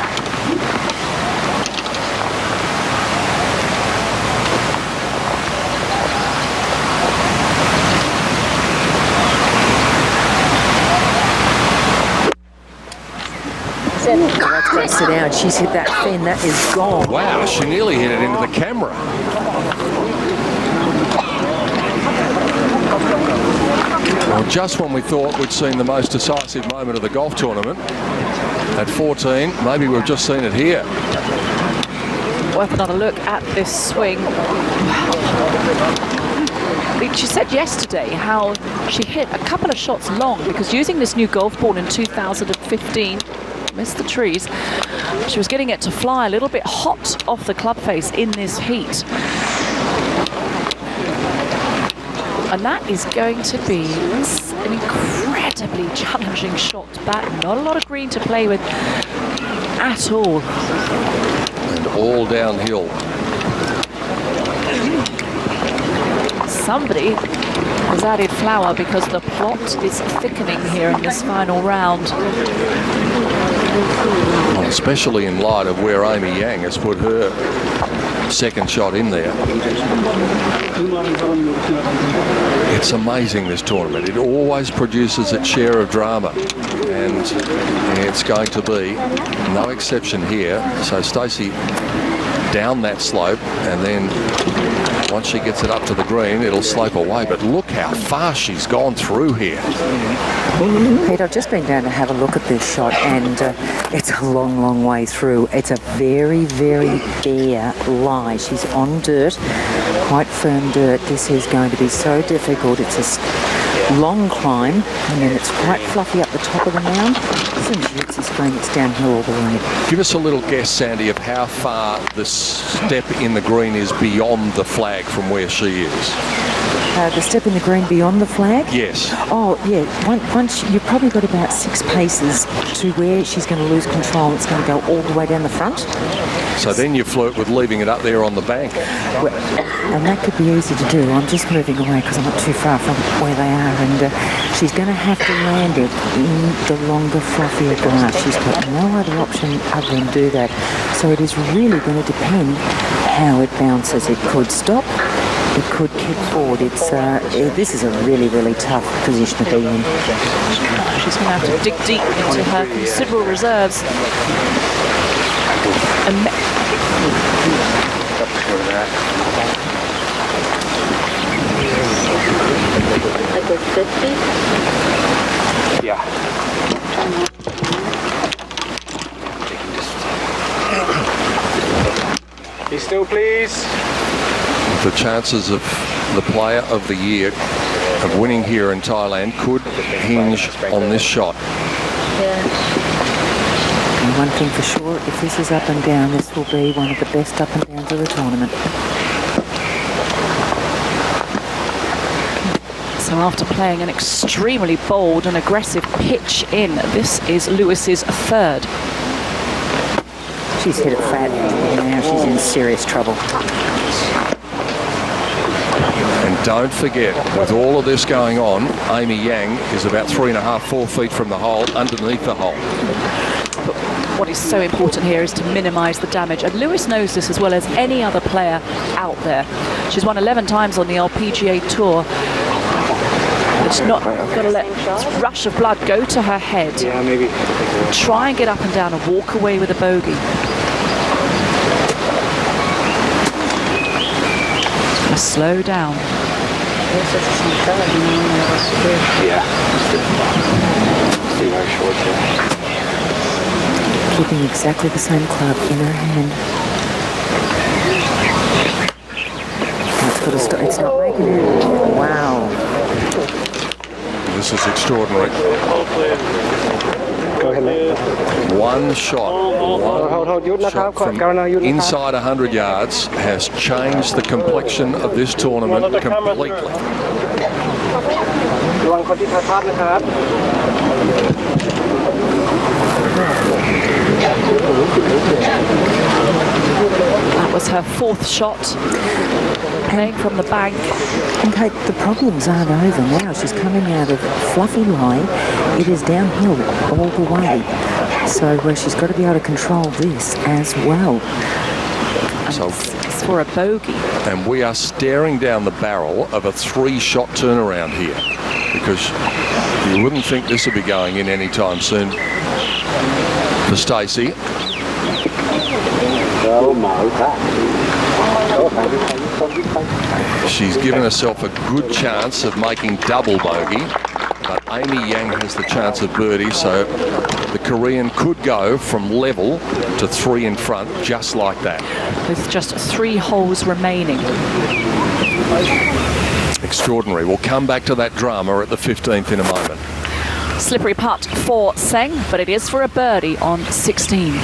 C: That's got to sit down. She's hit that fin. That is gone.
B: Wow, she nearly hit it into the camera. Well, just when we thought we'd seen the most decisive moment of the golf tournament, at 14, maybe we've just seen it here.
A: Worth another look at this swing. She said yesterday how she hit a couple of shots long because using this new golf ball in 2015, missed the trees, she was getting it to fly a little bit hot off the club face in this heat. And that is going to be an incredibly challenging shot back. Not a lot of green to play with at all.
B: And all downhill.
A: Somebody has added flour because the plot is thickening here in this final round.
B: Well, especially in light of where Amy Yang has put her second shot in there. It's amazing, this tournament. It always produces its share of drama, and it's going to be no exception here. So Stacey down that slope, and then once she gets it up to the green, it'll slope away. But look how far she's gone through here.
C: Pete, I've just been down to have a look at this shot, and it's a long, long way through. It's a very, very bare lie. She's on dirt, quite firm dirt. This is going to be so difficult. It's a long climb, and then it's quite fluffy up the top of the mound. As soon as she hits this green, it's downhill all the way.
B: Give us a little guess, Sandy, of how far the step in the green is beyond the flag from where she is.
C: The step in the green beyond the flag?
B: Yes.
C: Oh, yeah. Once you've probably got about 6 paces to where she's going to lose control. It's going to go all the way down the front.
B: So then you flirt with leaving it up there on the bank.
C: Well, and that could be easy to do. I'm just moving away because I'm not too far from where they are, and she's going to have to land it in the longer, fluffier grass. She's got no other option other than do that. So it is really going to depend how it bounces. It could stop. It could kick forward. This is a really, really tough position to be in.
A: She's going to have to dig deep into her considerable reserves.
E: Yeah. Be still, please.
B: The chances of the player of the year of winning here in Thailand could hinge on this shot.
C: And one thing for sure, if this is up and down, this will be one of the best up and downs of the tournament.
A: So after playing an extremely bold and aggressive pitch in, this is Lewis's third.
C: She's hit it fat, and now she's in serious trouble.
B: And don't forget, with all of this going on, Amy Yang is about 3.5, 4 feet from the hole, underneath the hole.
A: what is so important here is to minimise the damage. And Lewis knows this as well as any other player out there. She's won 11 times on the LPGA Tour. It's not got to let this rush of blood go to her head.
E: Yeah, maybe.
A: Try and get up and down and walk away with a bogey. Slow down.
E: Yeah. Very short there.
H: Keeping exactly the same club in her hand. That's got to stop. It's not making it. Wow.
B: This is extraordinary.
E: Go ahead, mate.
B: One shot, shot from inside 100 yards has changed the complexion of this tournament completely.
A: That was her fourth shot, playing from the bank.
H: And Kate, the problems aren't over now. She's coming out of fluffy line. It is downhill all the way. So she's got to be able to control this as well.
B: So,
A: It's for a bogey.
B: and we are staring down the barrel of a 3-shot turnaround here, because you wouldn't think this would be going in anytime soon for Stacey. She's given herself a good chance of making double bogey, but Amy Yang has the chance of birdie, so the Korean could go from level to 3 in front just like that.
A: With just 3 holes remaining.
B: Extraordinary. We'll come back to that drama at the 15th in a moment.
A: Slippery putt for Seng, but it is for a birdie on 16.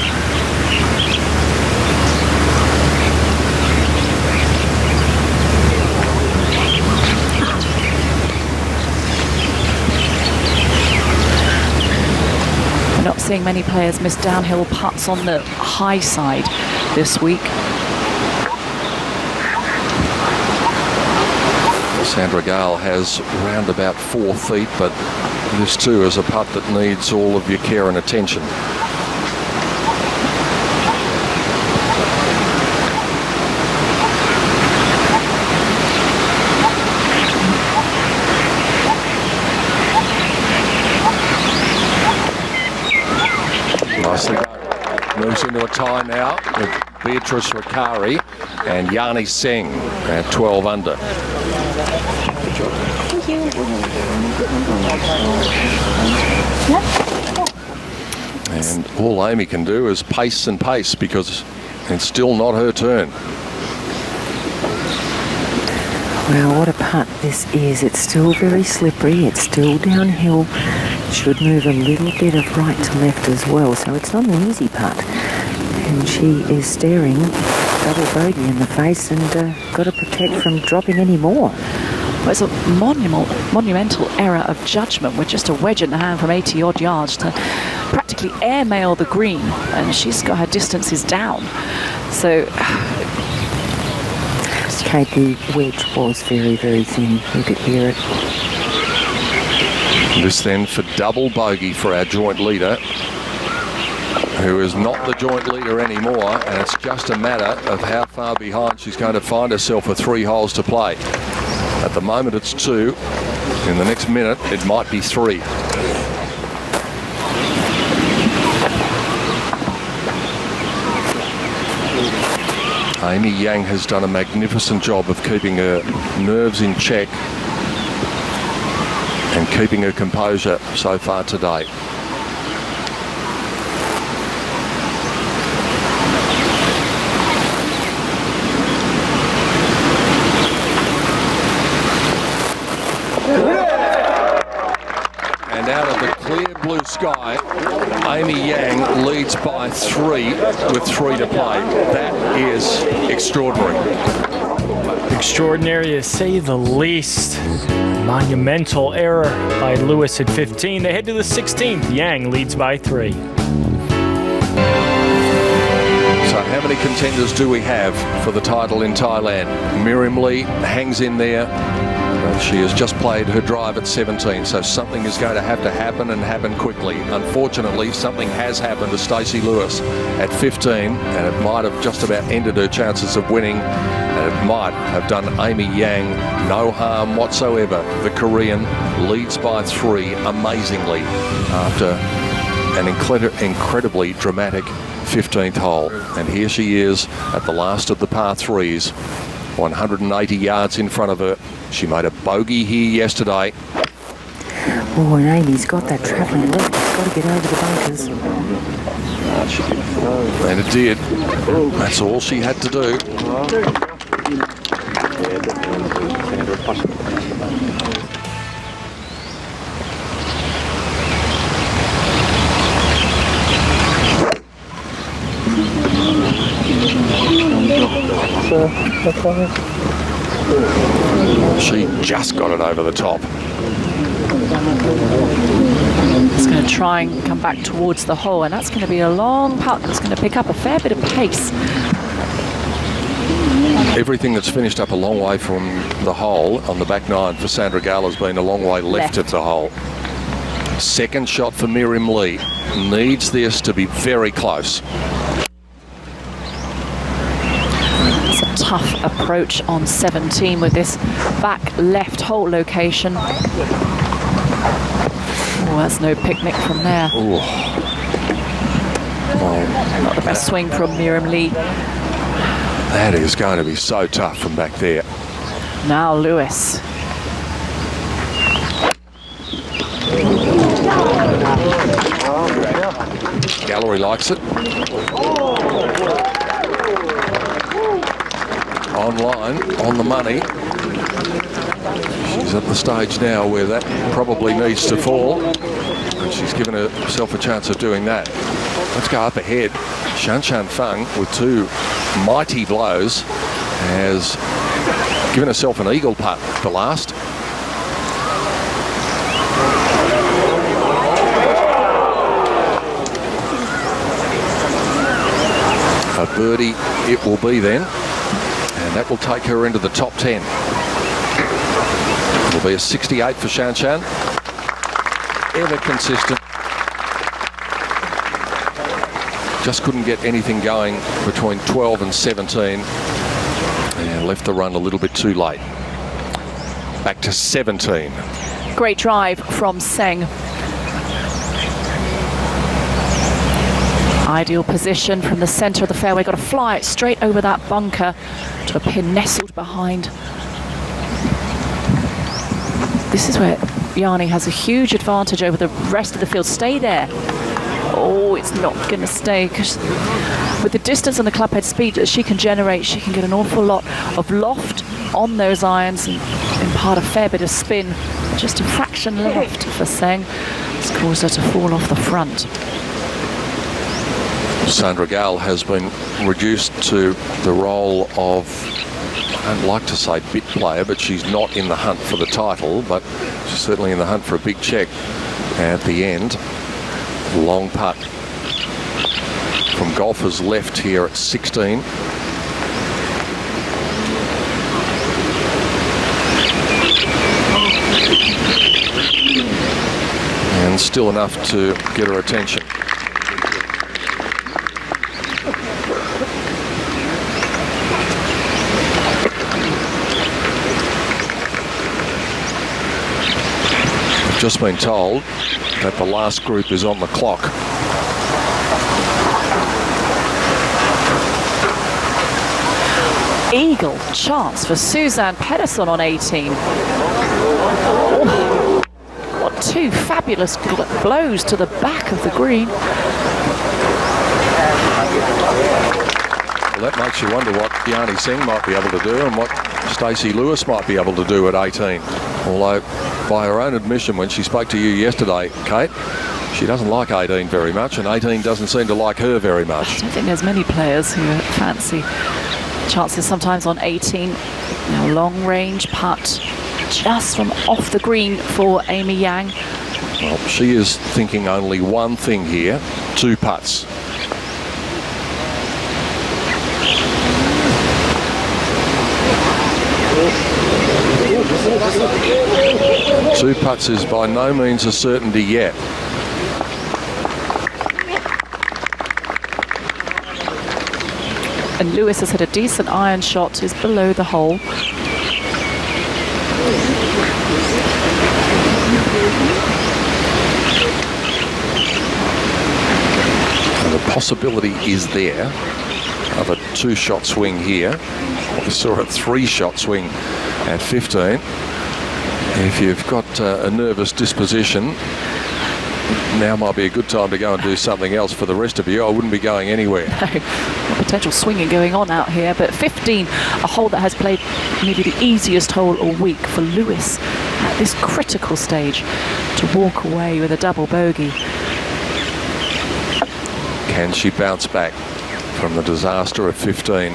A: We're not seeing many players miss downhill putts on the high side this week.
B: Sandra Gale has round about 4 feet, but this too is a putt that needs all of your care and attention. Nicely done. Moves into a tie now with Beatrice Ricari and Yanni Seng at 12 under. And all Amy can do is pace and pace, because it's still not her turn.
H: Well, what a putt this is. It's still very slippery. It's still downhill. Should move a little bit of right to left as well. So it's not an easy putt. And she is staring double bogey in the face and got to protect from dropping any more.
A: Well, it's a monumental error of judgment with just a wedge in the hand from 80 odd yards to practically airmail the green, and she's got her distances down. So
H: Kate, the wedge was very, very thin. You could hear it.
B: This then for double bogey for our joint leader, who is not the joint leader anymore, and it's just a matter of how far behind she's going to find herself with 3 holes to play. At the moment it's 2. In the next minute it might be 3. Amy Yang has done a magnificent job of keeping her nerves in check and keeping her composure so far today. And out of the clear blue sky, Amy Yang leads by 3 with 3 to play. That is extraordinary.
D: Extraordinary to say the least. Monumental error by Lewis at 15. They head to the 16th. Yang leads by 3.
B: So how many contenders do we have for the title in Thailand? Miriam Lee hangs in there. And she has just played her drive at 17, so something is going to happen and happen quickly. Unfortunately, something has happened to Stacey Lewis at 15, and it might have just about ended her chances of winning, and it might have done Amy Yang no harm whatsoever. The Korean leads by 3 amazingly after an incredibly dramatic 15th hole. And here she is at the last of the par 3s, 180 yards in front of her. She made a bogey here yesterday.
H: Oh, and Amy's got that travelling left. She's got to get over the bunkers.
B: And it did. That's all she had to do. She just got it over the top.
A: It's going to try and come back towards the hole, and that's going to be a long putt that's going to pick up a fair bit of pace.
B: Everything that's finished up a long way from the hole on the back 9 for Sandra Gale has been a long way left of the hole. Second shot for Miriam Lee. Needs this to be very close.
A: Tough approach on 17 with this back left hole location. Oh, that's no picnic from there.
B: Ooh.
A: Not the best swing from Miriam Lee.
B: That is going to be so tough from back there.
A: Now Lewis.
B: Gallery likes it. Online, on the money. She's at the stage now where that probably needs to fall, and she's given herself a chance of doing that. Let's go up ahead. Shan Shan Feng, with 2 mighty blows, has given herself an eagle putt, the last. A birdie it will be then. And that will take her into the top 10. It'll be a 68 for Shan Shan. Ever consistent. Just couldn't get anything going between 12 and 17. And left the run a little bit too late. Back to 17.
A: Great drive from Seng. Ideal position from the centre of the fairway. Got to fly it straight over that bunker to a pin nestled behind. This is where Yanni has a huge advantage over the rest of the field. Stay there. Oh, it's not going to stay, because with the distance and the clubhead speed that she can generate, she can get an awful lot of loft on those irons and impart a fair bit of spin. Just a fraction left for Seng. It's caused her to fall off the front.
B: Sandra Gale has been reduced to the role of, I don't like to say bit player, but she's not in the hunt for the title, but she's certainly in the hunt for a big check at the end. Long putt from golfers left here at 16. And still enough to get her attention. Just been told that the last group is on the clock.
A: Eagle chance for Suzanne Pedersen on 18. Oh, what 2 fabulous blows to the back of the green.
B: Well, that makes you wonder what Yanni Singh might be able to do and what Stacey Lewis might be able to do at 18. Although, by her own admission, when she spoke to you yesterday, Kate, she doesn't like 18 very much, and 18 doesn't seem to like her very much.
A: I don't think there's many players who fancy chances sometimes on 18. Now, long range putt just from off the green for Amy Yang.
B: Well, she is thinking only one thing here, 2 putts. 2 putts is by no means a certainty yet.
A: And Lewis has hit a decent iron shot, is below the hole.
B: And the possibility is there of a 2-shot swing here. We saw a 3-shot swing at 15. If you've got a nervous disposition, now might be a good time to go and do something else. For the rest of you, I wouldn't be going anywhere.
A: No, potential swinging going on out here, but 15, a hole that has played maybe the easiest hole all week for Lewis at this critical stage to walk away with a double bogey.
B: Can she bounce back from the disaster of 15?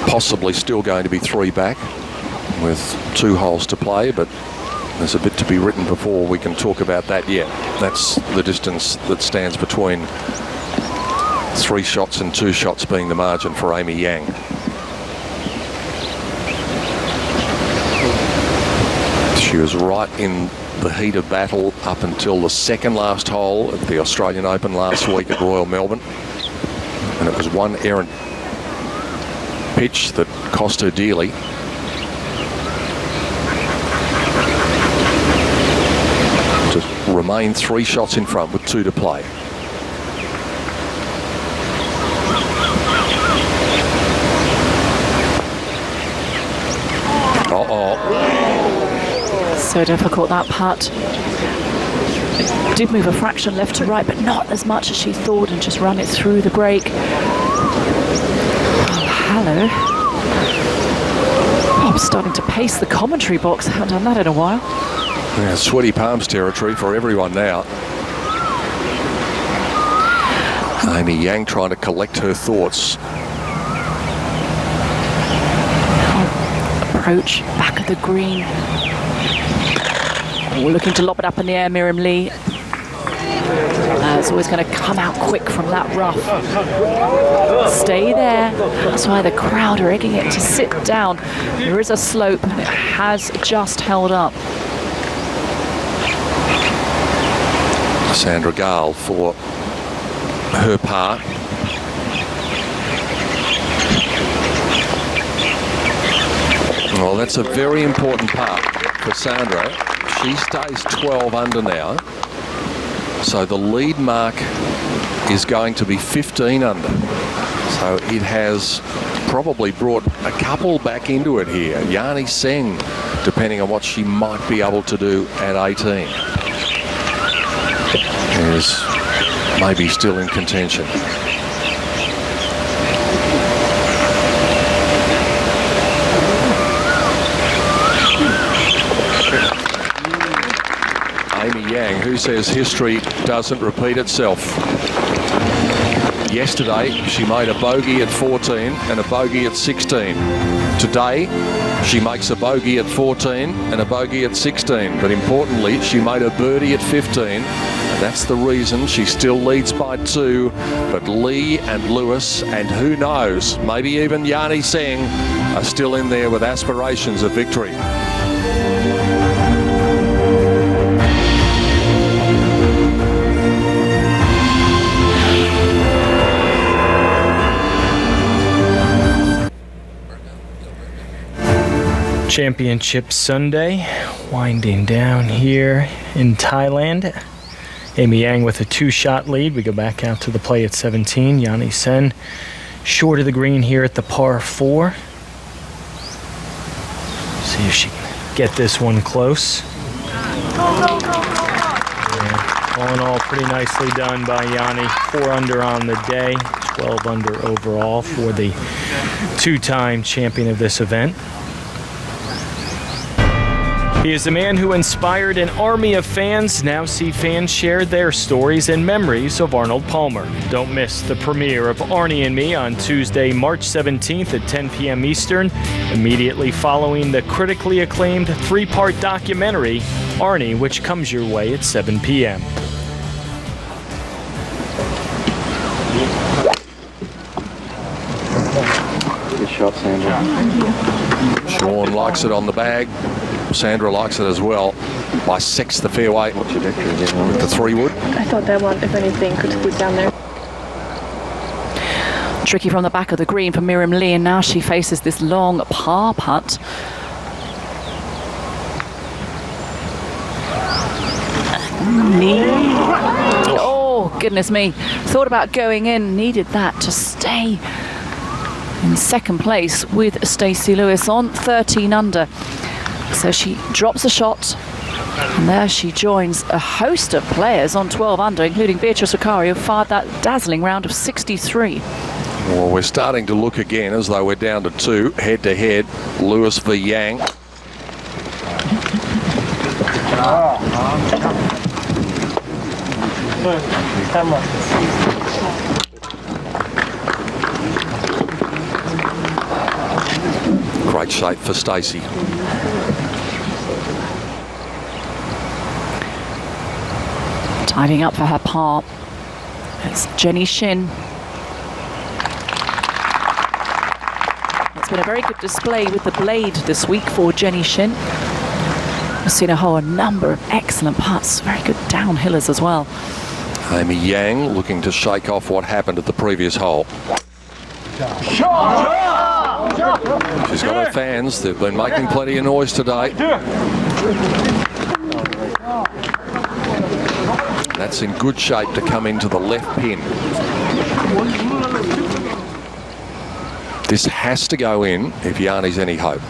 B: Possibly still going to be 3 back with 2 holes to play, but there's a bit to be written before we can talk about that yet. That's the distance that stands between 3 shots and 2 shots being the margin for Amy Yang. She was right in the heat of battle up until the second last hole at the Australian Open last week at Royal Melbourne, and it was one errant pitch that cost her dearly. To remain 3 shots in front with 2 to play.
A: So difficult, that putt. It did move a fraction left to right, but not as much as she thought, and just run it through the break. Hello. I'm starting to pace the commentary box. I haven't done that in a while.
B: Yeah, sweaty palms territory for everyone now. Amy Yang trying to collect her thoughts.
A: Approach, back of the green. We're looking to lob it up in the air, Miriam Lee. It's always going to come out quick from that rough. Stay there. That's why the crowd are egging it to sit down. There is a slope, and it has just held up.
B: Sandra Gale for her part. Well, that's a very important part for Sandra. She stays 12 under now. So the lead mark is going to be 15 under. So it has probably brought a couple back into it here. Yani Seng, depending on what she might be able to do at 18, is maybe still in contention. Amy Yang, who says history doesn't repeat itself. Yesterday, she made a bogey at 14 and a bogey at 16. Today, she makes a bogey at 14 and a bogey at 16. But importantly, she made a birdie at 15. And that's the reason she still leads by 2. But Lee and Lewis, and who knows, maybe even Yani Seng, are still in there with aspirations of victory.
D: Championship Sunday winding down here in Thailand. Amy Yang with a 2-shot lead. We go back out to the play at 17. Yani Sen short of the green here at the par 4. See if she can get this one close. Yeah, all in all, pretty nicely done by Yani. 4 under on the day, 12 under overall for the 2-time champion of this event. He is the man who inspired an army of fans. Now see fans share their stories and memories of Arnold Palmer. Don't miss the premiere of Arnie and Me on Tuesday, March 17th at 10 p.m. Eastern, immediately following the critically acclaimed 3-part documentary, Arnie, which comes your way at 7 p.m.
E: Good shot, Sandra.
B: Sean likes it on the bag. Sandra likes it as well. Bisects the fairway with the 3-wood.
F: I thought that one, if anything, could scoot down there.
A: Tricky from the back of the green for Miriam Lee, and now she faces this long par putt. Oh, goodness me. Thought about going in, needed that to stay in second place with Stacey Lewis on 13 under. So she drops a shot, and there she joins a host of players on 12 under, including Beatrice Ricari, who fired that dazzling round of 63.
B: Well, we're starting to look again as though we're down to 2 head-to-head. Lewis v. Yang. Great shape for Stacey.
A: Tidying up for her par. It's Jenny Shin. It's been a very good display with the blade this week for Jenny Shin. We've seen a whole number of excellent putts, very good downhillers as well.
B: Amy Yang looking to shake off what happened at the previous hole. She's got her fans. They've been making plenty of noise today. That's in good shape to come into the left pin. This has to go in if Yanni's any hope.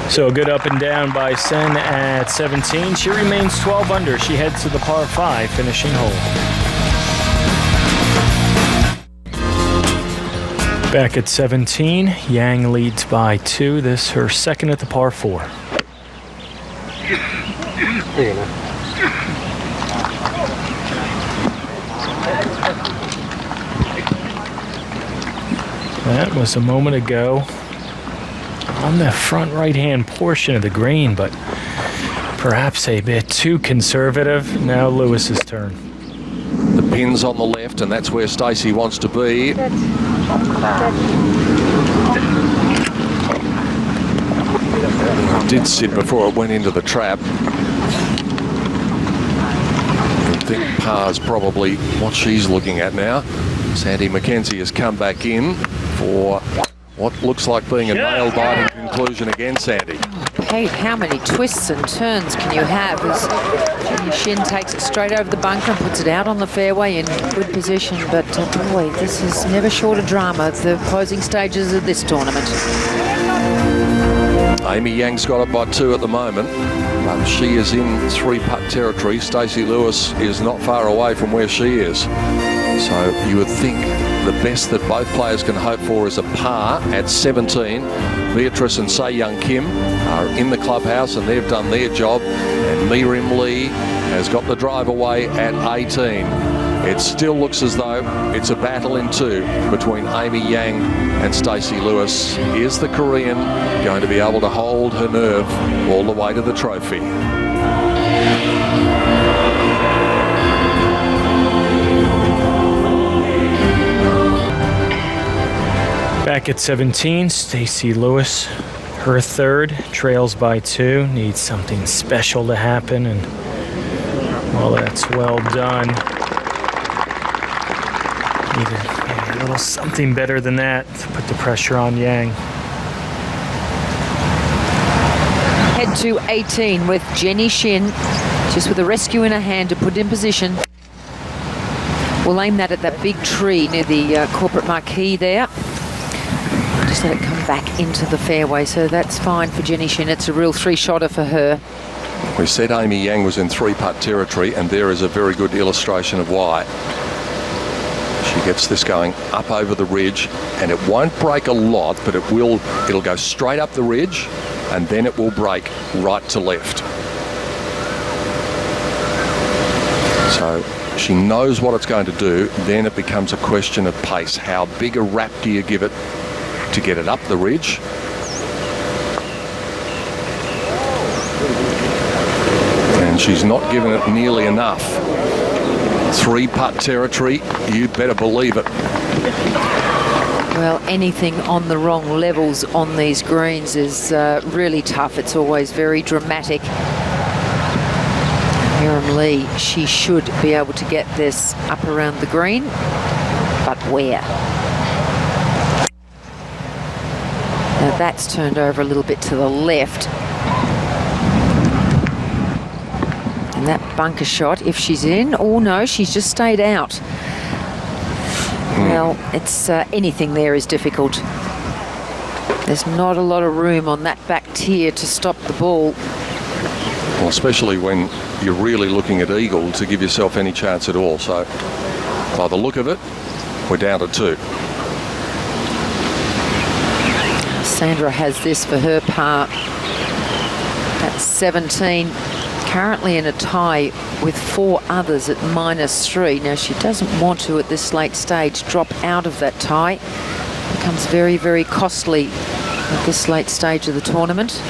D: So a good up and down by Sen at 17. She remains 12 under. She heads to the par 5 finishing hole. Back at 17, Yang leads by 2. This her second at the par 4. That was a moment ago on the front right-hand portion of the green, but perhaps a bit too conservative. Now Lewis's turn.
B: The pin's on the left, and that's where Stacey wants to be. It did sit before it went into the trap. I think par's probably what she's looking at now. Sandy McKenzie has come back in for what looks like being a nail-biting conclusion again, Sandy.
C: Kate, how many twists and turns can you have as Jenny Shin takes it straight over the bunker and puts it out on the fairway in good position? But boy, this is never short of drama, the closing stages of this tournament.
B: Amy Yang's got it by 2 at the moment, but she is in 3-putt territory. Stacey Lewis is not far away from where she is. So you would think the best that both players can hope for is a par at 17. Beatrice and Se Young Kim are in the clubhouse and they've done their job. And Miriam Lee has got the drive away at 18. It still looks as though it's a battle in 2 between Amy Yang and Stacey Lewis. Is the Korean going to be able to hold her nerve all the way to the trophy?
D: Back at 17, Stacey Lewis, her third, trails by 2, needs something special to happen, and well, that's well done. Need a little something better than that to put the pressure on Yang.
C: Head to 18 with Jenny Shin, just with a rescue in her hand to put in position. We'll aim that at that big tree near the corporate marquee there. Just let it come back into the fairway, so that's fine for Jenny Shin. It's a real 3-shotter for her.
B: We said Amy Yang was in 3-putt territory, and there is a very good illustration of why. She gets this going up over the ridge, and it won't break a lot, but it'll go straight up the ridge, and then it will break right to left. So she knows what it's going to do. Then it becomes a question of pace. How big a wrap do you give it to get it up the ridge? And she's not given it nearly enough. 3-putt territory, you better believe it.
C: Well, anything on the wrong levels on these greens is really tough. It's always very dramatic. Miriam Lee, she should be able to get this up around the green, but where? Now that's turned over a little bit to the left. And that bunker shot, if she's in, oh no, she's just stayed out. Well, it's anything there is difficult. There's not a lot of room on that back tier to stop the ball.
B: Well, especially when you're really looking at eagle to give yourself any chance at all. So by the look of it, we're down to 2.
C: Sandra has this for her par. That's 17. Currently in a tie with 4 others at -3. Now she doesn't want to at this late stage drop out of that tie. It becomes very, very costly at this late stage of the tournament.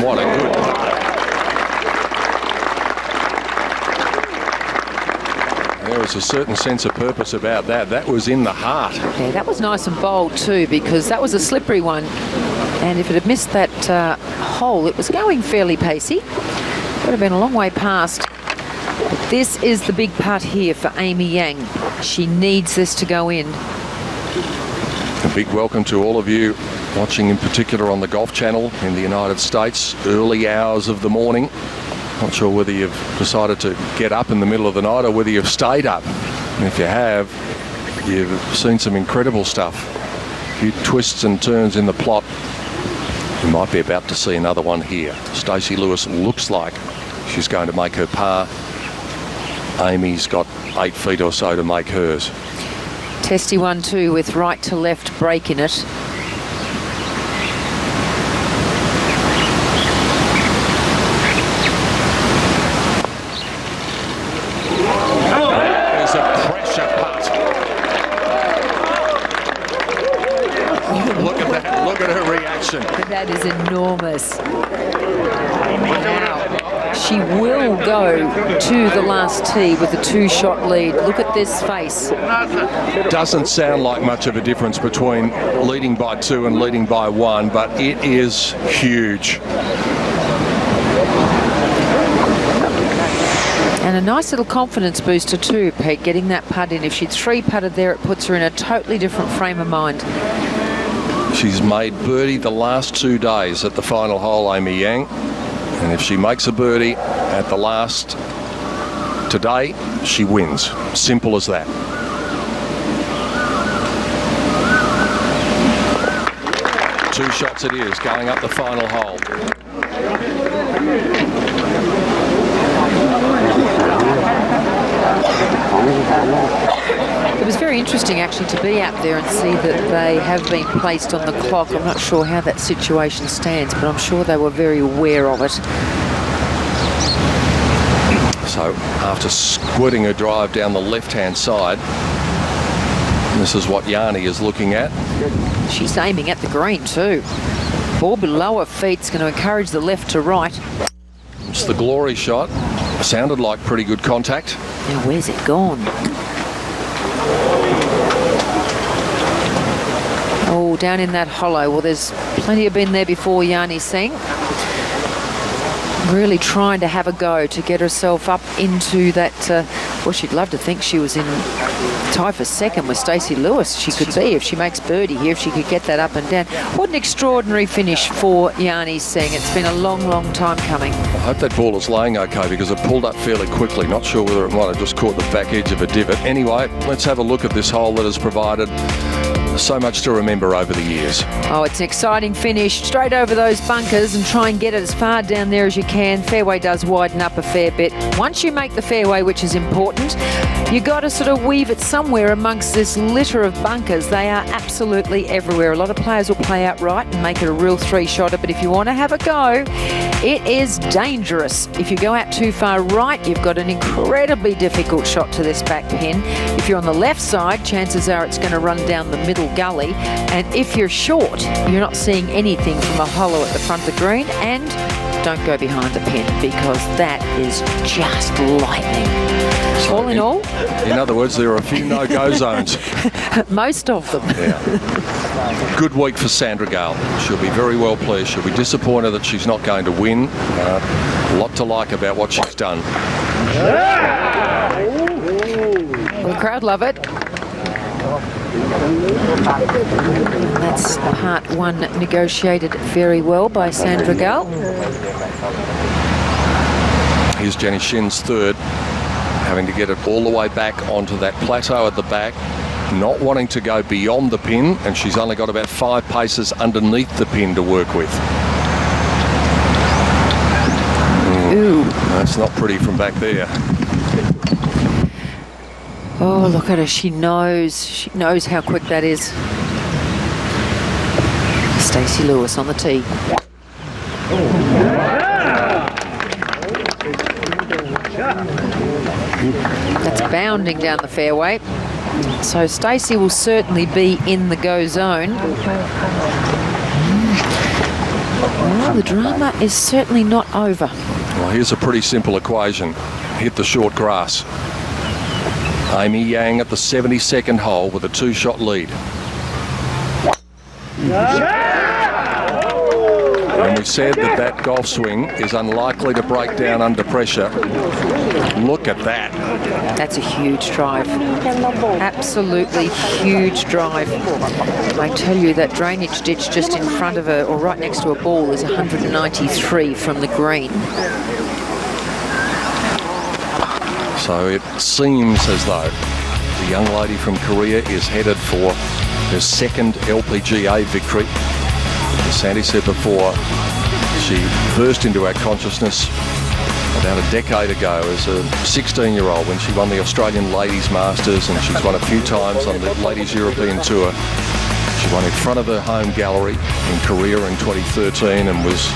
B: What a good putt. There was a certain sense of purpose about that. That was in the heart.
C: Yeah, that was nice and bold too, because that was a slippery one. And if it had missed that hole, it was going fairly pacey. Would have been a long way past. But this is the big putt here for Amy Yang. She needs this to go in.
B: A big welcome to all of you watching, in particular on the Golf Channel in the United States, early hours of the morning. Not sure whether you've decided to get up in the middle of the night or whether you've stayed up. And if you have, you've seen some incredible stuff. A few twists and turns in the plot. You might be about to see another one here. Stacey Lewis looks like she's going to make her par. Amy's got 8 feet or so to make hers.
C: Testy 1-2 with right to left break in it.
B: There's a pressure putt. Look at that. Look at her reaction.
C: That is enormous. Wow. She will go to the last tee with a 2-shot lead. Look at this face.
B: Doesn't sound like much of a difference between leading by 2 and leading by 1, but it is huge.
C: And a nice little confidence booster too, Pete, getting that putt in. If she'd 3-putted there, it puts her in a totally different frame of mind.
B: She's made birdie the last 2 days at the final hole, Amy Yang. And if she makes a birdie at the last today, she wins. Simple as that. Two shots it is, going up the final hole.
C: It was very interesting actually to be out there and see that they have been placed on the clock. I'm not sure how that situation stands, but I'm sure they were very aware of it.
B: So after squirting her drive down the left-hand side, this is what Yanni is looking at.
C: She's aiming at the green too. Ball below her feet's going to encourage the left to right.
B: It's the glory shot. Sounded like pretty good contact.
C: Now where's it gone? Oh, down in that hollow. Well, there's plenty have been there before, Yanni Singh. Really trying to have a go to get herself up into that. Well, she'd love to think she was in tie for second with Stacey Lewis. She could be if she makes birdie here, if she could get that up and down. What an extraordinary finish for Yanni Singh. It's been a long, long time coming.
B: I hope that ball is laying okay because it pulled up fairly quickly. Not sure whether it might have just caught the back edge of a divot. Anyway, let's have a look at this hole that has provided So much to remember over the years.
C: Oh, it's an exciting finish. Straight over those bunkers and try and get it as far down there as you can. Fairway does widen up a fair bit. Once you make the fairway, which is important, you got to sort of weave it somewhere amongst this litter of bunkers. They are absolutely everywhere. A lot of players will play out right and make it a real three-shotter, but if you want to have a go, it is dangerous. If you go out too far right, you've got an incredibly difficult shot to this back pin. If you're on the left side, chances are it's going to run down the middle gully, and if you're short, you're not seeing anything from a hollow at the front of the green. And don't go behind the pin, because that is just lightning. All in all,
B: in other words, there are a few no-go zones.
C: Most of them.
B: Yeah. Good week for Sandra Gale. She'll be very well pleased. She'll be disappointed that she's not going to win. A lot to like about what she's done.
C: Well, the crowd love it. That's part one negotiated very well by Sandra Gale.
B: Here's Jenny Shin's third, having to get it all the way back onto that plateau at the back, not wanting to go beyond the pin, and she's only got about 5 paces underneath the pin to work with.
C: Ooh.
B: That's not pretty from back there.
C: Oh, look at her. She knows how quick that is. Stacey Lewis on the tee. That's bounding down the fairway. So Stacey will certainly be in the go zone. Well, the drama is certainly not over.
B: Well, here's a pretty simple equation. Hit the short grass. Amy Yang at the 72nd hole with a 2-shot lead. And we said that golf swing is unlikely to break down under pressure. Look at that.
C: That's a huge drive. Absolutely huge drive. I tell you, that drainage ditch just in front of her, or right next to a ball, is 193 from the green.
B: So it seems as though the young lady from Korea is headed for her second LPGA victory. As Sandy said before, she burst into our consciousness about a decade ago as a 16-year-old when she won the Australian Ladies Masters, and she's won a few times on the Ladies European Tour. She won in front of her home gallery in Korea in 2013 and was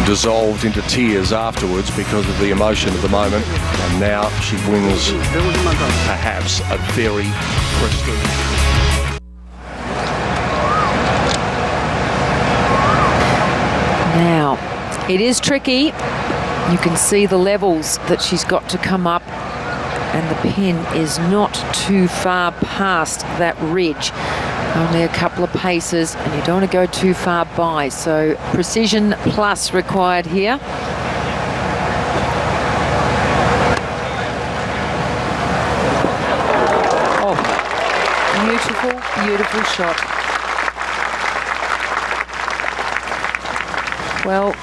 B: dissolved into tears afterwards because of the emotion of the moment, and now she wins perhaps a very prestigious.
C: Now, it is tricky. You can see the levels that she's got to come up, and the pin is not too far past that ridge. Only a couple of paces, and you don't want to go too far by. So precision plus required here. Oh, beautiful, beautiful shot. Well,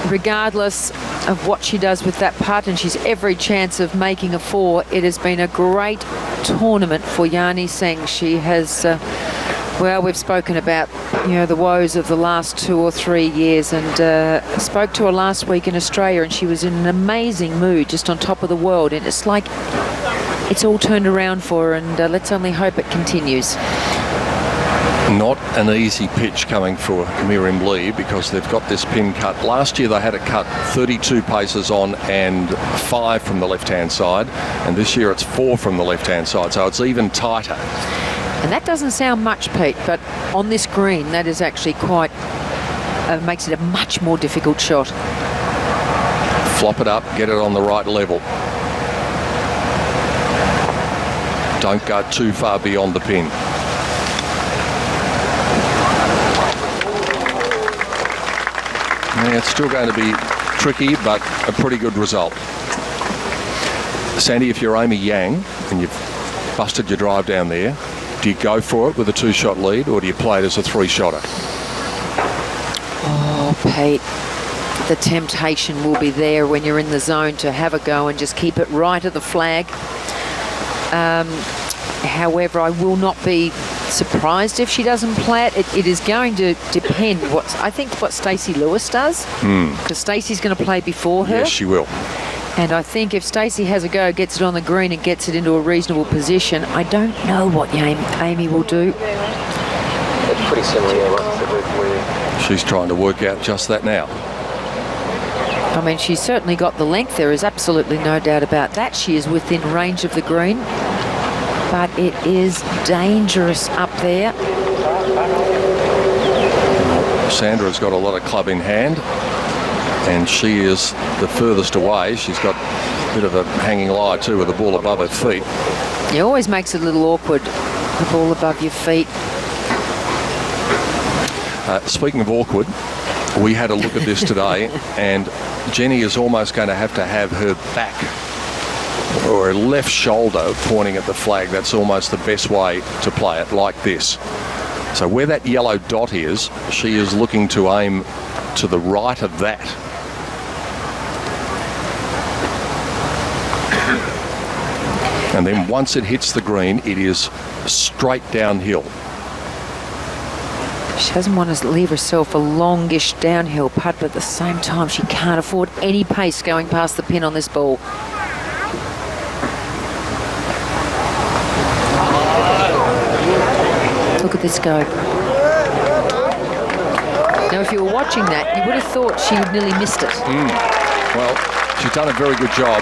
C: regardless of what she does with that putt, and she's every chance of making a 4, it has been a great tournament for Yani Singh. She has, well, we've spoken about, you know, the woes of the last 2 or 3 years, and spoke to her last week in Australia, and she was in an amazing mood, just on top of the world, and it's like it's all turned around for her, and let's only hope it continues.
B: Not an easy pitch coming for Miriam Lee, because they've got this pin cut. Last year they had it cut 32 paces on and 5 from the left-hand side, and this year it's 4 from the left-hand side, so it's even tighter.
C: And that doesn't sound much, Pete, but on this green that is actually quite, makes it a much more difficult shot.
B: Flop it up, get it on the right level. Don't go too far beyond the pin. Yeah, it's still going to be tricky, but a pretty good result. Sandy, if you're Amy Yang and you've busted your drive down there, do you go for it with a 2-shot lead, or do you play it as a 3-shotter?
C: Oh, Pete, the temptation will be there when you're in the zone to have a go and just keep it right at the flag. However, I will not be surprised if she doesn't play it. It is going to depend what Stacey Lewis does, because Stacey's going to play before her.
B: Yes, she will.
C: And I think if Stacey has a go, gets it on the green and gets it into a reasonable position, I don't know what Amy will do.
E: It's pretty similar, yeah, like I said, where
B: She's trying to work out just that now.
C: I mean, she's certainly got the length. There is absolutely no doubt about that. She is within range of the green, but it is dangerous up there.
B: Sandra's got a lot of club in hand, and she is the furthest away. She's got a bit of a hanging lie too with the ball above her feet.
C: It always makes it a little awkward, the ball above your feet.
B: Speaking of awkward, we had a look at this today, and Jenny is almost going to have her back or her left shoulder pointing at the flag. That's almost the best way to play it, like this. So where that yellow dot is, she is looking to aim to the right of that. And then once it hits the green, it is straight downhill.
C: She doesn't want to leave herself a longish downhill putt, but at the same time, she can't afford any pace going past the pin on this ball. Look at this go. Now, if you were watching that, you would have thought she nearly missed it.
B: Well, she's done a very good job.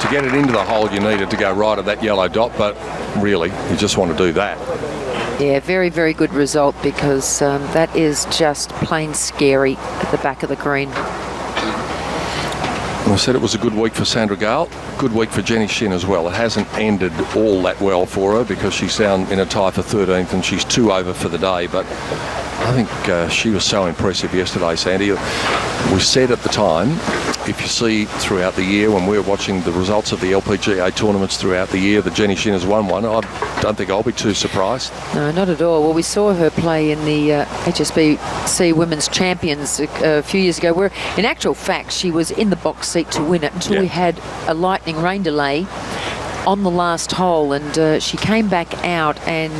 B: To get it into the hole, you needed to go right at that yellow dot, but really, you just want to do that.
C: Yeah, very, very good result, because that is just plain scary at the back of the green.
B: I said it was a good week for Sandra Gale, good week for Jenny Shin as well. It hasn't ended all that well for her because she's down in a tie for 13th and she's 2 over for the day, but I think she was so impressive yesterday, Sandy. We said at the time, if you see throughout the year when we're watching the results of the LPGA tournaments throughout the year that Jenny Shin has won one, I don't think I'll be too surprised.
C: No, not at all. Well, we saw her play in the HSBC Women's Champions a few years ago, where in actual fact she was in the box seat to win it until we had a lightning rain delay on the last hole, and she came back out and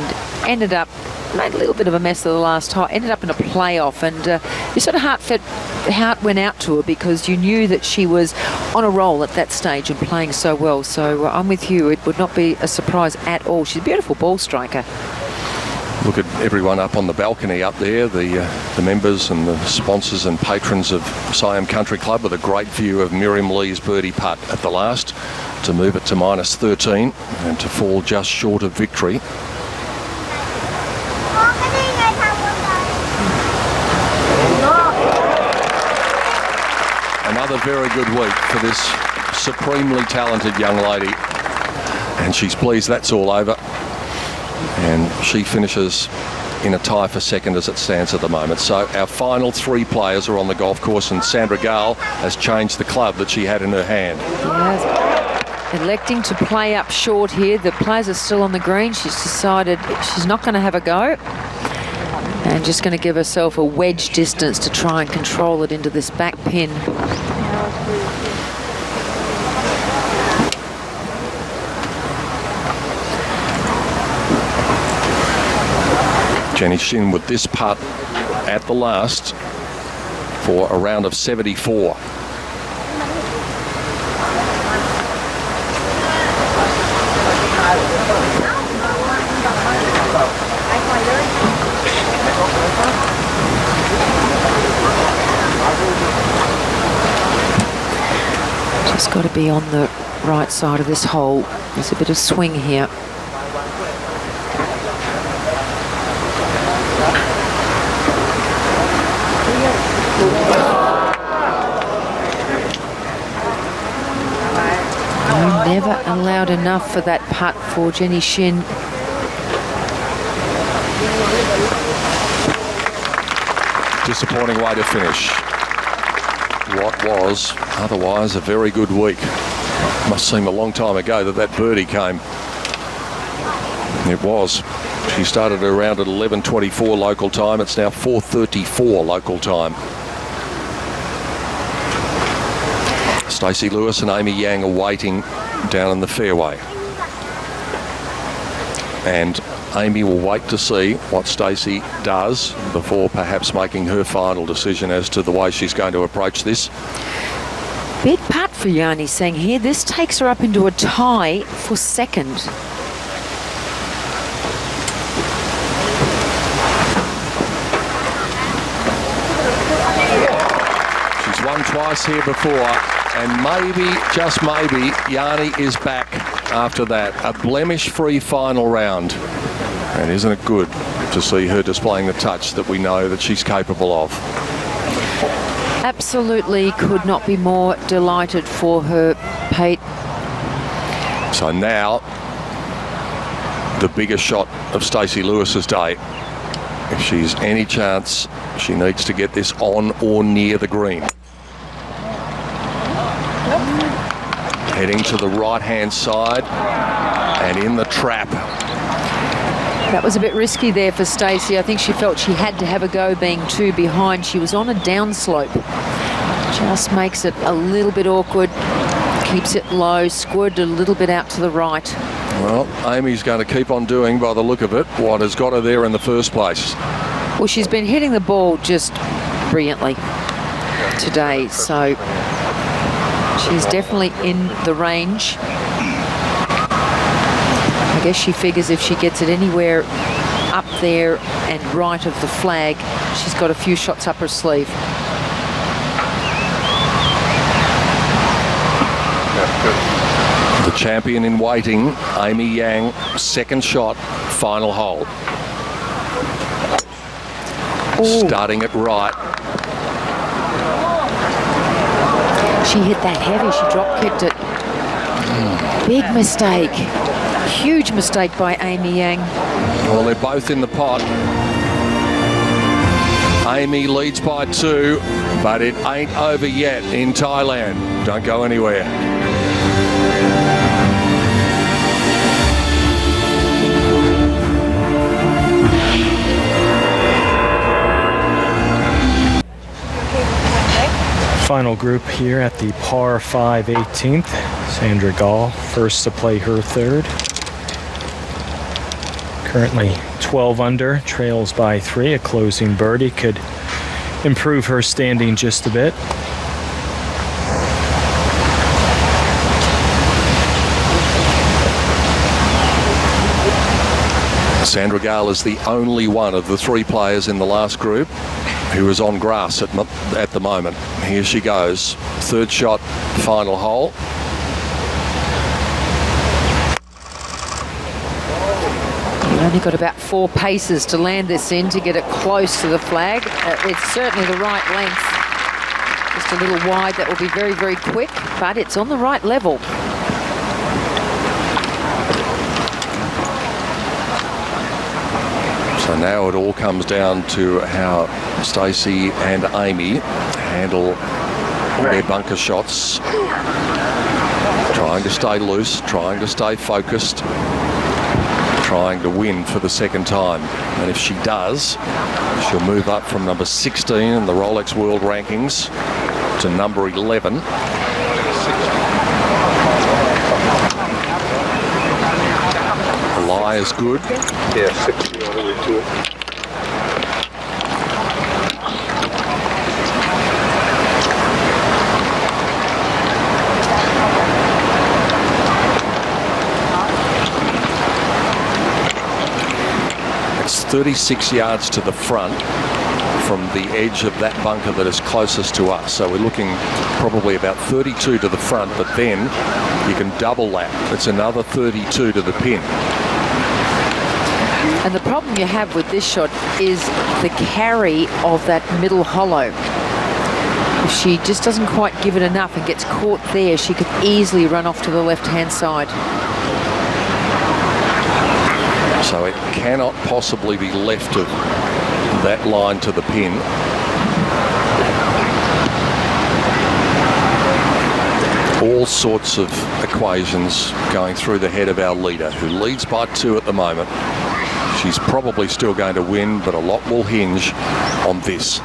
C: made a little bit of a mess of the last hole, ended up in a playoff, and your sort of heart went out to her, because you knew that she was on a roll at that stage and playing so well. So I'm with you, it would not be a surprise at all. She's a beautiful ball striker.
B: Look at everyone up on the balcony up there, the members and the sponsors and patrons of Siam Country Club, with a great view of Miriam Lee's birdie putt at the last to move it to minus 13 and to fall just short of victory. Another very good week for this supremely talented young lady, and she's pleased that's all over, and she finishes in a tie for second as it stands at the moment. So our final 3 players are on the golf course, and Sandra Gale has changed the club that she had in her hand.
C: Yes. Electing to play up short here. The players are still on the green. She's decided she's not going to have a go, and just going to give herself a wedge distance to try and control it into this back pin.
B: Jenny Shin with this putt at the last for a round of 74.
C: Just got to be on the right side of this hole. There's a bit of swing here. Never allowed enough for that putt for Jenny Shin.
B: Disappointing way to finish what was otherwise a very good week. Must seem a long time ago that birdie came. It was. She started her round at 11:24 local time. It's now 4:34 local time. Stacey Lewis and Amy Yang are waiting down in the fairway. And Amy will wait to see what Stacey does before perhaps making her final decision as to the way she's going to approach this.
C: Big putt for Yanni Singh here. This takes her up into a tie for second.
B: She's won twice here before, and maybe, just maybe, Yanni is back after that. A blemish-free final round. And isn't it good to see her displaying the touch that we know that she's capable of?
C: Absolutely could not be more delighted for her, Pete.
B: So now, the biggest shot of Stacey Lewis's day. If she's any chance, she needs to get this on or near the green. Heading to the right-hand side and in the trap.
C: That was a bit risky there for Stacey. I think she felt she had to have a go being two behind. She was on a downslope. Just makes it a little bit awkward. Keeps it low, squirted a little bit out to the right.
B: Well, Amy's going to keep on doing, by the look of it, what has got her there in the first place.
C: Well, she's been hitting the ball just brilliantly today, so she's definitely in the range. I guess she figures if she gets it anywhere up there and right of the flag, she's got a few shots up her sleeve.
B: The champion in waiting, Amy Yang, second shot, final hole.
C: Ooh.
B: Starting it right.
C: She hit that heavy, she drop kicked it. Big mistake. Huge mistake by Amy Yang.
B: Well, they're both in the pot. Amy leads by 2, but it ain't over yet in Thailand. Don't go anywhere.
D: Final group here at the par 5 18th. Sandra Gall first to play her third. Currently 12 under, trails by 3. A closing birdie could improve her standing just a bit.
B: Sandra Gall is the only one of the 3 players in the last group who is on grass at the moment. Here she goes. Third shot, final hole.
C: You've only got about 4 paces to land this in to get it close to the flag. It's certainly the right length. Just a little wide, that will be very, very quick, but it's on the right level.
B: So now it all comes down to how Stacey and Amy handle their bunker shots. Trying to stay loose, trying to stay focused, trying to win for the second time. And if she does, she'll move up from number 16 in the Rolex World Rankings to number 11. The lie is good.
E: Yeah, 60 all the way to it.
B: It's 36 yards to the front from the edge of that bunker that is closest to us. So we're looking probably about 32 to the front, but then you can double that. It's another 32 to the pin.
C: And the problem you have with this shot is the carry of that middle hollow. If she just doesn't quite give it enough and gets caught there, she could easily run off to the left-hand side.
B: So it cannot possibly be left of that line to the pin. All sorts of equations going through the head of our leader, who leads by 2 at the moment. She's probably still going to win, but a lot will hinge on this.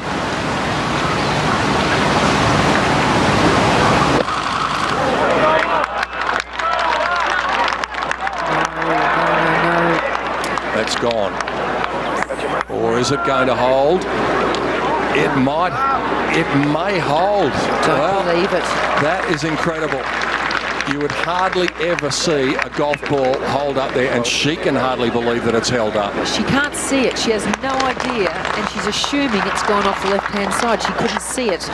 B: That's gone. Or is it going to hold? It might. It may hold.
C: Don't believe it.
B: That is incredible. You would hardly ever see a golf ball hold up there, and she can hardly believe that it's held up.
C: She can't see it. She has no idea, and she's assuming it's gone off the left-hand side. She couldn't see it.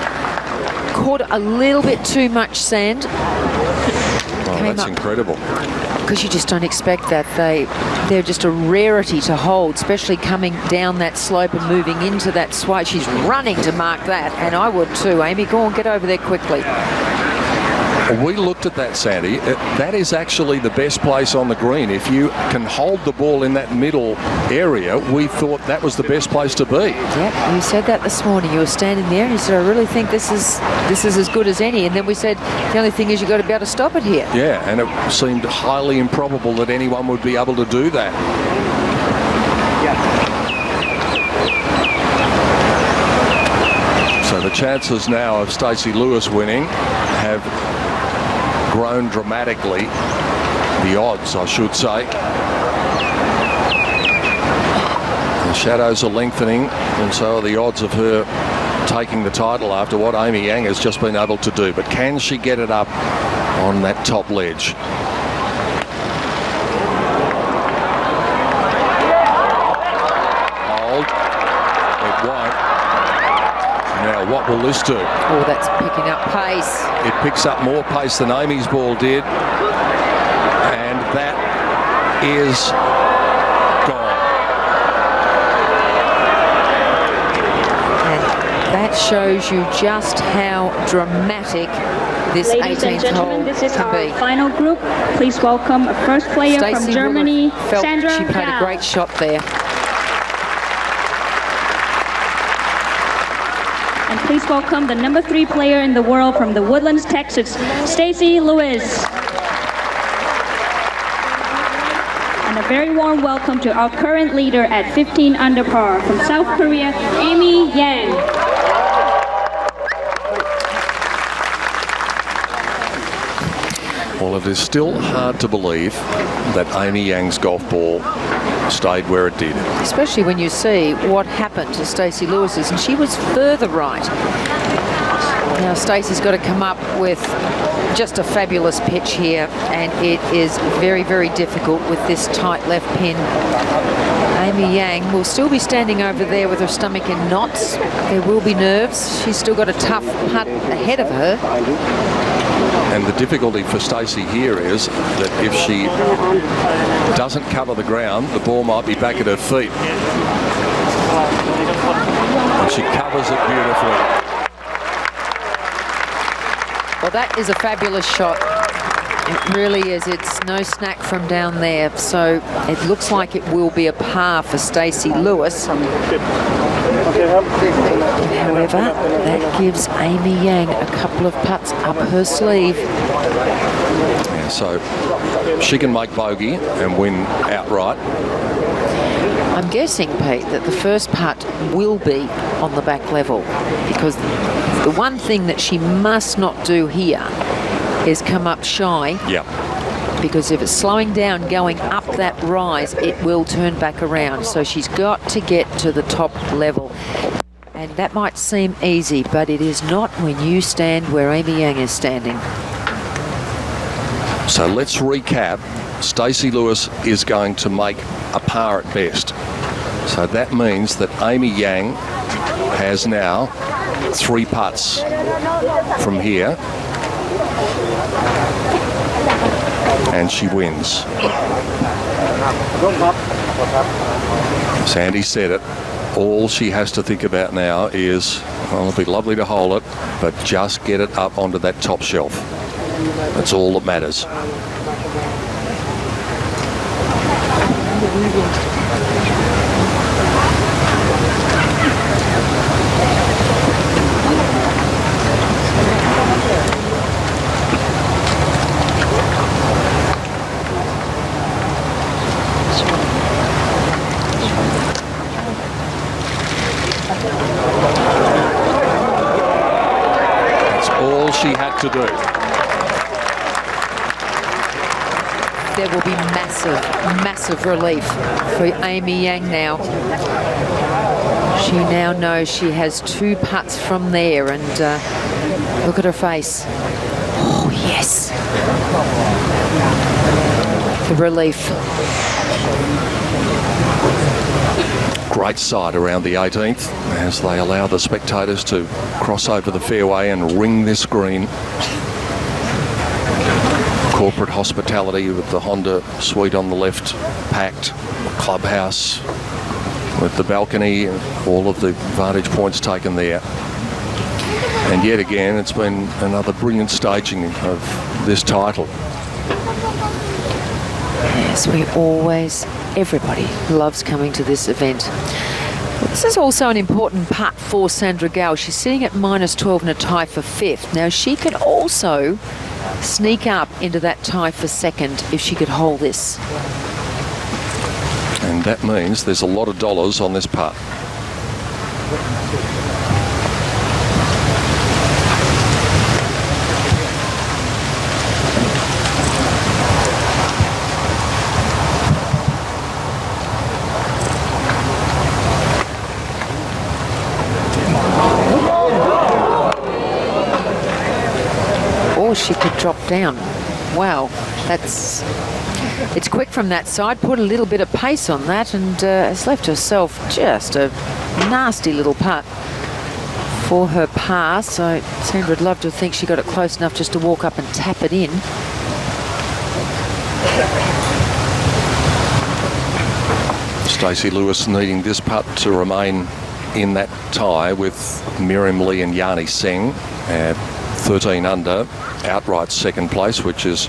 C: Caught a little bit too much sand.
B: Oh, that's incredible.
C: Because you just don't expect that. They're just a rarity to hold, especially coming down that slope and moving into that sway. She's running to mark that, and I would too. Amy, go on, get over there quickly.
B: We looked at that, Sandy. That is actually the best place on the green. If you can hold the ball in that middle area, we thought that was the best place to be.
C: Yep, you said that this morning. You were standing there and you said, I really think this is as good as any. And then we said, the only thing is you've got to be able to stop it here.
B: Yeah, and it seemed highly improbable that anyone would be able to do that. So the chances now of Stacey Lewis winning have grown dramatically. The odds, I should say. The shadows are lengthening, and so are the odds of her taking the title after what Amy Yang has just been able to do. But can she get it up on that top ledge? Hold. It won't. Now, what will this do?
C: Oh, that's picking up pace.
B: It picks up more pace than Amy's ball did. And that is gone.
C: And that shows you just how dramatic this 18th hole
I: this is
C: can
I: our
C: be.
I: final group. Please welcome a first player
C: Stacey
I: from Germany,
C: felt
I: Sandra
C: she played a great shot there.
I: And please welcome the number 3 player in the world from the Woodlands, Texas, Stacey Lewis. And a very warm welcome to our current leader at 15 under par from South Korea, Amy Yang.
B: Well, it is still hard to believe that Amy Yang's golf ball stayed where it did.
C: Especially when you see what happened to Stacey Lewis's, and she was further right. Now Stacey's got to come up with just a fabulous pitch here, and it is very, very difficult with this tight left pin. Amy Yang will still be standing over there with her stomach in knots. There will be nerves. She's still got a tough putt ahead of her.
B: And the difficulty for Stacey here is that if she doesn't cover the ground, the ball might be back at her feet. And she covers it beautifully.
C: Well, that is a fabulous shot. It really is. It's no snack from down there. So it looks like it will be a par for Stacey Lewis. However, that gives Amy Yang a couple of putts up her sleeve.
B: Yeah, so she can make bogey and win outright.
C: I'm guessing, Pete, that the first putt will be on the back level, because the one thing that she must not do here is come up shy.
B: Yeah.
C: Because if it's slowing down, going up that rise, it will turn back around. So she's got to get to the top level. And that might seem easy, but it is not when you stand where Amy Yang is standing.
B: So let's recap. Stacey Lewis is going to make a par at best. So that means that Amy Yang has now 3 putts from here. And she wins. Sandy said it. All she has to think about now is, well, it'll be lovely to hold it, but just get it up onto that top shelf. That's all that matters. That's all she had to do.
C: there will be massive relief for Amy Yang now. She now knows she has 2 putts from there, and look at her face. Oh, yes. The relief.
B: Great sight around the 18th as they allow the spectators to cross over the fairway and ring this green. Corporate hospitality with the Honda suite on the left, packed clubhouse with the balcony, all of the vantage points taken there. And yet again, it's been another brilliant staging of this title.
C: Yes, everybody loves coming to this event. This is also an important putt for Sandra Gao. She's sitting at -12 and a tie for 5th. Now, she could also sneak up into that tie for 2nd if she could hold this.
B: And that means there's a lot of dollars on this putt.
C: She could drop down. Wow, it's quick from that side. Put a little bit of pace on that, and has left herself just a nasty little putt for her par. So Sandra'd love to think she got it close enough just to walk up and tap it in.
B: Stacey Lewis needing this putt to remain in that tie with Miriam Lee and Yani Seng at 13 under. Outright second place, which is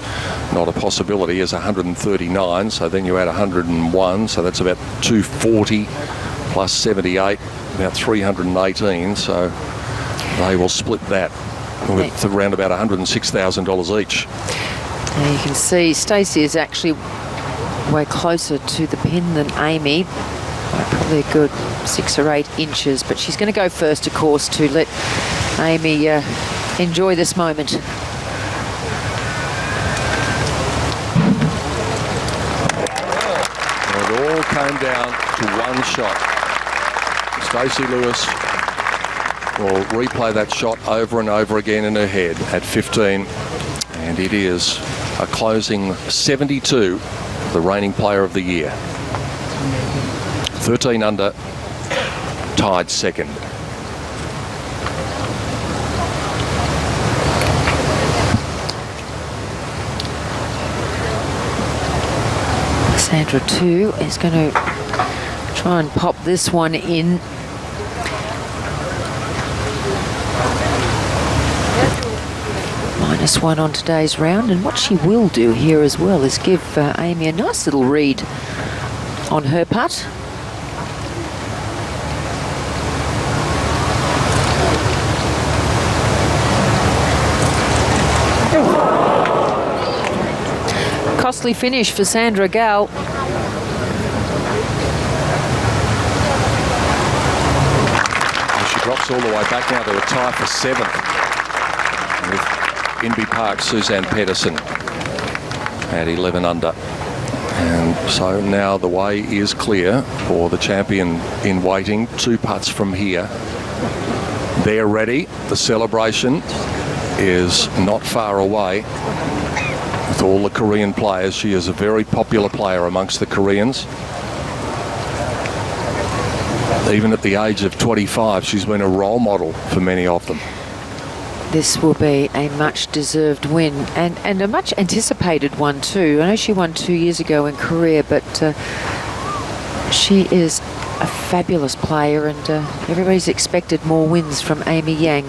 B: not a possibility, is 139. So then you add 101, so that's about 240 plus 78, about 318. So they will split that with around about $106,000 each.
C: Now you can see Stacey is actually way closer to the pin than Amy, probably a good 6 or 8 inches. But she's going to go first, of course, to let Amy enjoy this moment.
B: Came down to one shot. Stacey Lewis will replay that shot over and over again in her head at 15, and it is a closing 72, the reigning player of the year. 13 under, tied second.
C: Sandra too is going to try and pop this one in. -1 on today's round, and what she will do here as well is give Amy a nice little read on her putt. Costly finish for Sandra Gao.
B: She drops all the way back now to a tie for 7th with Inbee Park Suzanne Pedersen at 11 under. And so now the way is clear for the champion in waiting. 2 putts from here. They're ready. The celebration is not far away. With all the Korean players, she is a very popular player amongst the Koreans. Even at the age of 25, she's been a role model for many of them.
C: This will be a much-deserved win, and a much-anticipated one too. I know she won 2 years ago in Korea, but she is a fabulous player, and everybody's expected more wins from Amy Yang.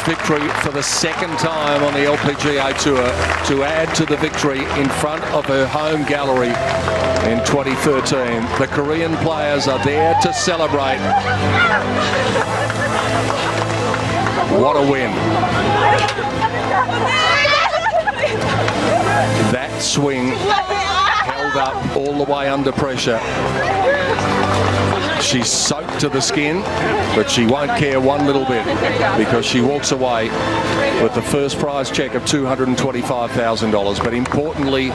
B: Victory for the 2nd time on the LPGA Tour to add to the victory in front of her home gallery in 2013. The Korean players are there to celebrate. What a win. That swing held up all the way under pressure. She's soaked to the skin, but she won't care one little bit because she walks away with the first prize check of $225,000. But importantly,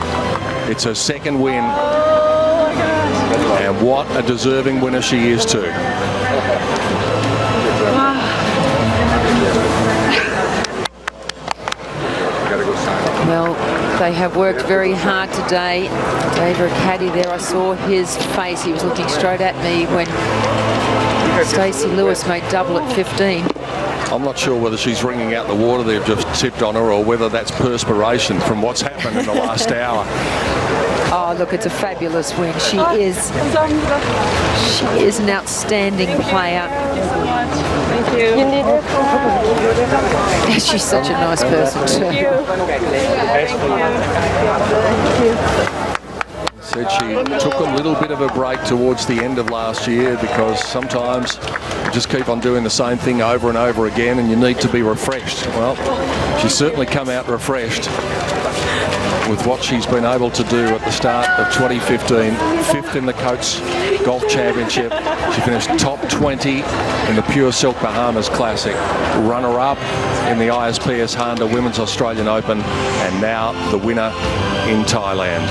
B: it's her second win, and what a deserving winner she is too.
C: Well, they have worked very hard today. David Caddy there, I saw his face. He was looking straight at me when Stacey Lewis made double at 15.
B: I'm not sure whether she's wringing out the water they've just tipped on her or whether that's perspiration from what's happened in the last hour.
C: Oh, look, it's a fabulous win. She is an outstanding player.
F: Thank you.
C: She's such a nice person too.
B: Said she took a little bit of a break towards the end of last year because sometimes you just keep on doing the same thing over and over again and you need to be refreshed. Well, she's certainly come out refreshed with what she's been able to do at the start of 2015. Fifth in the Coates Golf Championship. She finished top 20 in the Pure Silk Bahamas Classic. Runner-up in the ISPS Honda Women's Australian Open, and now the winner in Thailand.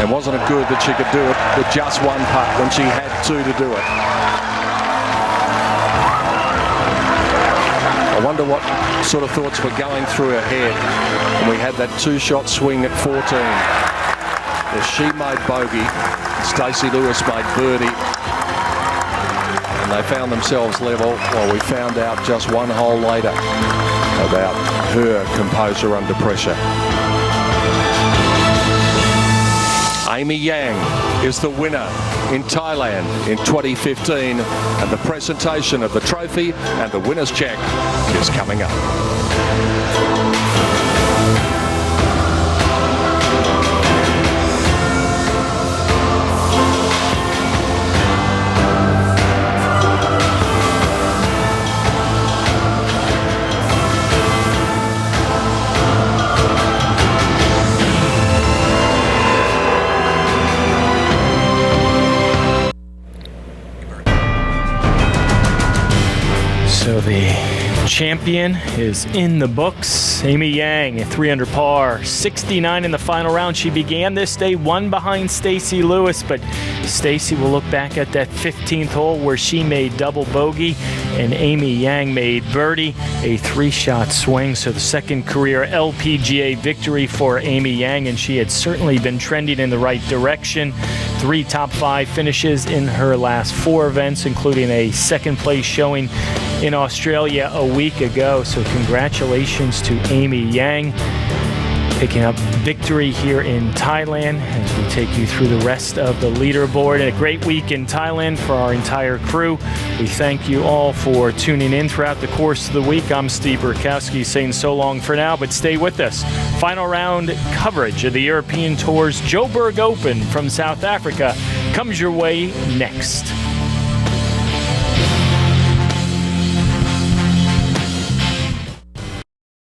B: And wasn't it good that she could do it with just one putt when she had two to do it? I wonder what sort of thoughts were going through her head when we had that two-shot swing at 14. As she made bogey, Stacey Lewis made birdie, and they found themselves level. Well, we found out just one hole later about her composure under pressure. Amy Yang is the winner in Thailand in 2015, and the presentation of the trophy and the winner's check is coming up.
D: So the champion is in the books. Amy Yang at 3 under par, 69 in the final round. She began this day one behind Stacey Lewis, but Stacey will look back at that 15th hole where she made double bogey and Amy Yang made birdie, a three-shot swing. So the second career LPGA victory for Amy Yang, and she had certainly been trending in the right direction. 3 top 5 finishes in her last 4 events, including a second place showing in Australia a week ago. So congratulations to Amy Yang, picking up victory here in Thailand as we take you through the rest of the leaderboard. And a great week in Thailand for our entire crew. We thank you all for tuning in throughout the course of the week. I'm Steve Burkowski saying so long for now, but stay with us. Final round coverage of the European Tour's Joburg Open from South Africa comes your way next.